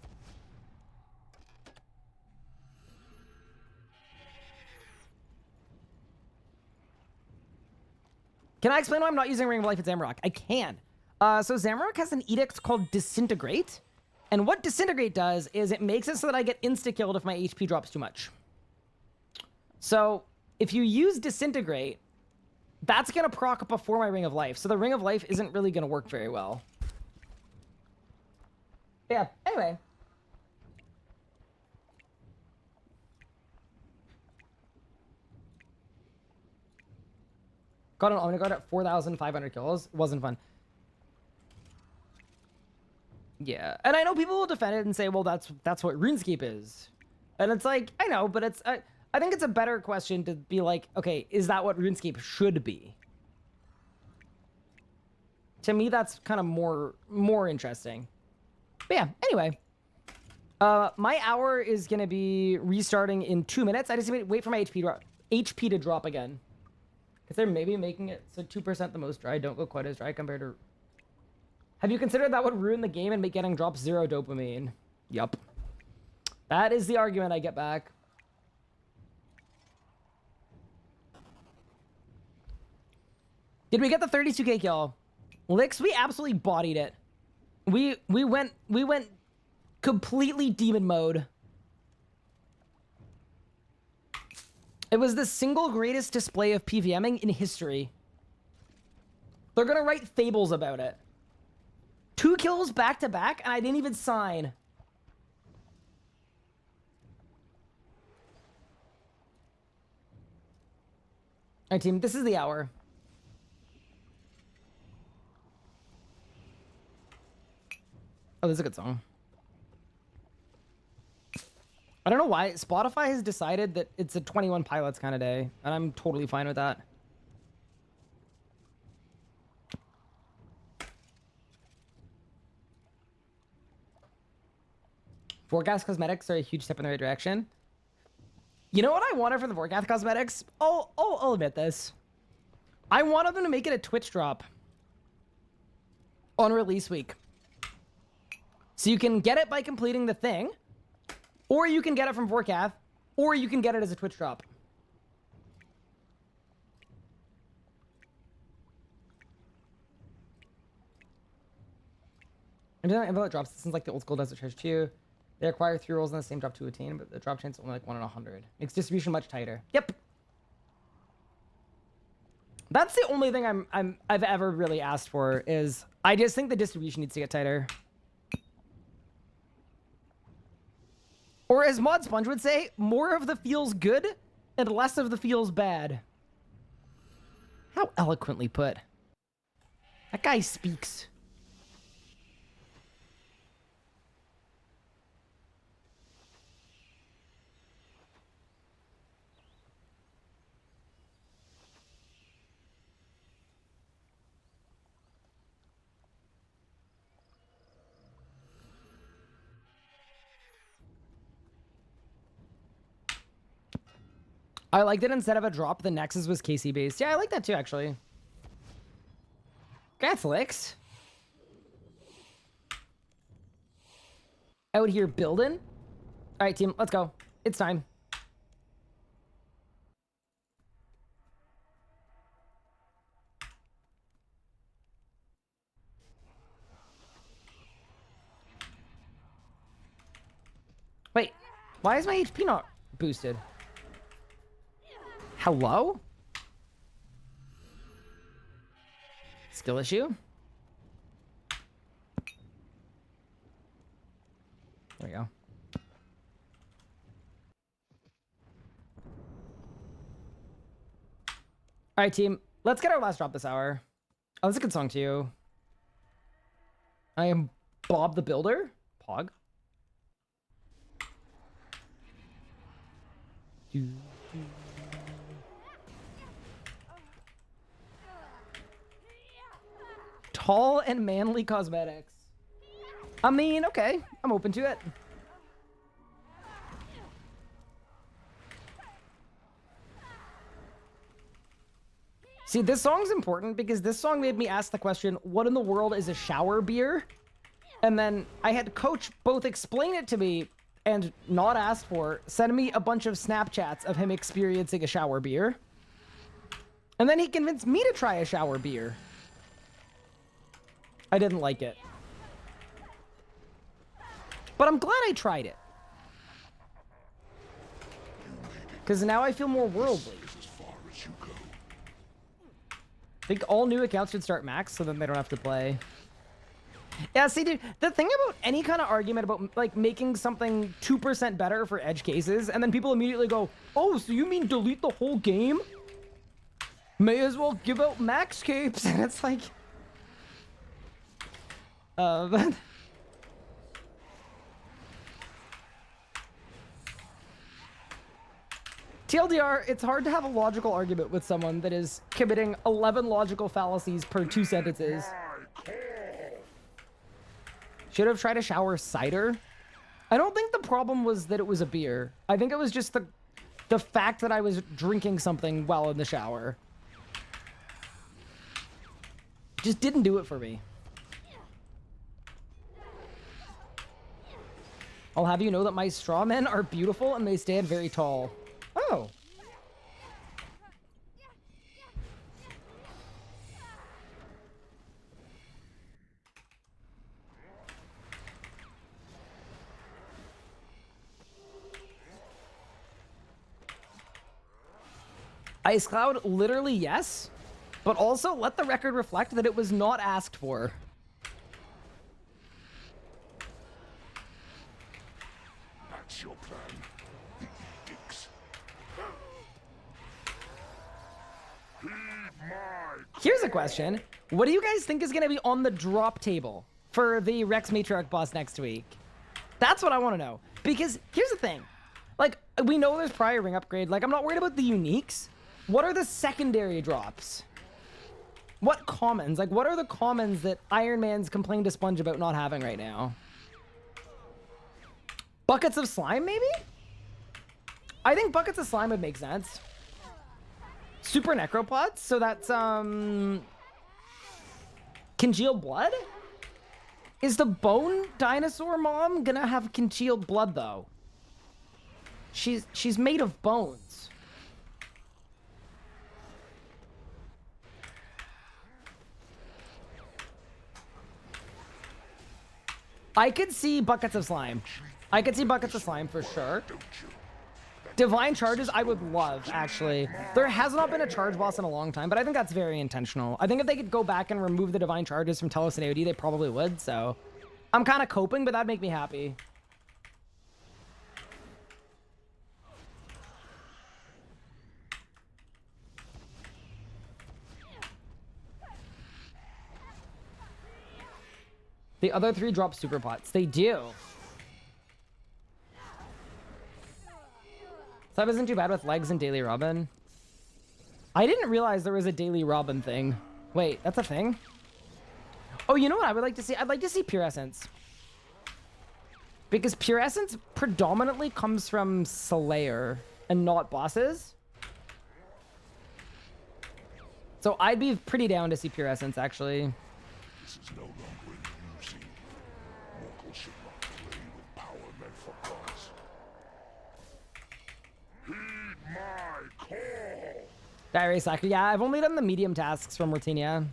Can I explain why I'm not using Ring of Life at Zamorak? I can. So Zamorak has an edict called Disintegrate. And what Disintegrate does is it makes it so that I get insta-killed if my HP drops too much. So if you use Disintegrate, that's going to proc before my Ring of Life. So the Ring of Life isn't really going to work very well. Yeah, anyway. Got an Omnigard at 4,500 kills. Wasn't fun. Yeah, and I know people will defend it and say, well, that's what RuneScape is. And it's like, I know, but it's I think it's a better question to be like, okay, is that what RuneScape should be? To me, that's kind of more interesting. But yeah, anyway. My hour is going to be restarting in 2 minutes. I just wait for my HP to drop again. Because they're maybe making it so 2% the most dry. Don't go quite as dry compared to... Have you considered that would ruin the game and make getting drops 0 dopamine? Yup. That is the argument I get back. Did we get the 32k kill? Licks, we absolutely bodied it. We went completely demon mode. It was the single greatest display of PVMing in history. They're gonna write fables about it. 2 kills back to back, and I didn't even sign. Alright, team, this is the hour. Oh, this is a good song. I don't know why. Spotify has decided that it's a 21 Pilots kind of day, and I'm totally fine with that. Vorkath cosmetics are a huge step in the right direction. You know what I wanted for the Vorkath cosmetics? I'll admit this. I wanted them to make it a Twitch drop on release week. So you can get it by completing the thing, or you can get it from Vorkath, or you can get it as a Twitch drop. And then envelope drops. This is like the old school Desert Treasure 2. They require 3 rolls in the same drop to attain, but the drop chance is only like 1 in 100. Makes distribution much tighter. Yep. That's the only thing I've ever really asked for, is I just think the distribution needs to get tighter. Or as Mod Sponge would say, more of the feels good and less of the feels bad. How eloquently put. That guy speaks. I liked it instead of a drop, the Nexus was KC based. Yeah, I like that too, actually. Gathlix. Out here building. All right, team, let's go. It's time. Wait, why is my HP not boosted? Hello? Skill issue? There we go. All right, team. Let's get our last drop this hour. Oh, that's a good song, too. I am Bob the Builder. Pog. Tall and manly cosmetics. I mean, okay. I'm open to it. See, this song's important because this song made me ask the question, what in the world is a shower beer? And then I had Coach both explain it to me and not ask for, send me a bunch of Snapchats of him experiencing a shower beer. And then he convinced me to try a shower beer. I didn't like it. But I'm glad I tried it. Because now I feel more worldly. I think all new accounts should start max so then they don't have to play. Yeah, see, dude, the thing about any kind of argument about, like, making something 2% better for edge cases, and then people immediately go, oh, so you mean delete the whole game? May as well give out max capes. And it's like... TLDR, it's hard to have a logical argument with someone that is committing 11 logical fallacies per 2 sentences. Should have tried a shower cider. I don't think the problem was that it was a beer. I think it was just the fact that I was drinking something while in the shower. Just didn't do it for me. I'll have you know that my straw men are beautiful and they stand very tall. Oh. Ice Cloud, literally yes, but also let the record reflect that it was not asked for. That's your plan. Dicks. Here's a question. What do you guys think is going to be on the drop table for the Rex Matriarch boss next week? That's what I want to know. Because here's the thing. Like, we know there's prior ring upgrade. Like, I'm not worried about the uniques. What are the secondary drops? What commons? Like, what are the commons that Iron Man's complained to Sponge about not having right now? Buckets of slime, maybe? I think buckets of slime would make sense. Super necropods, so that's congealed blood? Is the bone dinosaur mom gonna have congealed blood though? She's made of bones. I could see buckets of slime. I could see buckets of slime for sure. Divine charges I would love, actually. There has not been a charge boss in a long time, but I think that's very intentional. I think if they could go back and remove the divine charges from Telos and AOD, they probably would, so... I'm kind of coping, but that'd make me happy. The other 3 drop super pots. They do. Sub isn't too bad with legs and Daily Robin. I didn't realize there was a Daily Robin thing. Wait, that's a thing? Oh, you know what I would like to see? I'd like to see Pure Essence. Because Pure Essence predominantly comes from Slayer and not bosses. So I'd be pretty down to see Pure Essence, actually. This is no longer in using. Mortals should not play with power meant for gods. Heed my call. Diary Slacker. Yeah, I've only done the medium tasks from Rotinia.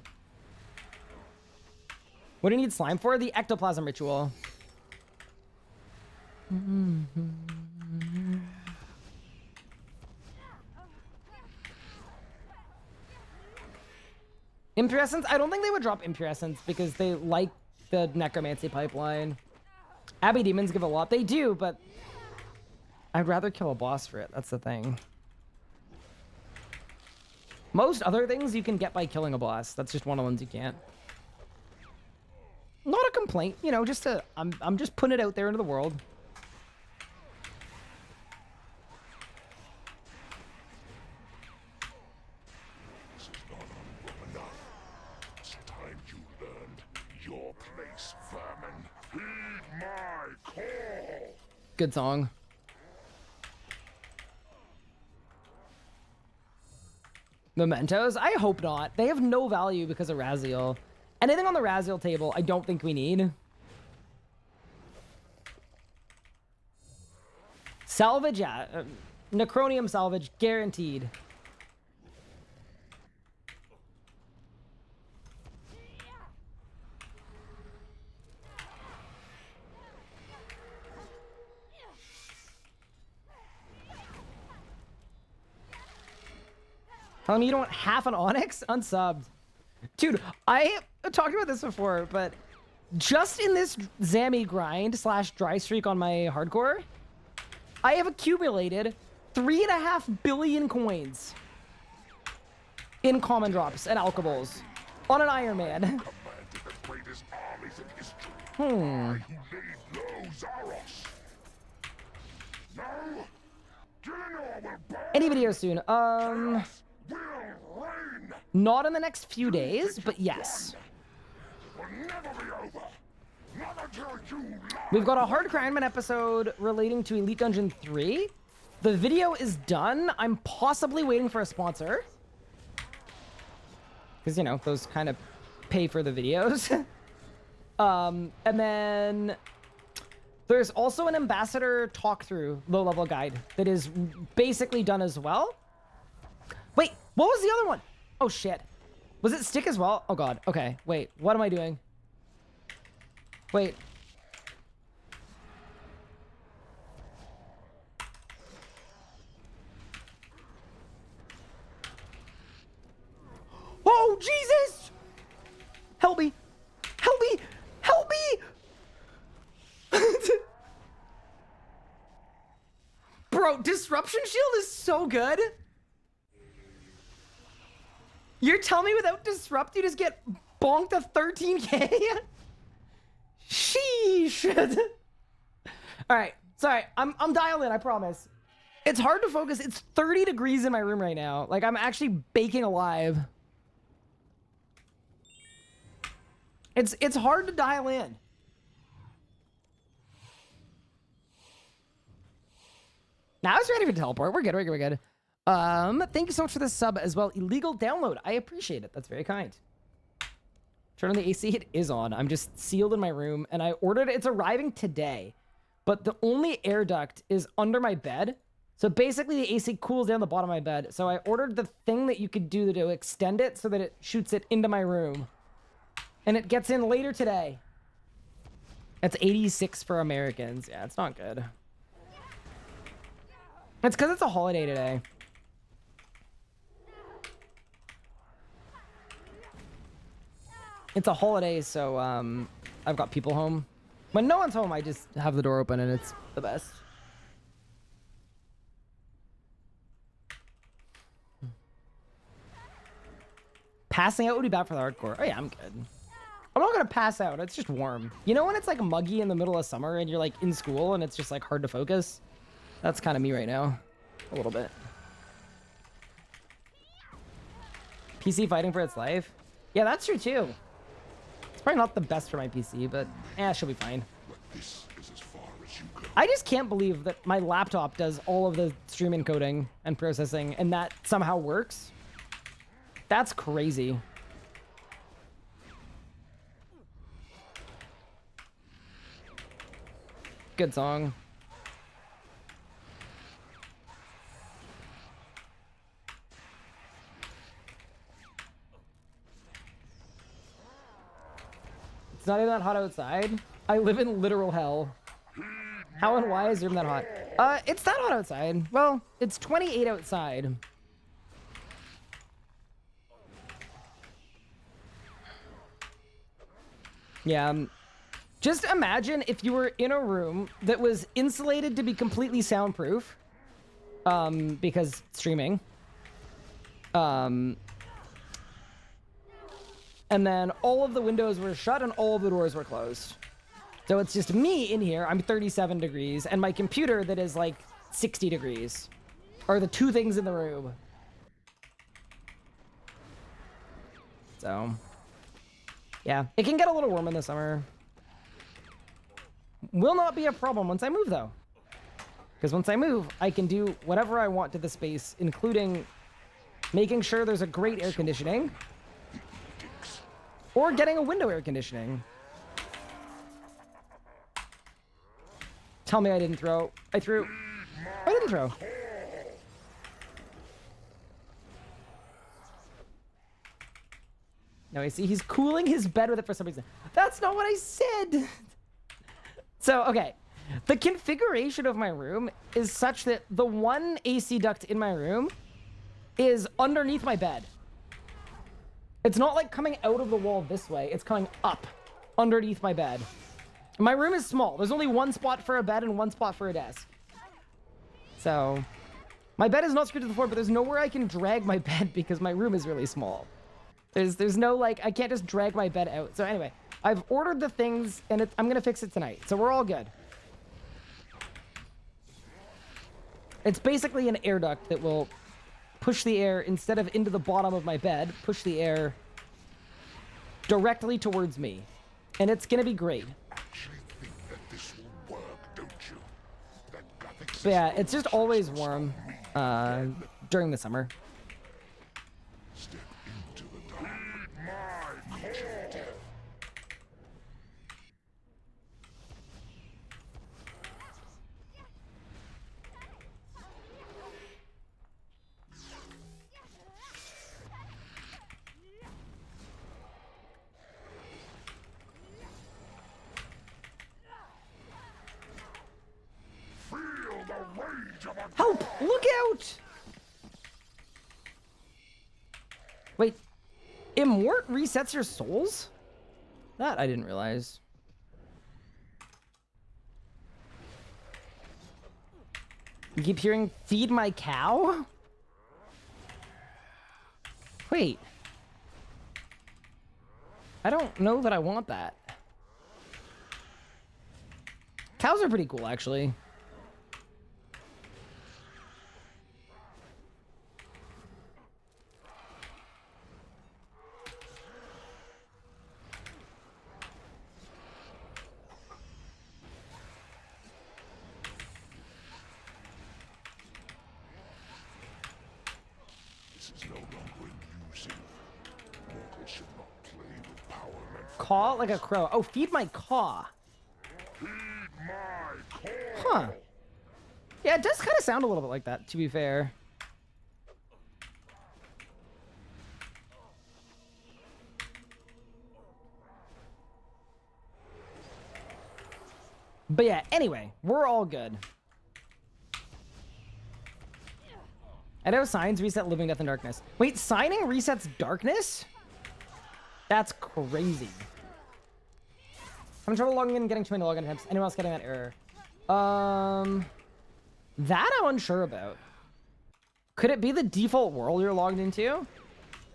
What do you need slime for? The ectoplasm ritual. Impure Essence? I don't think they would drop Impure Essence because they like the necromancy pipeline. Abbey demons give a lot. They do, but I'd rather kill a boss for it. That's the thing. Most other things you can get by killing a boss. That's just one of the ones you can't. Not a complaint, you know, just a... I'm just putting it out there into the world. This is not honorable enough. It's time you learned your place, vermin. Heed my call. Good song. Mementos? I hope not. They have no value because of Raziel. Anything on the Raziel table, I don't think we need. Salvage, yeah. Necronium salvage, guaranteed. Telling me you don't want half an Onyx? Unsubbed. Dude, I talked about this before, but just in this Zamy grind / dry streak on my hardcore, I have accumulated 3.5 billion coins in common drops and alchables on an Iron Man. Any video soon? Not in the next few days, but yes. We've got a Hard Ironman episode relating to Elite Dungeon 3. The video is done. I'm possibly waiting for a sponsor. Because, you know, those kind of pay for the videos. And then there's also an ambassador talk-through low-level guide that is basically done as well. Wait, what was the other one? Oh, shit. Was it stick as well? Oh, God. Okay, wait. What am I doing? Wait. Oh, Jesus! Help me! Help me! Help me! Bro, Disruption Shield is so good. You're telling me without Disrupt, you just get bonked of 13k? Sheesh. All right, sorry, I'm dialed in, I promise. It's hard to focus. It's 30 degrees in my room right now. Like, I'm actually baking alive. It's hard to dial in. Now I was ready for teleport. We're good, we're good, we're good. Thank you so much for this sub as well. Illegal download. I appreciate it. That's very kind. Turn on the AC. It is on. I'm just sealed in my room, and I ordered it. It's arriving today, but the only air duct is under my bed. So basically, the AC cools down the bottom of my bed. So I ordered the thing that you could do to extend it so that it shoots it into my room, and it gets in later today. That's 86 for Americans. Yeah, it's not good. It's because it's a holiday today. It's a holiday, so I've got people home. When no one's home, I just have the door open, and it's the best. Passing out would be bad for the hardcore. Oh yeah, I'm good. I'm not gonna pass out. It's just warm. You know when it's like muggy in the middle of summer and you're like in school and it's just like hard to focus? That's kind of me right now. A little bit. PC fighting for its life? Yeah, that's true too. It's probably not the best for my PC, but she'll be fine. This is as far as you go. I just can't believe that my laptop does all of the stream encoding and processing and that somehow works. That's crazy. Good song. It's not even that hot outside. I live in literal hell. How and why is it even that hot? It's that hot outside. Well, it's 28 outside. Yeah. Just imagine if you were in a room that was insulated to be completely soundproof. Because streaming. And then all of the windows were shut and all of the doors were closed. So it's just me in here. I'm 37 degrees. And my computer that is like 60 degrees. Are the two things in the room. So, yeah. It can get a little warm in the summer. Will not be a problem once I move, though. Because once I move, I can do whatever I want to the space, including making sure there's a great air conditioning, or getting a window air conditioning. Tell me I didn't throw. I threw. I didn't throw. No, I see he's cooling his bed with it for some reason. That's not what I said. So, okay. The configuration of my room is such that the one AC duct in my room is underneath my bed. It's not like coming out of the wall this way. It's coming up underneath my bed. My room is small. There's only one spot for a bed and one spot for a desk. So, my bed is not screwed to the floor, but there's nowhere I can drag my bed because my room is really small. There's no, like, I can't just drag my bed out. So anyway, I've ordered the things, and I'm going to fix it tonight. So we're all good. It's basically an air duct that will push the air, instead of into the bottom of my bed, push the air directly towards me. And it's going to be great. Actually think that this will work, don't you? But yeah, it's just always warm during the summer. Step into the dark. My call. Help! Look out! Wait, Immort resets your souls? That I didn't realize. You keep hearing, feed my cow? Wait. I don't know that I want that. Cows are pretty cool, actually. Caw like a crow. Oh, feed my caw. Feed my call. Huh. Yeah, it does kind of sound a little bit like that, to be fair. But yeah, anyway, we're all good. I know signs reset living, death, and darkness. Wait, signing resets darkness? That's crazy. Having trouble logging in and getting too many login attempts. Anyone else getting that error? That I'm unsure about. Could it be the default world you're logged into?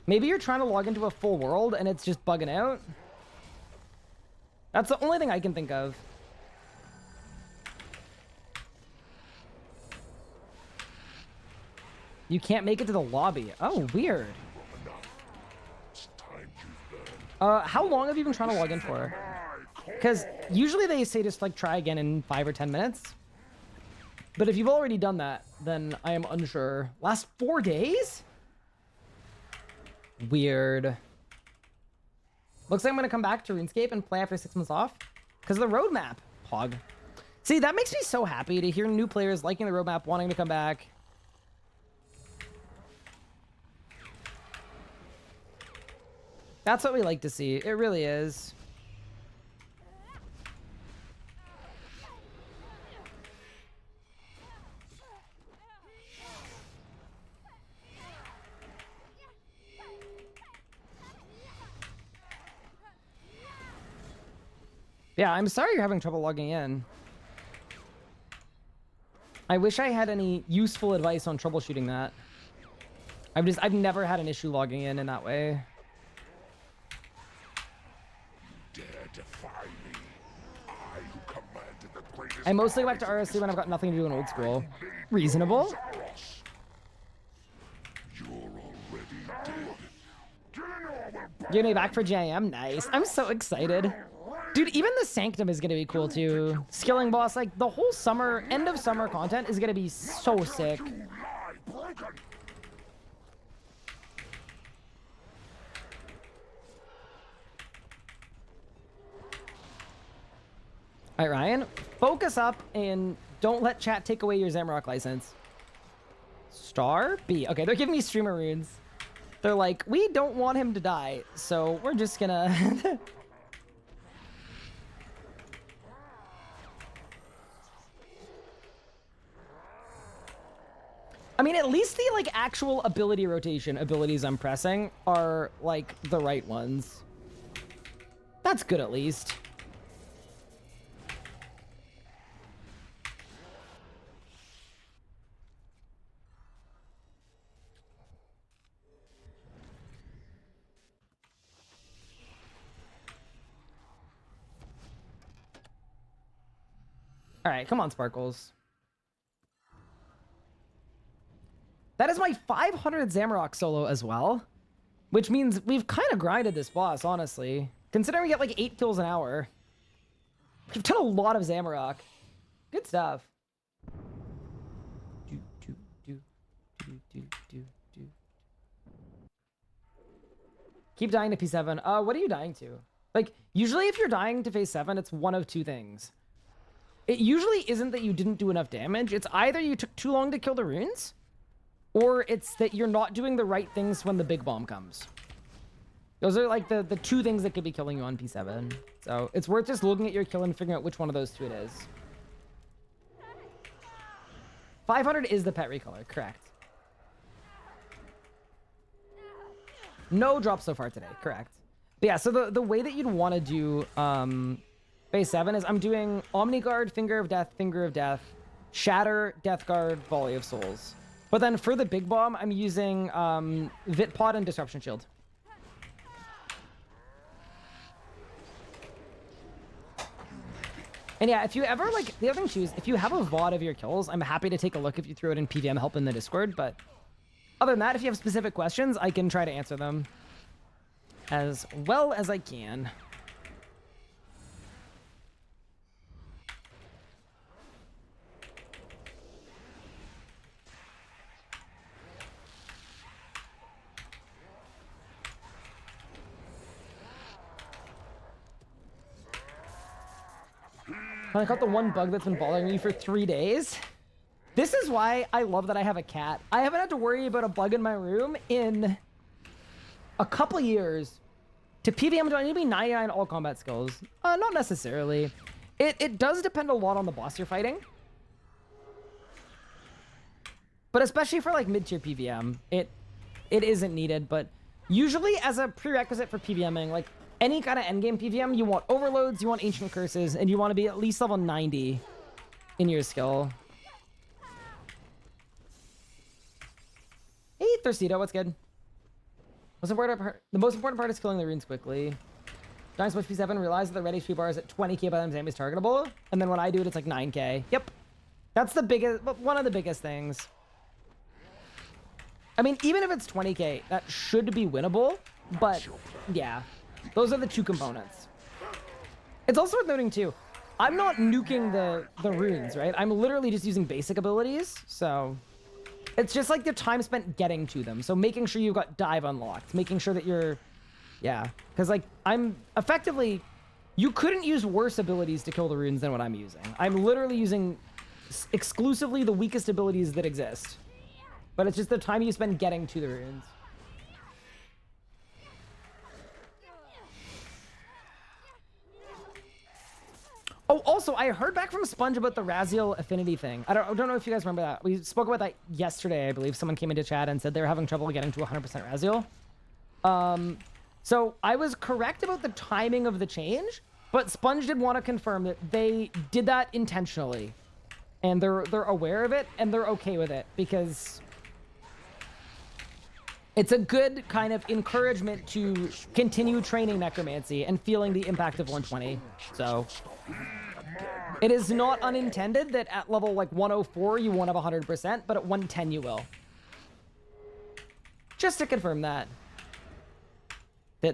Maybe you're trying to log into a full world and it's just bugging out. That's the only thing I can think of. You can't make it to the lobby. Oh, weird. How long have you been trying to log in for? Because usually they say just like try again in 5 or 10 minutes. But if you've already done that, then I am unsure. Last 4 days? Weird. Looks like I'm gonna come back to RuneScape and play after 6 months off. Because of the roadmap, Pog. See, that makes me so happy to hear new players liking the roadmap, wanting to come back. That's what we like to see. It really is. Yeah, I'm sorry you're having trouble logging in. I wish I had any useful advice on troubleshooting that. I've never had an issue logging in that way. I mostly go back to RSC when I've got nothing to do in old school. Reasonable. Getting me back for JM, nice. I'm so excited. Dude, even the Sanctum is gonna be cool too. Skilling boss, like the whole summer, end of summer content is gonna be so sick. All right, Ryan, focus up and don't let chat take away your Zamorak license. Star B. Okay, they're giving me streamer runes. They're like, we don't want him to die, so we're just gonna... I mean, at least the, like, actual ability rotation abilities I'm pressing are, like, the right ones. That's good, at least. All right, come on, Sparkles. That is my 500th Zamorak solo as well, which means we've kind of grinded this boss, honestly. Considering we get like 8 kills an hour. We've done a lot of Zamorak. Good stuff. Keep dying to P7. What are you dying to? Like, usually if you're dying to phase 7, it's one of two things. It usually isn't that you didn't do enough damage. It's either you took too long to kill the runes, or it's that you're not doing the right things when the big bomb comes. Those are like the two things that could be killing you on P7. So it's worth just looking at your kill and figuring out which one of those two it is. 500 is the pet recolor, correct. No drops so far today, correct. But yeah, so the way that you'd want to do phase 7 is I'm doing Omni Guard, Finger of Death, Shatter, Death Guard, Volley of Souls. But then for the big bomb, I'm using Vit Pod and Disruption Shield. And yeah, if you ever, like, the other thing too is, if you have a VOD of your kills, I'm happy to take a look if you throw it in PVM help in the Discord, but other than that, if you have specific questions, I can try to answer them as well as I can. I caught the one bug that's been bothering me for 3 days. This is why I love that I have a cat. I haven't had to worry about a bug in my room in a couple years. To PVM, do I need to be 99 all combat skills? Not necessarily. It does depend a lot on the boss you're fighting. But especially for like mid-tier PVM, it isn't needed. But usually as a prerequisite for PVMing, like any kind of endgame PVM, you want overloads, you want ancient curses, and you want to be at least level 90 in your skill. Hey, Thirstito, what's good? The most important part is killing the runes quickly. Giant Switch P7, realize that the red HP bar is at 20k by the time Zamy is targetable, and then when I do it, it's like 9k. Yep. That's the biggest, one of the biggest things. I mean, even if it's 20k, that should be winnable, but yeah. Those are the two components. It's also worth noting too, I'm not nuking the runes, right? I'm literally just using basic abilities, so it's just like the time spent getting to them. So making sure you've got dive unlocked, making sure that you're, yeah. Because like I'm effectively, you couldn't use worse abilities to kill the runes than what I'm using. I'm literally using exclusively the weakest abilities that exist. But it's just the time you spend getting to the runes. Oh, also, I heard back from Sponge about the Raziel affinity thing. I don't know if you guys remember that. We spoke about that yesterday, I believe. Someone came into chat and said they were having trouble getting to 100% Raziel. So I was correct about the timing of the change, but Sponge did want to confirm that they did that intentionally. And they're aware of it, and they're okay with it, because it's a good kind of encouragement to continue training necromancy and feeling the impact of 120. So it is not unintended that at level like 104 you won't have 100%, but at 110 you will. Just to confirm that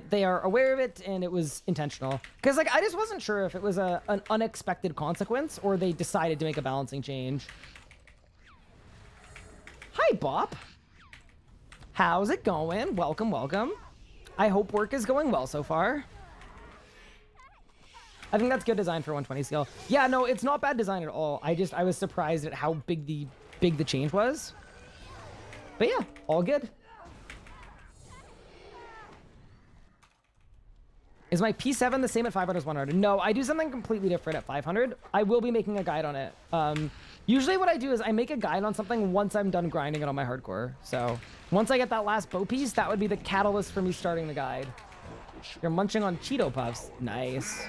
they are aware of it and it was intentional. Because like I just wasn't sure if it was an unexpected consequence or they decided to make a balancing change. Hi, Bop. How's it going? Welcome, welcome. I hope work is going well so far. I think that's good design for 120 skill. Yeah, no, it's not bad design at all. I was surprised at how big the change was. But yeah, all good. Is my P7 the same at 500 as 100? No, I do something completely different at 500. I will be making a guide on it. Usually what I do is I make a guide on something once I'm done grinding it on my hardcore. So once I get that last bow piece, that would be the catalyst for me starting the guide. You're munching on Cheeto Puffs. Nice.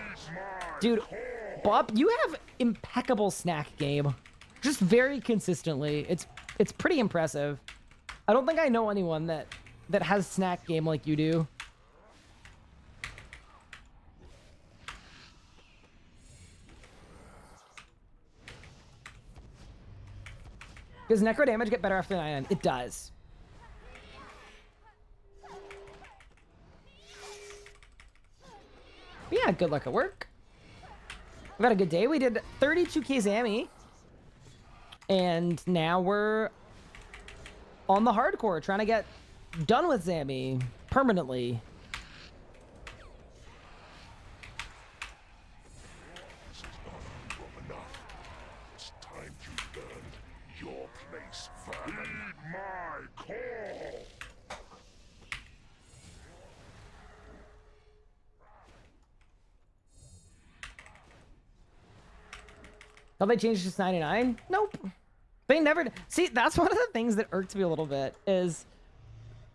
Dude, Bob, you have impeccable snack game. Just very consistently. It's pretty impressive. I don't think I know anyone that has snack game like you do. Does necro damage get better after 99? It does. But yeah, good luck at work. We've had a good day. We did 32k Zamy. And now we're on the hardcore, trying to get done with Zamy permanently. Have they changed it to 99? Nope. They never... See, that's one of the things that irks me a little bit, is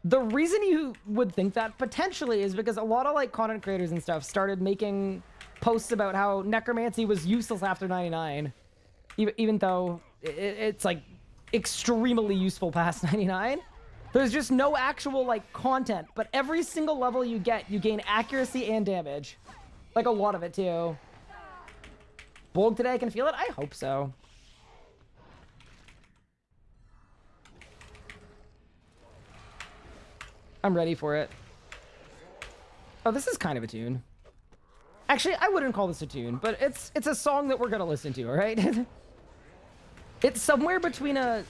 the reason you would think that potentially is because a lot of like content creators and stuff started making posts about how necromancy was useless after 99, even though it's like extremely useful past 99. There's just no actual like content, but every single level you get, you gain accuracy and damage. Like a lot of it too. Bulk today, I can feel it? I hope so. I'm ready for it. Oh, this is kind of a tune. Actually, I wouldn't call this a tune, but it's a song that we're gonna listen to, all right? It's somewhere between a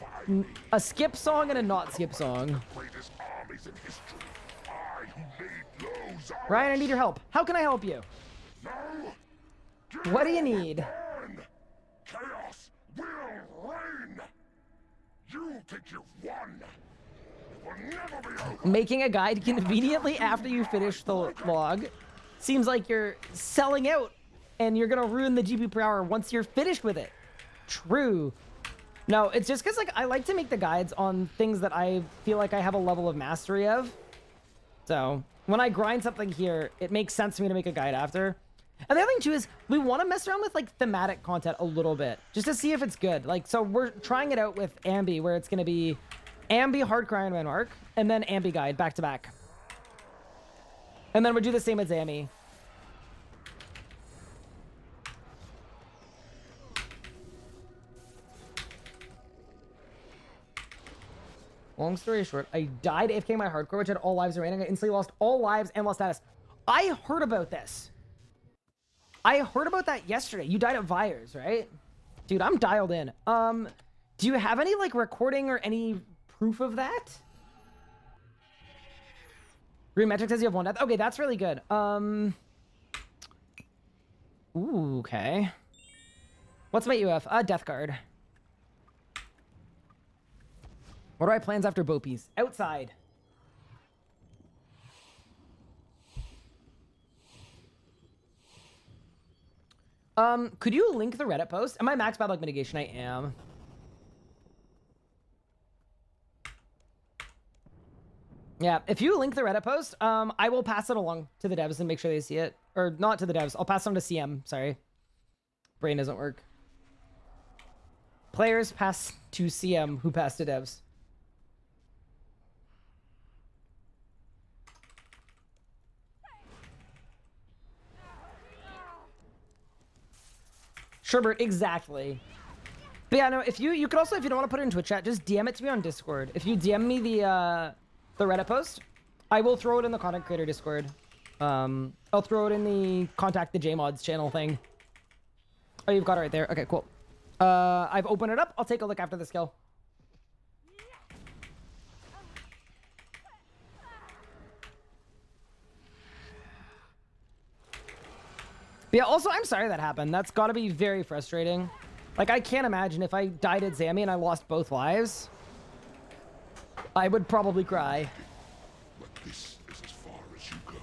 skip song and a not skip song. Ryan, I need your help. How can I help you? What do you need? Chaos will reign. You think you've won. It will never be over. Making a guide conveniently after you finish the log seems like you're selling out and you're gonna ruin the GP per hour once you're finished with it. True. No, it's just because like I like to make the guides on things that I feel like I have a level of mastery of. So when I grind something here, it makes sense to me to make a guide after. And the other thing too is we want to mess around with like thematic content a little bit just to see if it's good. Like, so we're trying it out with Ambi, where it's going to be Ambi hardcore Iron Man arc and then Ambi guide back to back. And then we'll do the same with Zamy. Long story short, I died AFK in my hardcore, which had all lives remaining. I instantly lost all lives and lost status. I heard about this. I heard about that yesterday. You died at Vyers, right? Dude, I'm dialed in. Do you have any like recording or any proof of that? Remetric says you have one death. Okay, that's really good. Ooh, okay. What's my UF? Death guard. What are my plans after Bopies? Outside. Could you link the Reddit post? Am I max bad luck mitigation? I am. Yeah, if you link the Reddit post, I will pass it along to the devs and make sure they see it. Or not to the devs. I'll pass them to CM. Sorry. Brain doesn't work. Players pass to CM who pass to devs. Sherbert, exactly. But yeah, no, if you could also, if you don't want to put it into a chat, just DM it to me on Discord. If you DM me the Reddit post, I will throw it in the content creator Discord. I'll throw it in the contact the JMods channel thing. Oh, you've got it right there. Okay, cool. I've opened it up. I'll take a look after the skill. But yeah, also, I'm sorry that happened. That's got to be very frustrating. Like, I can't imagine if I died at Zamy and I lost both lives. I would probably cry. But this is as far as you go.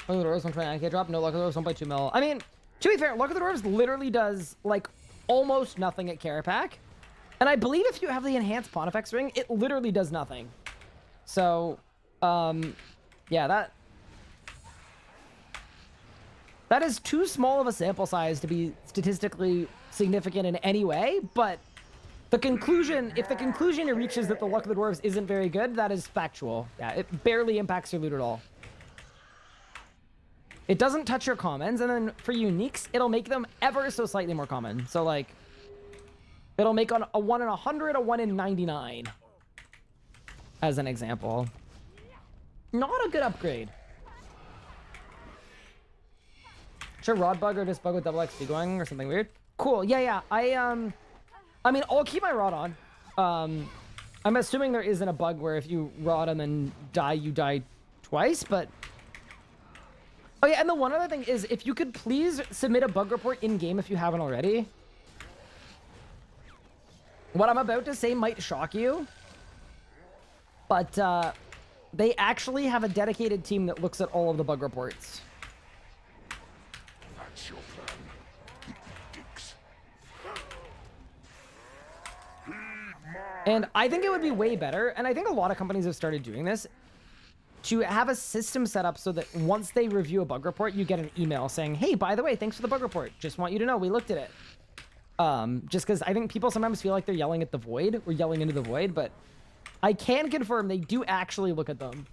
Luck of the Dwarves, 129k drop. No, Luck of the Dwarves, 1.2 mil. I mean, to be fair, Luck of the Dwarves literally does, like, almost nothing at Carapac. And I believe if you have the enhanced Pontifex ring, it literally does nothing. So, yeah, that is too small of a sample size to be statistically significant in any way, but the conclusion, if the conclusion it reaches that the Luck of the Dwarves isn't very good, that is factual. Yeah, it barely impacts your loot at all. It doesn't touch your commons, and then for uniques, it'll make them ever so slightly more common. So, like, it'll make a 1 in 100, a 1 in 99, as an example. Not a good upgrade. Sure, rod bug or just bug with double XP going or something weird. Cool. Yeah. I mean, I'll keep my rod on. I'm assuming there isn't a bug where if you rod and then die, you die twice, but... Oh yeah, and the one other thing is, if you could please submit a bug report in-game if you haven't already. What I'm about to say might shock you, but they actually have a dedicated team that looks at all of the bug reports. That's your plan. Dicks. And I think it would be way better, and I think a lot of companies have started doing this, to have a system set up so that once they review a bug report, you get an email saying, hey, by the way, thanks for the bug report. Just want you to know we looked at it. Just because I think people sometimes feel like they're yelling at the void or yelling into the void, but I can confirm they do actually look at them.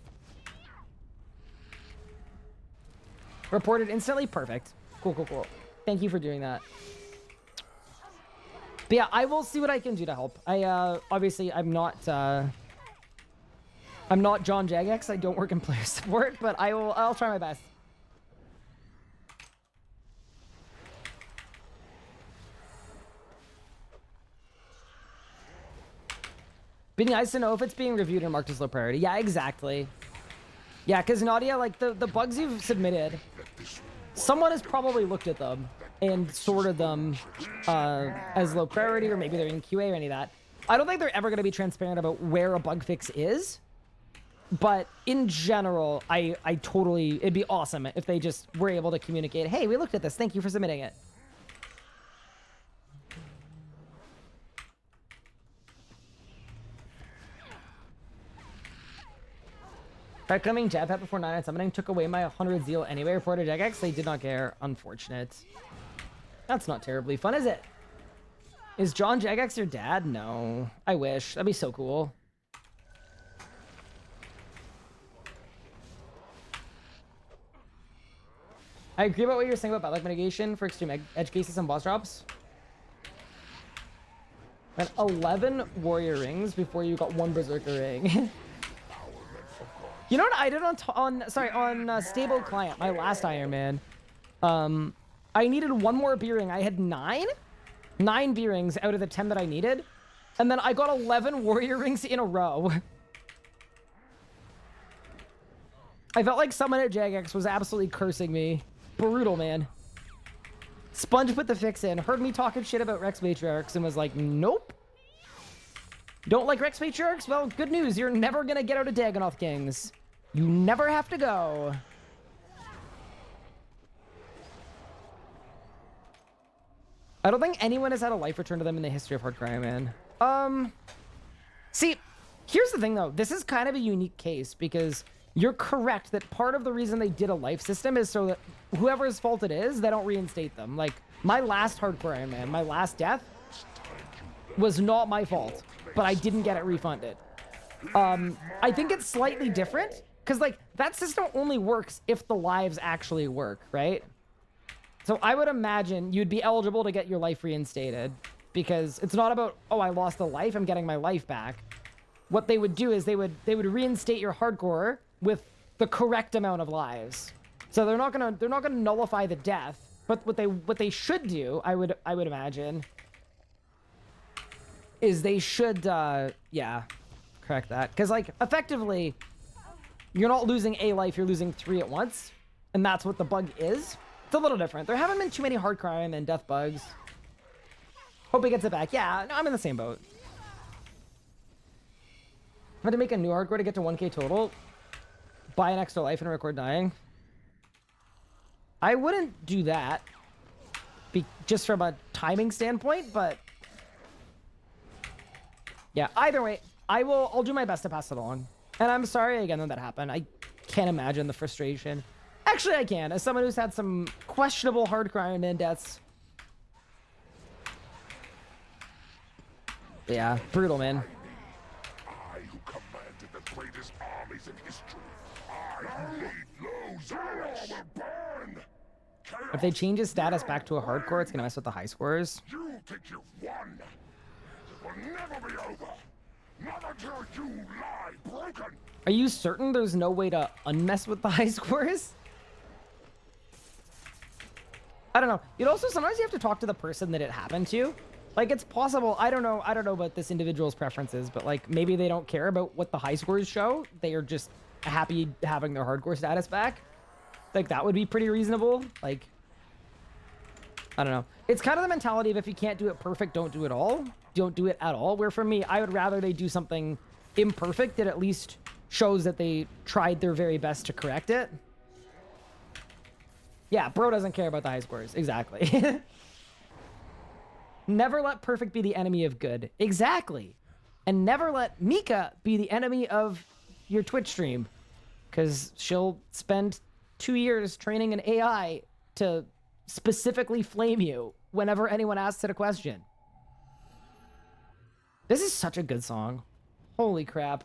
Reported instantly? Perfect. Cool. Thank you for doing that. But yeah, I will see what I can do to help. Obviously, I'm not John Jagex. I don't work in player support, but I'll try my best. Be nice to know if it's being reviewed and marked as low priority. Yeah, exactly. Yeah, because Nadia, like, the bugs you've submitted, someone has probably looked at them and sorted them as low priority, or maybe they're in QA or any of that. I don't think they're ever going to be transparent about where a bug fix is. But in general, I totally... It'd be awesome if they just were able to communicate, hey, we looked at this. Thank you for submitting it. Tried coming Jab Pet before 9 summoning, took away my 100 zeal anyway. Reported Jagex, they did not care. Unfortunate. That's not terribly fun, is it? Is John Jagex your dad? No. I wish. That'd be so cool. I agree about what you're saying about bad luck mitigation for extreme edge cases and boss drops. And 11 warrior rings before you got 1 berserker ring. You know what I did on stable client, my last Iron Man? I needed 1 more B ring. I had 9 B rings out of the 10 that I needed, and then I got 11 warrior rings in a row. I felt like someone at Jagex was absolutely cursing me. Brutal, man. Sponge put the fix in, heard me talking shit about Rex Matriarchs, and was like, nope. Don't like Rex Matriarchs? Well, good news. You're never gonna get out of Dagonoth Kings. You never have to go. I don't think anyone has had a life return to them in the history of Hardcore Iron Man. See, here's the thing, though. This is kind of a unique case, because you're correct that part of the reason they did a life system is so that whoever's fault it is, they don't reinstate them. Like, my last Hardcore Iron Man, my last death, was not my fault, but I didn't get it refunded. I think it's slightly different, because, like, that system only works if the lives actually work, right? So I would imagine you'd be eligible to get your life reinstated, because it's not about, oh, I lost a life, I'm getting my life back. What they would do is they would reinstate your hardcore with the correct amount of lives. So they're not gonna nullify the death, but what they should do, I would imagine, is they should yeah, correct that, because, like, effectively, you're not losing a life, you're losing 3 at once. And that's what the bug is. It's a little different. There haven't been too many hard crime and death bugs. Hope he gets it back. Yeah, no, I'm in the same boat. I had to make a new hardcore to get to 1k total. Buy an extra life and record dying. I wouldn't do that. Just from a timing standpoint, but... yeah, either way, I'll do my best to pass it along. And I'm sorry again that happened. I can't imagine the frustration. Actually, I can. As someone who's had some questionable hard crime and deaths. Yeah, brutal, man. I who commanded the greatest armies in history. I lead Zamorak will burn. If they change his status back to a hardcore, it's gonna mess with the high scores. You think you've won? It will never be over. Not until you lie broken. Are you certain there's no way to unmess with the high scores? I don't know. You'd also sometimes you have to talk to the person that it happened to. Like, it's possible. I don't know about this individual's preferences, but like maybe they don't care about what the high scores show. They are just happy having their hardcore status back. Like, that would be pretty reasonable. Like, I don't know. It's kind of the mentality of if you can't do it perfect, don't do it all. Don't do it at all. Where for me, I would rather they do something imperfect that at least shows that they tried their very best to correct it. Yeah, bro doesn't care about the high scores. Exactly. Never let perfect be the enemy of good. Exactly. And never let Mika be the enemy of your Twitch stream. Because she'll spend 2 years training an AI to specifically flame you whenever anyone asks it a question. This is such a good song. Holy crap.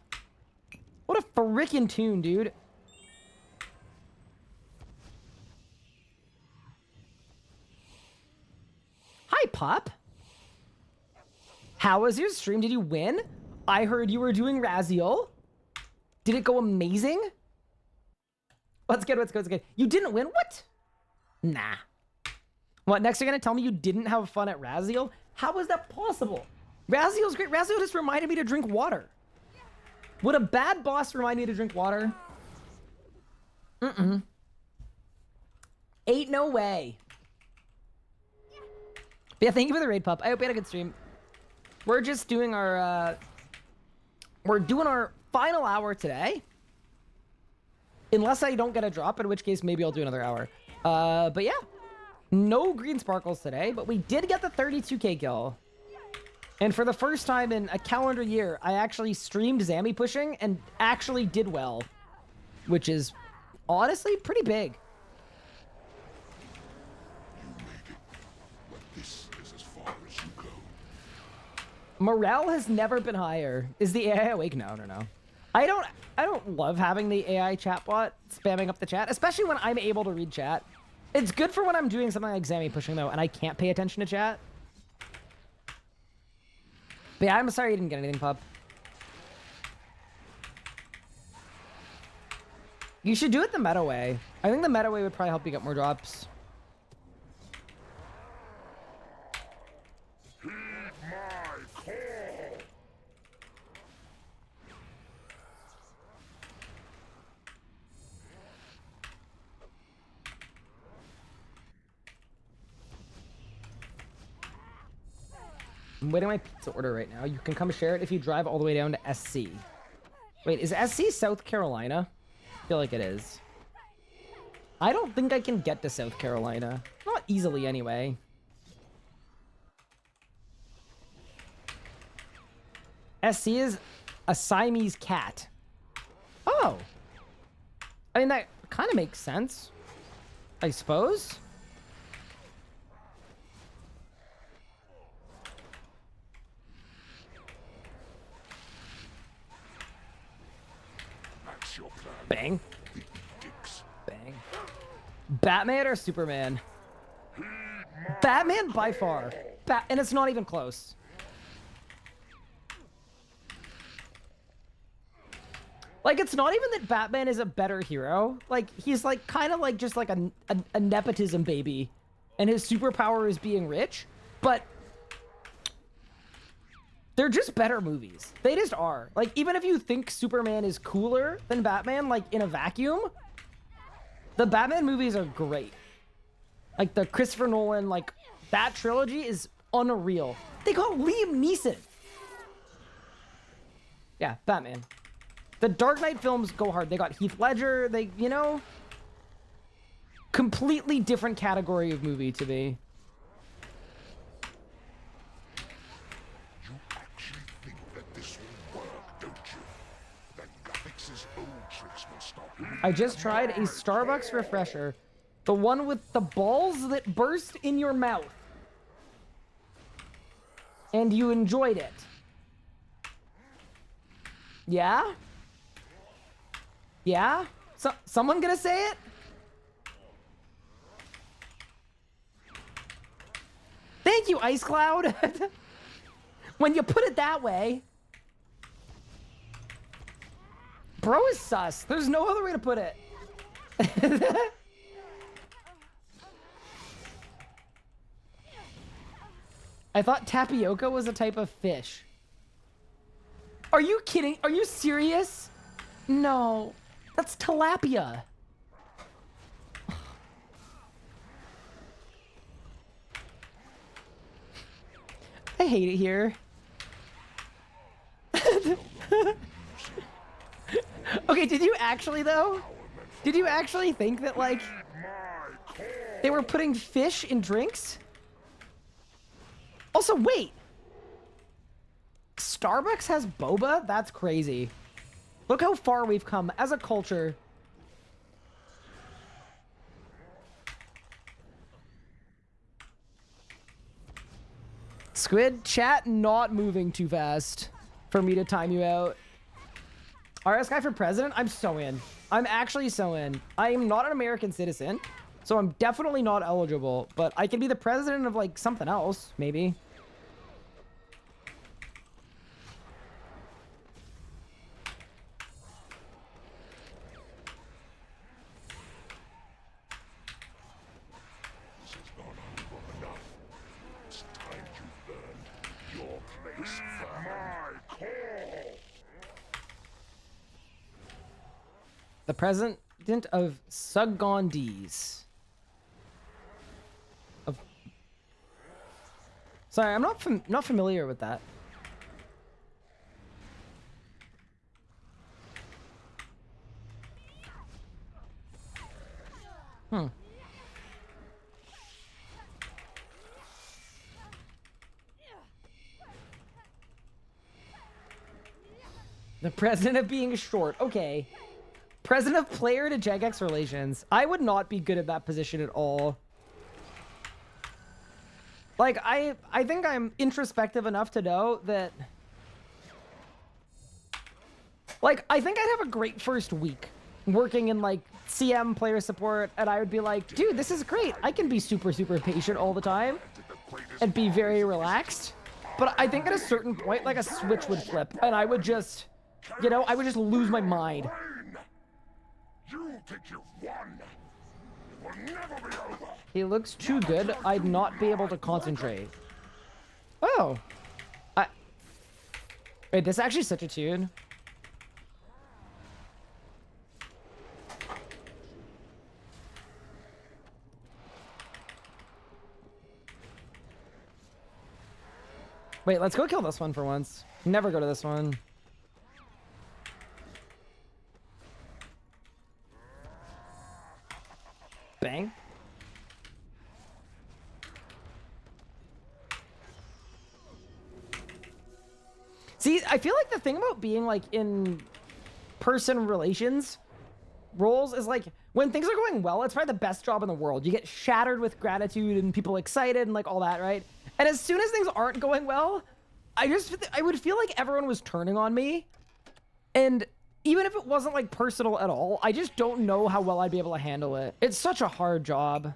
What a frickin' tune, dude. Hi, Pop. How was your stream? Did you win? I heard you were doing Raziel. Did it go amazing? What's good? What's good? What's good? You didn't win? What? Nah. What, next you're going to tell me you didn't have fun at Raziel? How is that possible? Raziel's great. Raziel just reminded me to drink water. Would a bad boss remind me to drink water? Mm-mm. Ain't no way. But yeah, thank you for the raid, Pup. I hope you had a good stream. We're just doing our, we're doing our final hour today. Unless I don't get a drop, in which case maybe I'll do another hour. But yeah, no green sparkles today, but we did get the 32k kill. And for the first time in a calendar year, I actually streamed Zamy pushing and actually did well, which is honestly pretty big. You made it, but this is as far as you go. Morale has never been higher. Is the AI awake? No. I don't love having the AI chatbot spamming up the chat, especially when I'm able to read chat. It's good for when I'm doing something like Zamy pushing though, and I can't pay attention to chat. But yeah, I'm sorry you didn't get anything, Pup. You should do it the meta way. I think the meta way would probably help you get more drops. Heed my call. I'm waiting my pizza order right now. You can come share it if you drive all the way down to SC. Wait, is SC South Carolina? I feel like it is. I don't think I can get to South Carolina. Not easily, anyway. SC is a Siamese cat. Oh. I mean, that kind of makes sense, I suppose. That's your plan. Bang. Dicks. Bang. Batman or Superman? Batman by far. And it's not even close. Like, it's not even that Batman is a better hero. Like, he's like kind of like just like a nepotism baby. And his superpower is being rich. But They're just better movies. They just are. Like, even if you think Superman is cooler than Batman, like, in a vacuum, the Batman movies are great. Like, the Christopher Nolan, like, that trilogy is unreal. They got Liam Neeson. Yeah, Batman. The Dark Knight films go hard. They got Heath Ledger. They, you know, completely different category of movie to me. You actually think that this will work, don't you? That graphics' old tricks will stop you. I just tried a Starbucks refresher. The one with the balls that burst in your mouth. And you enjoyed it. Yeah? Yeah? Someone gonna say it? Thank you, Ice Cloud. When you put it that way. Bro is sus. There's no other way to put it. I thought tapioca was a type of fish. Are you kidding? Are you serious? No. That's tilapia. I hate it here. Okay, did you actually, though? Did you actually think that, like, they were putting fish in drinks? Also, wait. Starbucks has boba? That's crazy. Look how far we've come as a culture. Squid, chat not moving too fast for me to time you out. RS guy for president? I'm so in. I'm actually so in. I am not an American citizen, so I'm definitely not eligible, but I can be the president of, like, something else, maybe. The president of Sugandese. Sorry, I'm not familiar with that. Hmm. The president of being short. Okay. President of player to Jagex relations. I would not be good at that position at all. Like, I think I'm introspective enough to know that... Like, I think I'd have a great first week working in, like, CM player support, and I would be like, dude, this is great. I can be super, super patient all the time and be very relaxed. But I think at a certain point, like, a switch would flip, and I would just, you know, I would just lose my mind. You think you've won. It will never be over. He looks too good. I'd not be able to concentrate. Oh. Wait, this is actually such a tune. Wait, let's go kill this one for once. Never go to this one. Bang. See, I feel like the thing about being, like, in person relations roles is, like, when things are going well, it's probably the best job in the world. You get shattered with gratitude and people excited and, like, all that, right? And as soon as things aren't going well, I would feel like everyone was turning on me. And even if it wasn't, like, personal at all, I just don't know how well I'd be able to handle it. It's such a hard job.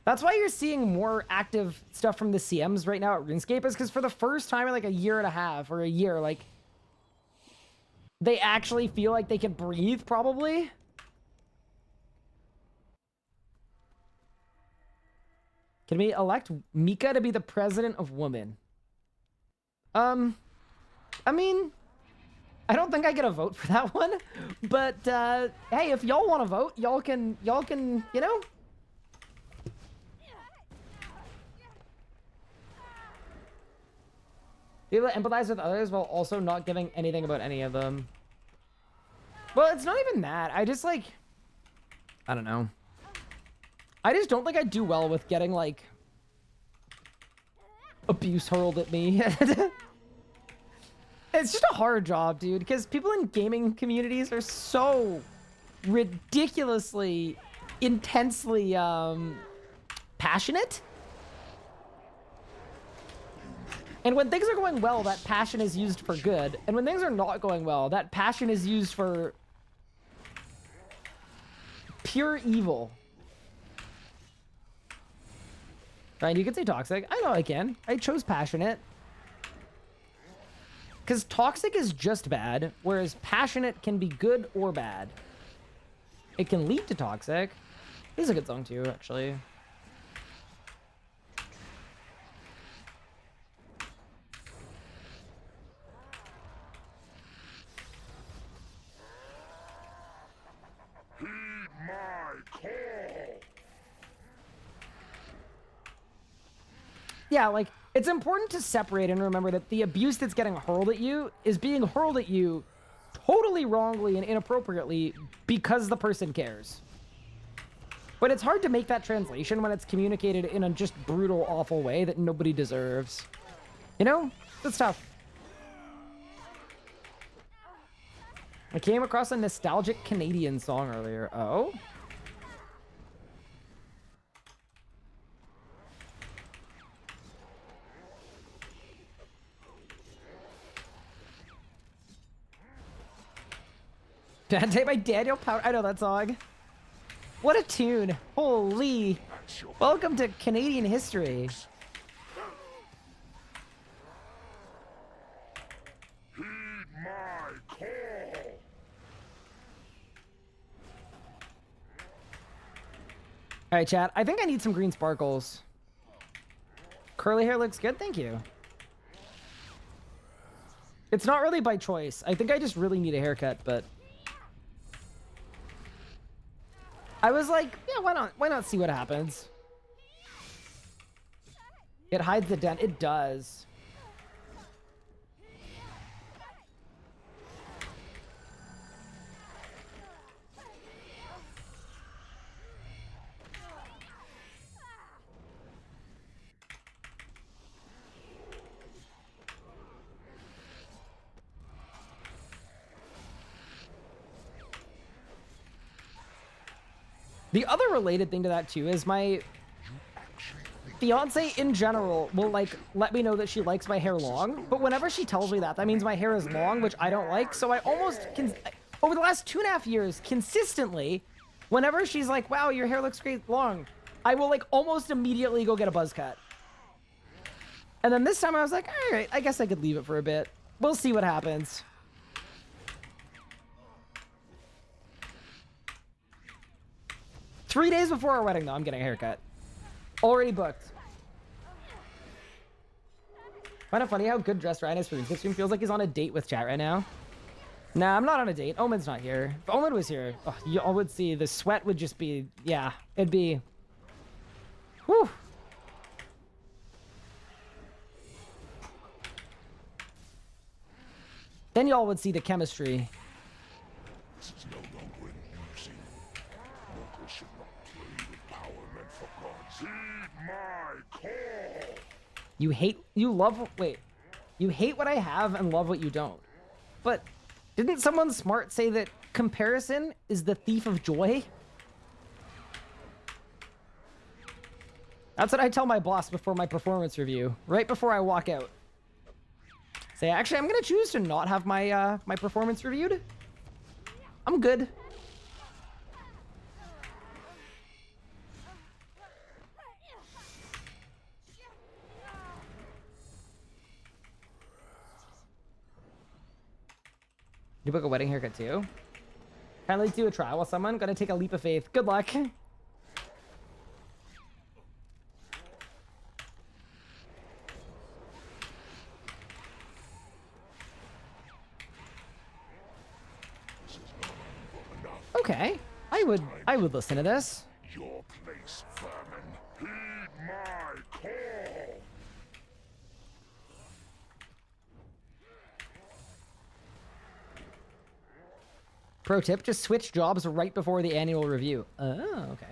That's why you're seeing more active stuff from the CMs right now at RuneScape, is because for the first time in, like, a year and a half or a year, like, they actually feel like they can breathe, probably. Can we elect Mika to be the president of women? I mean, I don't think I get a vote for that one, but hey, if y'all want to vote, y'all can, you know. Be able to empathize with others while also not giving anything about any of them. Well, it's not even that. I just like, I don't know. I just don't think I do well with getting like abuse hurled at me. It's just a hard job, dude, because people in gaming communities are so ridiculously, intensely passionate. And when things are going well, that passion is used for good. And when things are not going well, that passion is used for pure evil. Right, you can say toxic. I know I can. I chose passionate. Because toxic is just bad, whereas passionate can be good or bad. It can lead to toxic. This is a good song too, actually. Heed my call. Yeah, like, it's important to separate and remember that the abuse that's getting hurled at you is being hurled at you totally wrongly and inappropriately because the person cares. But it's hard to make that translation when it's communicated in a just brutal, awful way that nobody deserves. You know? That's tough. I came across a nostalgic Canadian song earlier. Oh? Dante by Daniel Power. I know that song. What a tune. Holy. Welcome to Canadian history. Heed my call. All right, chat. I think I need some green sparkles. Curly hair looks good. Thank you. It's not really by choice. I think I just really need a haircut, but I was like, yeah, why not? Why not see what happens? It hides the dent. It does. The other related thing to that too is my fiance in general will like let me know that she likes my hair long, but whenever she tells me that, that means my hair is long, which I don't like. So I almost can, over the last 2.5 years, consistently, whenever she's like, wow, your hair looks great long, I will like almost immediately go get a buzz cut. And then this time I was like, all right, I guess I could leave it for a bit. We'll see what happens. Three days before our wedding, though, I'm getting a haircut. Already booked. Find it funny how good dressed Ryan is for RuneScape stream. Feels like he's on a date with chat right now. Nah, I'm not on a date. Omen's not here. If Omen was here, oh, you all would see the sweat would just be, yeah, it'd be, whew. Then y'all would see the chemistry. This is no longer amusing. Mortals should not play with power meant for gods. Heed my call. You hate what I have and love what you don't. But didn't someone smart say that comparison is the thief of joy? That's what I tell my boss before my performance review, right before I walk out. Say, actually, I'm gonna choose to not have my my performance reviewed. I'm good. You book a wedding haircut too? Kindly do a trial with someone. Gonna take a leap of faith. Good luck. Okay. I would listen to this. Your place, vermin. Heed my call. Pro tip, just switch jobs right before the annual review. Oh, okay.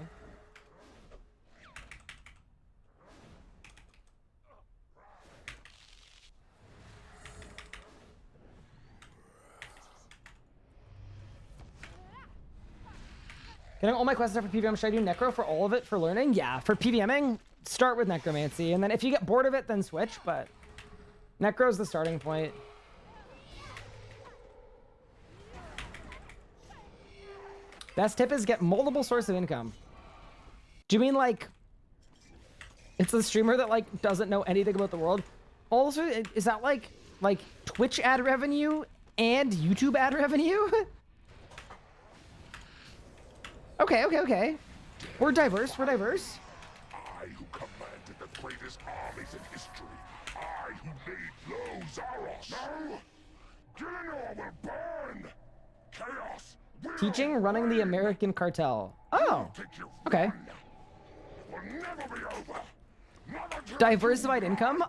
Getting all my quests are for PVM. Should I do Necro for all of it for learning? Yeah, for PVMing, start with Necromancy. And then if you get bored of it, then switch. But Necro's the starting point. Best tip is get multiple sources of income. Do you mean like it's a streamer that like doesn't know anything about the world? Also, is that like Twitch ad revenue and YouTube ad revenue? Okay. We're diverse. I who commanded the greatest armies in history. I who laid low Zaros. No! Gillinor will burn! Chaos will Teaching running the American cartel. Oh, okay. will never be over. Diversified income,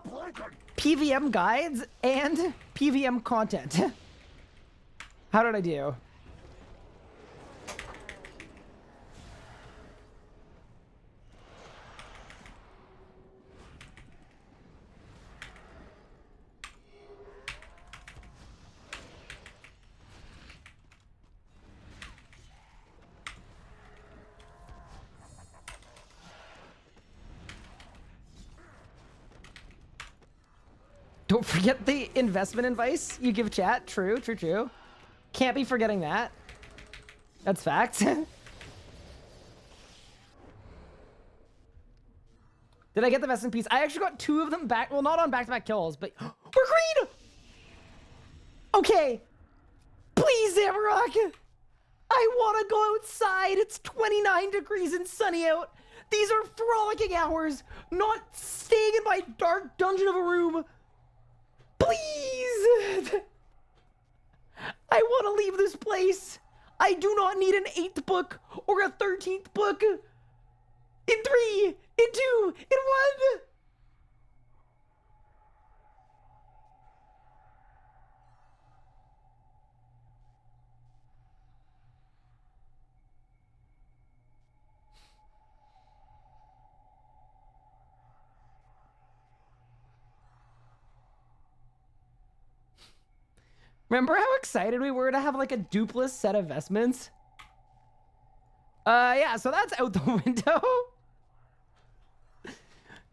PVM guides, and PVM content. How did I do? Don't forget the investment advice you give chat. True. Can't be forgetting that. That's fact. Did I get the vest in peace? I actually got 2 of them back. Well, not on back-to-back kills, but we're green! Okay. Please, Zamorak. I want to go outside. It's 29 degrees and sunny out. These are frolicking hours, not staying in my dark dungeon of a room. Please! I want to leave this place. I do not need an 8th book or a 13th book. In 3, in 2, in 1. Remember how excited we were to have like a dupless set of vestments? Yeah, so that's out the window.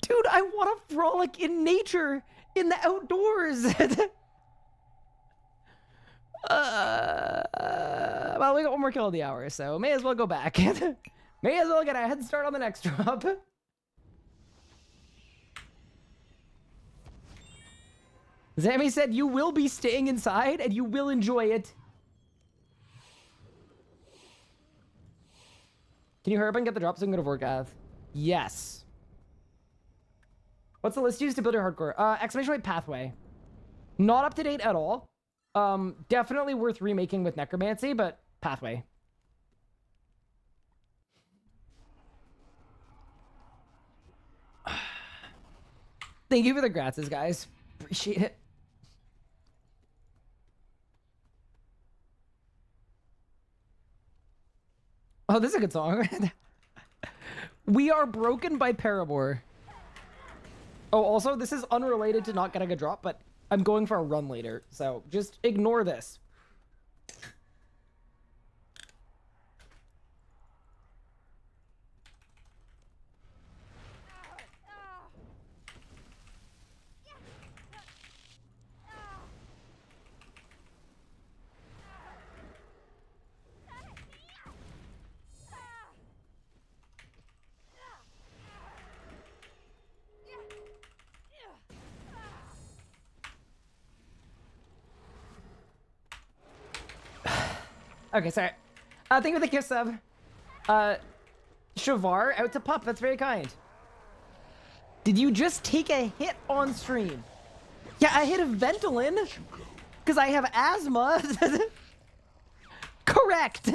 Dude, I want to frolic in nature, in the outdoors. Well, we got 1 more kill of the hour, so may as well go back. May as well get a head start on the next drop. Zamy said you will be staying inside and you will enjoy it. Can you hurry up and get the drops so I can go to Vorkath? Yes. What's the list used to build your hardcore? Exclamation point pathway. Not up to date at all. Definitely worth remaking with necromancy, but pathway. Thank you for the gratis, guys. Appreciate it. Oh, this is a good song. We Are Broken by Paramore. Oh, also, this is unrelated to not getting a drop, but I'm going for a run later, so just ignore this. Okay, sorry. Thank you for the gift sub. Shavar out to pup. That's very kind. Did you just take a hit on stream? Yeah, I hit a Ventolin because I have asthma. Correct.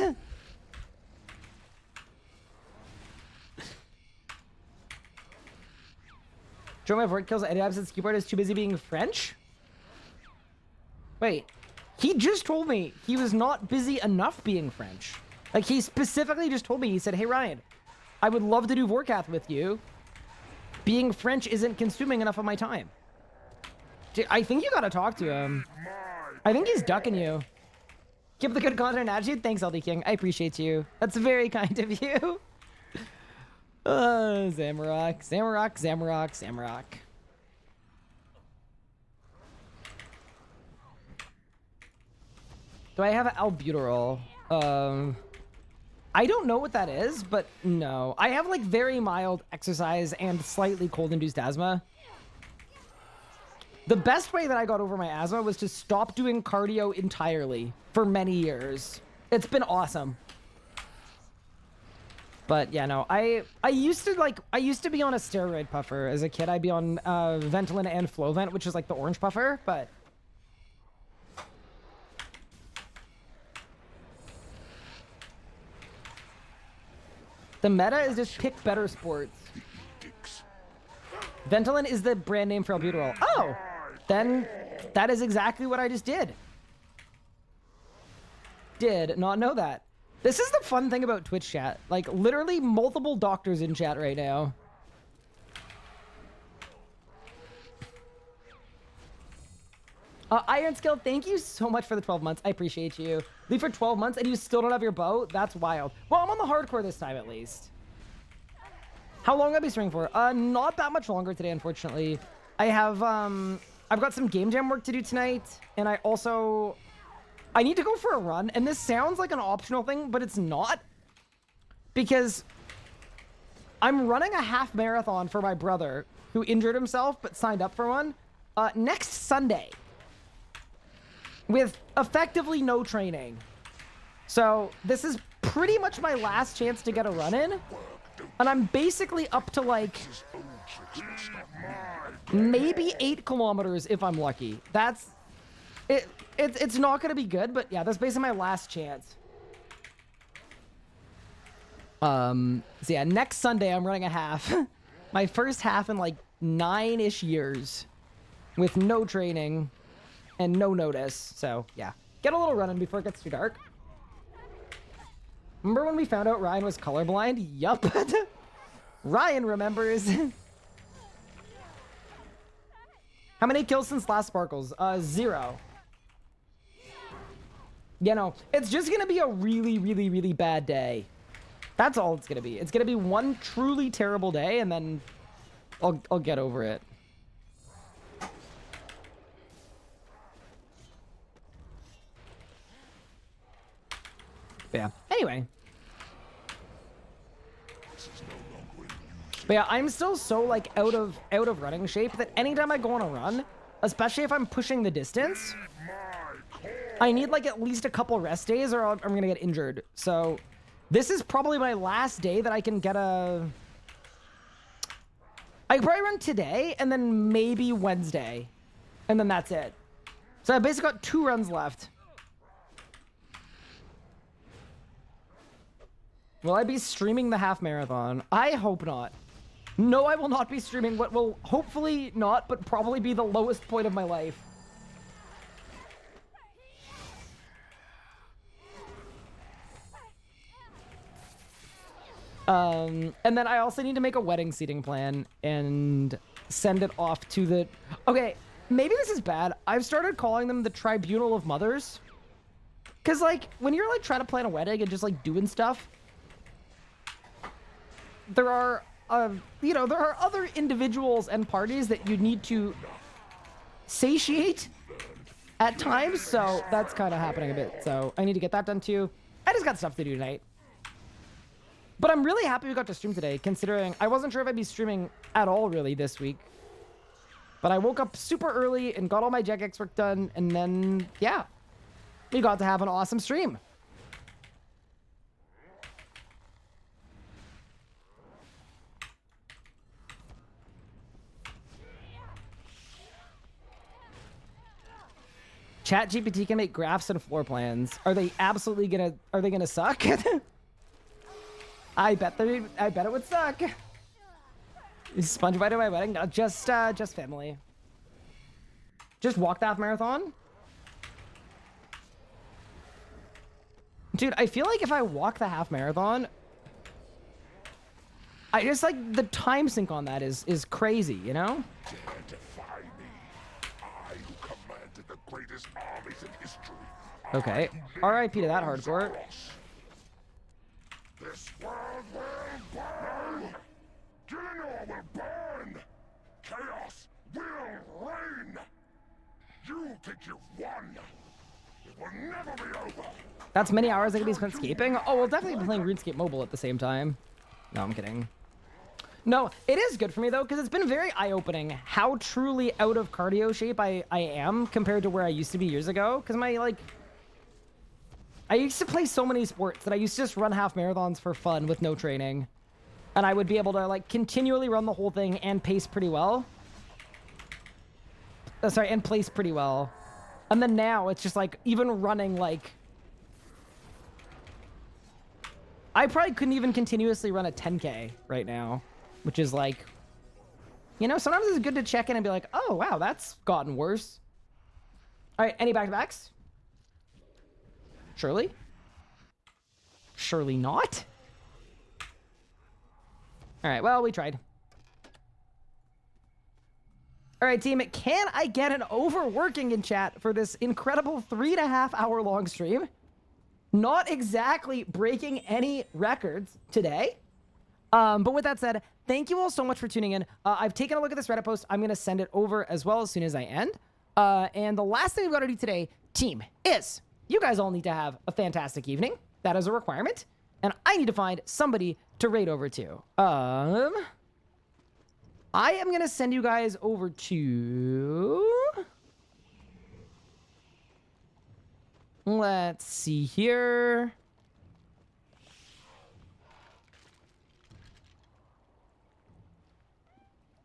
Joe, my Vort kills any absence keyboard is too busy being French? Wait. He just told me he was not busy enough being French. Like, he specifically just told me, he said, hey, Ryan, I would love to do Vorkath with you. Being French isn't consuming enough of my time. I think you gotta talk to him. I think he's ducking you. Keep the good content and attitude. Thanks, LD King. I appreciate you. That's very kind of you. Zamorak, Zamorak, Zamorak, Zamorak. Do I have an albuterol? I don't know what that is, but no. I have like very mild exercise and slightly cold-induced asthma. The best way that I got over my asthma was to stop doing cardio entirely for many years. It's been awesome. But yeah, no, I used to be on a steroid puffer as a kid. I'd be on Ventolin and Flovent, which is like the orange puffer, but the meta is just pick better sports. Ventolin is the brand name for albuterol. Oh, then that is exactly what I just did. Did not know that. This is the fun thing about Twitch chat. Like, literally multiple doctors in chat right now. Iron Skill, thank you so much for the 12 months. I appreciate you. Leave for 12 months and you still don't have your bow? That's wild. Well, I'm on the hardcore this time at least. How long will I be streaming for? Not that much longer today, unfortunately. I have, I've got some game jam work to do tonight. And I need to go for a run. And this sounds like an optional thing, but it's not. Because I'm running a half marathon for my brother who injured himself but signed up for one next Sunday. With effectively no training. So this is pretty much my last chance to get a run in. And I'm basically up to like maybe 8 kilometers if I'm lucky. That's it. It's not going to be good, but yeah, that's basically my last chance. So yeah, next Sunday I'm running a half. My first half in like 9-ish years with no training and no notice. So yeah, get a little run in before it gets too dark. Remember when we found out Ryan was colorblind? Yup. Ryan remembers. How many kills since last Sparkles? 0. You know, it's just gonna be a really, really, really bad day. That's all it's gonna be. It's gonna be one truly terrible day, and then I'll get over it. But yeah. Anyway. But yeah, I'm still so like out of running shape that anytime I go on a run, especially if I'm pushing the distance, I need like at least a couple rest days or I'm gonna get injured. So this is probably my last day that I can get a... I can probably run today and then maybe Wednesday. And then that's it. So I basically got 2 runs left. Will I be streaming the half marathon? I hope not. No, I will not be streaming what will hopefully not, but probably be the lowest point of my life. And then I also need to make a wedding seating plan and send it off to the... Okay, maybe this is bad. I've started calling them the Tribunal of Mothers. Because, like, when you're, like, trying to plan a wedding and just, like, doing stuff, there are, you know, there are other individuals and parties that you need to satiate at times. So that's kind of happening a bit. So I need to get that done, too. I just got stuff to do tonight. But I'm really happy we got to stream today, considering I wasn't sure if I'd be streaming at all, really, this week. But I woke up super early and got all my Jagex work done, and then, yeah, we got to have an awesome stream. ChatGPT can make graphs and floor plans. Are they absolutely gonna suck? I bet it would suck. Sponge bite at my wedding? No, just family. Just walk the half marathon? Dude, I feel like if I walk the half marathon, I just like the time sink on that is crazy, you know? Dare defy me. I who commanded the greatest armies in history. Okay. R.I.P. to that hardcore. This world will burn! Gillinor will burn! Chaos will reign! You think you've won! It will never be over! That's many hours that can be spent scaping? Oh, we'll definitely be playing RuneScape Mobile at the same time. No, I'm kidding. No, it is good for me, though, because it's been very eye-opening how truly out of cardio shape I am compared to where I used to be years ago. Because my, like... I used to play so many sports that I used to just run half marathons for fun with no training. And I would be able to, like, continually run the whole thing and pace pretty well. Sorry, and place pretty well. And then now, it's just, like, even running, like... I probably couldn't even continuously run a 10K right now. Which is, like... You know, sometimes it's good to check in and be like, oh, wow, that's gotten worse. Alright, any back-to-backs? Surely? Surely not? Alright, well, we tried. Alright, team, can I get an overworking in chat for this incredible 3.5 hour long stream? Not exactly breaking any records today. But with that said, thank you all so much for tuning in. I've taken a look at this Reddit post. I'm going to send it over as well as soon as I end. And the last thing we've got to do today, team, is you guys all need to have a fantastic evening. That is a requirement. And I need to find somebody to raid over to. I am going to send you guys over to... Let's see here.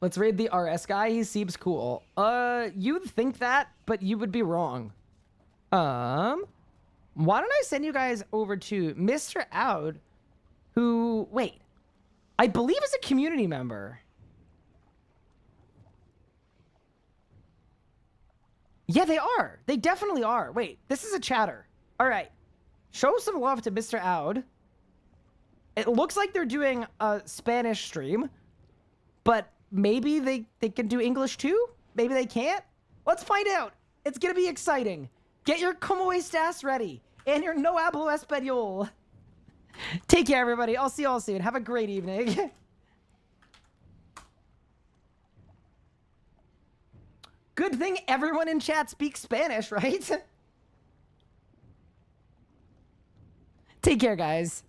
Let's raid the RS guy. He seems cool. You'd think that, but you would be wrong. Why don't I send you guys over to Mr. Aud, who, wait, I believe is a community member. Yeah, they are. They definitely are. Wait, this is a chatter. All right. Show some love to Mr. Aud. It looks like they're doing a Spanish stream, but maybe they can do English too? Maybe they can't? Let's find out. It's going to be exciting. Get your como estas ready and your no hablo español. Take care, everybody. I'll see you all soon. Have a great evening. Good thing everyone in chat speaks Spanish, right? Take care, guys.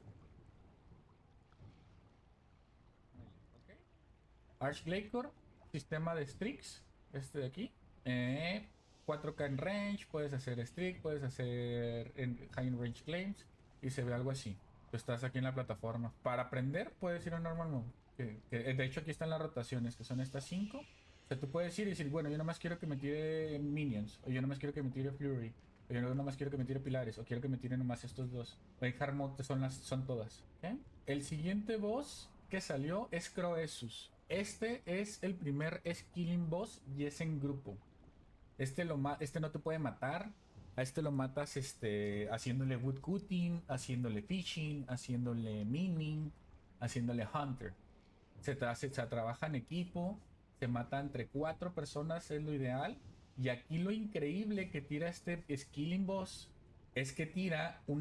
Archglacier, sistema de streaks, este de aquí. 4K en range, puedes hacer streak, puedes hacer high in range claims y se ve algo así. Tú estás aquí en la plataforma. Para aprender puedes ir a normal mode. De hecho aquí están las rotaciones, que son estas 5. O sea, tú puedes ir y decir, bueno, yo nomás quiero que me tire minions, o yo nomás quiero que me tire flurry, o yo nomás quiero que me tire pilares, o quiero que me tire nomás estos dos. En hard mode son todas. ¿Okay? El siguiente boss que salió es Croesus. Este es el primer skilling boss y es en grupo. Este no te puede matar. A este lo matas haciéndole woodcutting, haciéndole fishing, haciéndole mining, haciéndole hunter. Se trabaja en equipo, se mata entre 4 personas, es lo ideal. Y aquí lo increíble que tira este skilling boss es que tira una